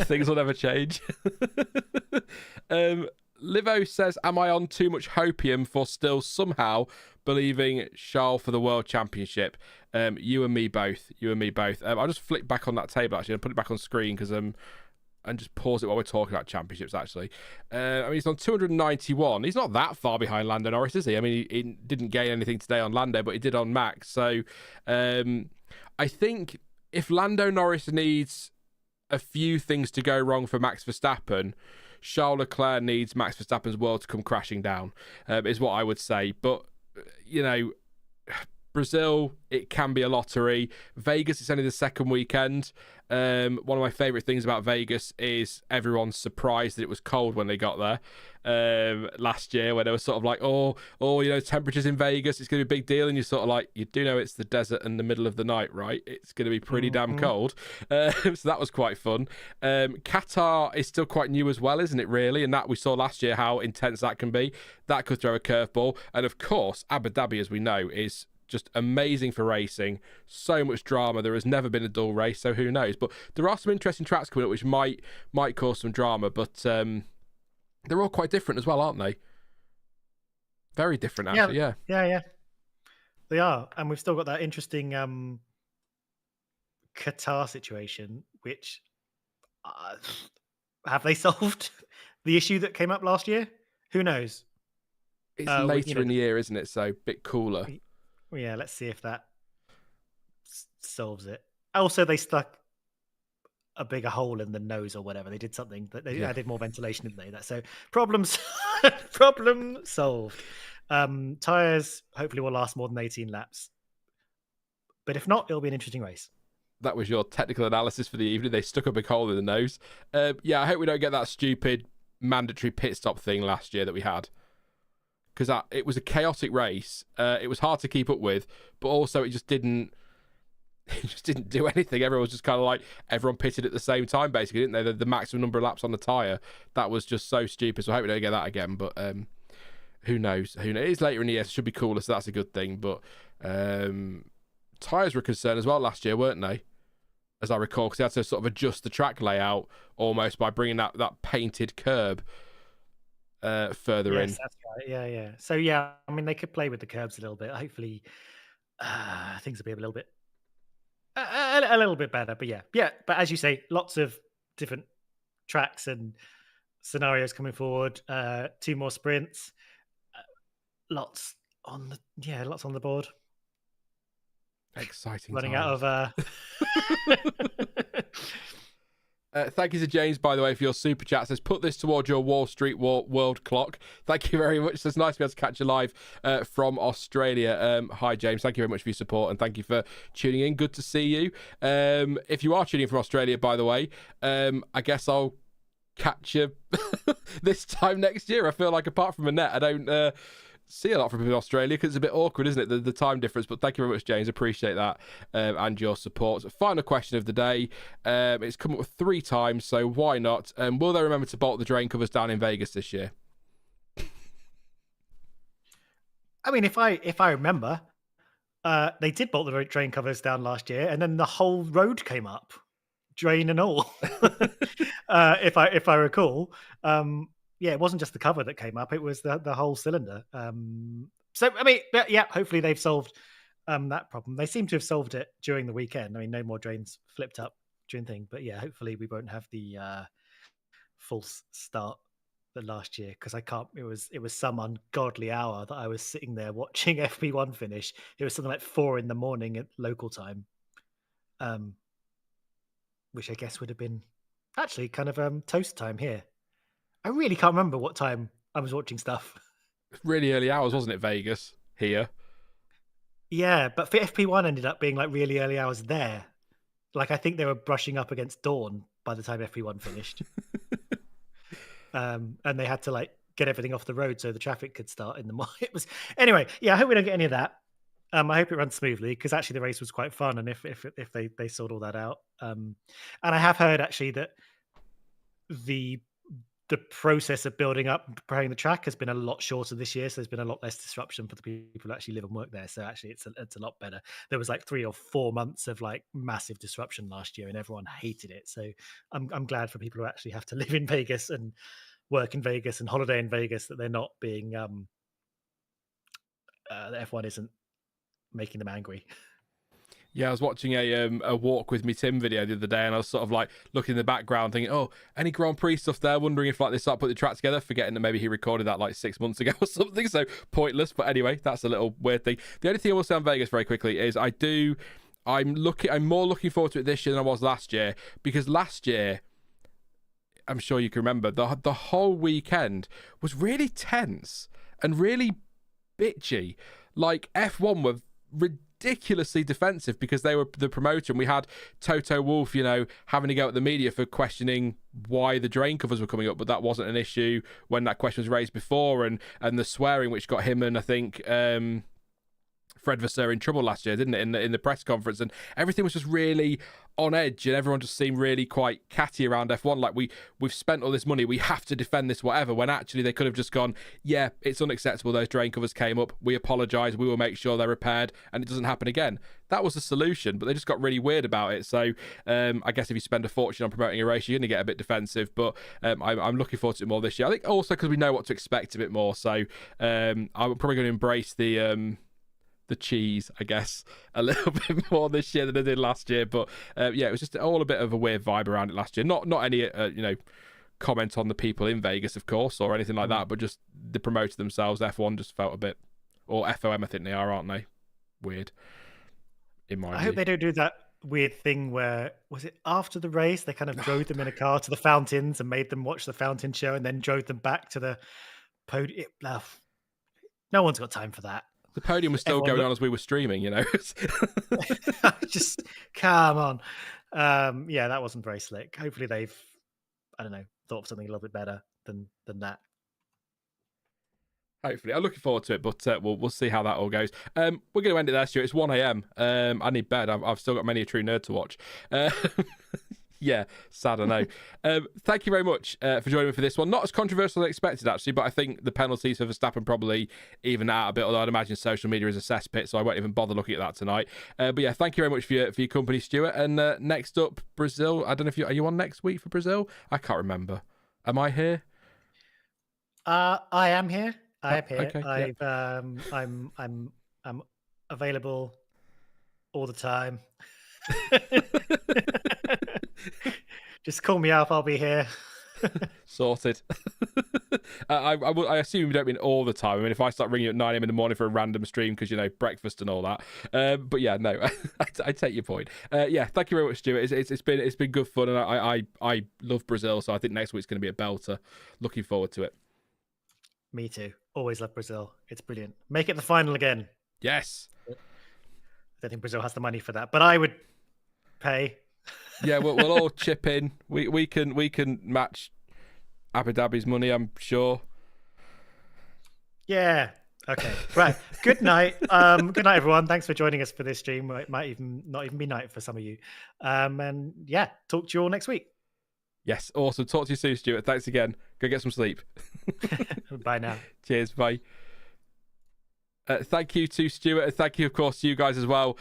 Things will never change. Livo says, am I on too much hopium for still somehow believing Charles for the World Championship? You and me both. I'll just flick back on that table, actually, and put it back on screen, because and just pause it while we're talking about championships, actually. I mean, he's on 291. He's not that far behind Lando Norris, is he? I mean, he didn't gain anything today on Lando, but he did on Max. So I think if Lando Norris needs a few things to go wrong for Max Verstappen, Charles Leclerc needs Max Verstappen's world to come crashing down, is what I would say. But, you know, Brazil, it can be a lottery. Vegas, it's only the second weekend. One of my favourite things about Vegas is everyone's surprised that it was cold when they got there last year, where they were sort of like, oh, you know, temperatures in Vegas, it's going to be a big deal. And you're sort of like, you do know it's the desert in the middle of the night, right? It's going to be pretty damn cold. So that was quite fun. Qatar is still quite new as well, isn't it, really? And that we saw last year how intense that can be. That could throw a curveball. And of course, Abu Dhabi, as we know, is just amazing for racing. So much drama. There has never been a dull race, so who knows? But there are some interesting tracks coming up which might cause some drama, but they're all quite different as well, aren't they? Very different, actually. Yeah. They are, and we've still got that interesting Qatar situation, which have they solved the issue that came up last year? Who knows? It's later in the year, isn't it? So a bit cooler. Yeah, let's see if that solves it. Also, they stuck a bigger hole in the nose or whatever. They did something that they added more ventilation, didn't they? So problem solved. Tires hopefully will last more than 18 laps, but if not, it'll be an interesting race. That was your technical analysis for the evening. They stuck a big hole in the nose. Yeah, I hope we don't get that stupid mandatory pit stop thing last year that we had, because it was a chaotic race. It was hard to keep up with, but also it just didn't do anything. Everyone was just kind of like, everyone pitted at the same time, basically, didn't they? The maximum number of laps on the tyre. That was just so stupid. So I hope we don't get that again. But who knows? It is later in the year, so it should be cooler, so that's a good thing. But tyres were a concern as well last year, weren't they? As I recall, because they had to sort of adjust the track layout almost by bringing that painted curb further in. Yes, that's right. Yeah. So yeah, I mean, they could play with the curbs a little bit. Hopefully, things will be a little bit better. But yeah. But as you say, lots of different tracks and scenarios coming forward. 2 more sprints. Lots on the board. Exciting. Running out of. Thank you to James, by the way, for your super chat. Says, put this towards your Wall Street world clock. Thank you very much. It's nice to be able to catch you live from Australia. Hi, James. Thank you very much for your support, and thank you for tuning in. Good to see you. If you are tuning in from Australia, by the way, I guess I'll catch you this time next year. I feel like, apart from Annette, I don't see a lot from people in Australia because it's a bit awkward, isn't it, the time difference? But thank you very much, James. Appreciate that and your support. Final question of the day. It's come up with 3 times, so why not? Will they remember to bolt the drain covers down in Vegas this year? I mean, if I remember, they did bolt the drain covers down last year, and then the whole road came up, drain and all. If I recall. Yeah, it wasn't just the cover that came up; it was the whole cylinder. So I mean, yeah, hopefully they've solved that problem. They seem to have solved it during the weekend. I mean, no more drains flipped up during thing, but yeah, hopefully we won't have the false start that last year, because I can't. It was some ungodly hour that I was sitting there watching FP1 finish. It was something like 4 a.m. at local time, which I guess would have been actually kind of toast time here. I really can't remember what time I was watching stuff. Really early hours, wasn't it, Vegas? Here. Yeah, but for FP1 ended up being like really early hours there. Like, I think they were brushing up against dawn by the time FP1 finished. And they had to like get everything off the road so the traffic could start in the morning. It was anyway. Yeah, I hope we don't get any of that. I hope it runs smoothly, because actually the race was quite fun, and if they sort all that out. And I have heard actually that the process of building up and preparing the track has been a lot shorter this year, so there's been a lot less disruption for the people who actually live and work there. So actually it's a lot better. There was like 3 or 4 months of like massive disruption last year, and everyone hated it. So I'm glad for people who actually have to live in Vegas and work in Vegas and holiday in Vegas that they're not being that F1 isn't making them angry. Yeah, I was watching a Walk With Me Tim video the other day, and I was sort of like looking in the background thinking, oh, any Grand Prix stuff there, wondering if like they start putting the track together, forgetting that maybe he recorded that like 6 months ago or something, so pointless. But anyway, that's a little weird thing. The only thing I will say on Vegas very quickly is I'm more looking forward to it this year than I was last year, because last year, I'm sure you can remember, the whole weekend was really tense and really bitchy. Like F1 were ridiculously defensive because they were the promoter, and we had Toto Wolff, having to go at the media for questioning why the drain covers were coming up, but that wasn't an issue when that question was raised before, and the swearing, which got him and I think Fred Vasseur in trouble last year, didn't it, in the press conference, and everything was just really on edge, and everyone just seemed really quite catty around F1, like we've spent all this money, we have to defend this whatever, when actually they could have just gone, yeah, it's unacceptable, those drain covers came up, we apologise, we will make sure they're repaired and it doesn't happen again. That was the solution, but they just got really weird about it. So I guess if you spend a fortune on promoting a race, you're going to get a bit defensive, but I'm looking forward to it more this year. I think also because we know what to expect a bit more, so I'm probably going to embrace the cheese, I guess, a little bit more this year than I did last year. But yeah, it was just all a bit of a weird vibe around it last year. Not any comment on the people in Vegas, of course, or anything like that, but just the promoter themselves. F1 just felt a bit, or FOM, I think they are, aren't they? Weird. I hope they don't do that weird thing where, was it after the race, they kind of drove them in a car to the fountains and made them watch the fountain show and then drove them back to the podium. No one's got time for that. The podium was still going on as we were streaming, Just come on. Yeah, that wasn't very slick. Hopefully they've, I don't know, thought of something a little bit better than that. Hopefully. I'm looking forward to it, but we'll see how that all goes. We're going to end it there, Stuart. It's 1 a.m. I need bed. I've still got many a true nerd to watch. Yeah, sad, I know. Thank you very much for joining me for this one. Not as controversial as I expected, actually, but I think the penalties for Verstappen probably even out a bit, although I'd imagine social media is a cesspit, so I won't even bother looking at that tonight. But yeah, thank you very much for your company, Stuart. And next up, Brazil. I don't know if are you on next week for Brazil? I can't remember. Am I here? I am here. I am here. Okay, I'm available all the time. Just call me up, I'll be here. Sorted. I assume you don't mean all the time. I mean, if I start ringing you at 9 a.m. in the morning for a random stream because breakfast and all that. But yeah, no, I take your point. Yeah, thank you very much, Stuart. It's been good fun, and I love Brazil, so I think next week's going to be a belter. Looking forward to it. Me too. Always love Brazil. It's brilliant. Make it the final again. Yes. I don't think Brazil has the money for that, but I would pay. Yeah, we'll all chip in. We can match Abu Dhabi's money, I'm sure. Yeah. Okay. Right. Good night. Good night, everyone. Thanks for joining us for this stream. It might even not even be night for some of you. And yeah, talk to you all next week. Yes. Awesome. Talk to you soon, Stuart. Thanks again. Go get some sleep. Bye now. Cheers. Bye. Thank you to Stuart, and thank you, of course, to you guys as well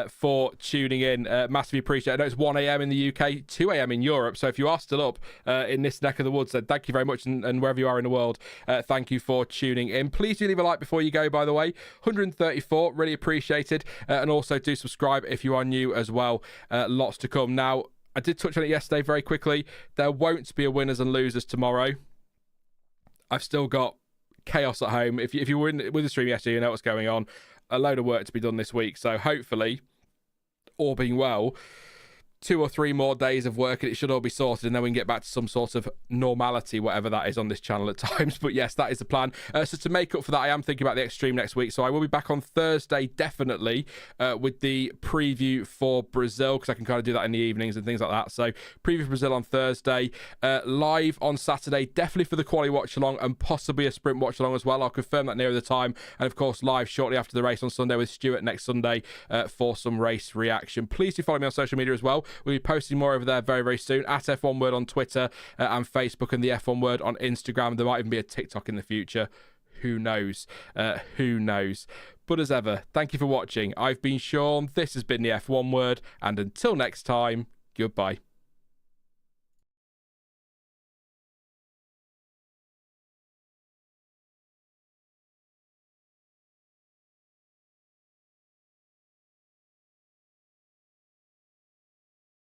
for tuning in. Massively appreciate it. I know it's 1 a.m. in the UK, 2 a.m. in Europe, so if you are still up in this neck of the woods, then thank you very much, and wherever you are in the world, thank you for tuning in. Please do leave a like before you go, by the way. 134, really appreciated, and also do subscribe if you are new as well. Lots to come. Now, I did touch on it yesterday very quickly. There won't be a winners and losers tomorrow. I've still got chaos at home. If you were with the stream yesterday, you know what's going on. A load of work to be done this week. So hopefully, all being well, 2 or 3 more days of work and it should all be sorted, and then we can get back to some sort of normality, whatever that is on this channel at times. But yes, that is the plan. So to make up for that, I am thinking about the Extreme next week. So I will be back on Thursday, definitely, with the preview for Brazil, because I can kind of do that in the evenings and things like that. So preview for Brazil on Thursday, live on Saturday, definitely for the quali watch along and possibly a sprint watch along as well. I'll confirm that nearer the time. And of course, live shortly after the race on Sunday with Stuart next Sunday for some race reaction. Please do follow me on social media as well. We'll be posting more over there very, very soon. At F1 Word on Twitter and Facebook, and the F1 Word on Instagram. There might even be a TikTok in the future. Who knows? Who knows? But as ever, thank you for watching. I've been Sean. This has been the F1 Word. And until next time, goodbye.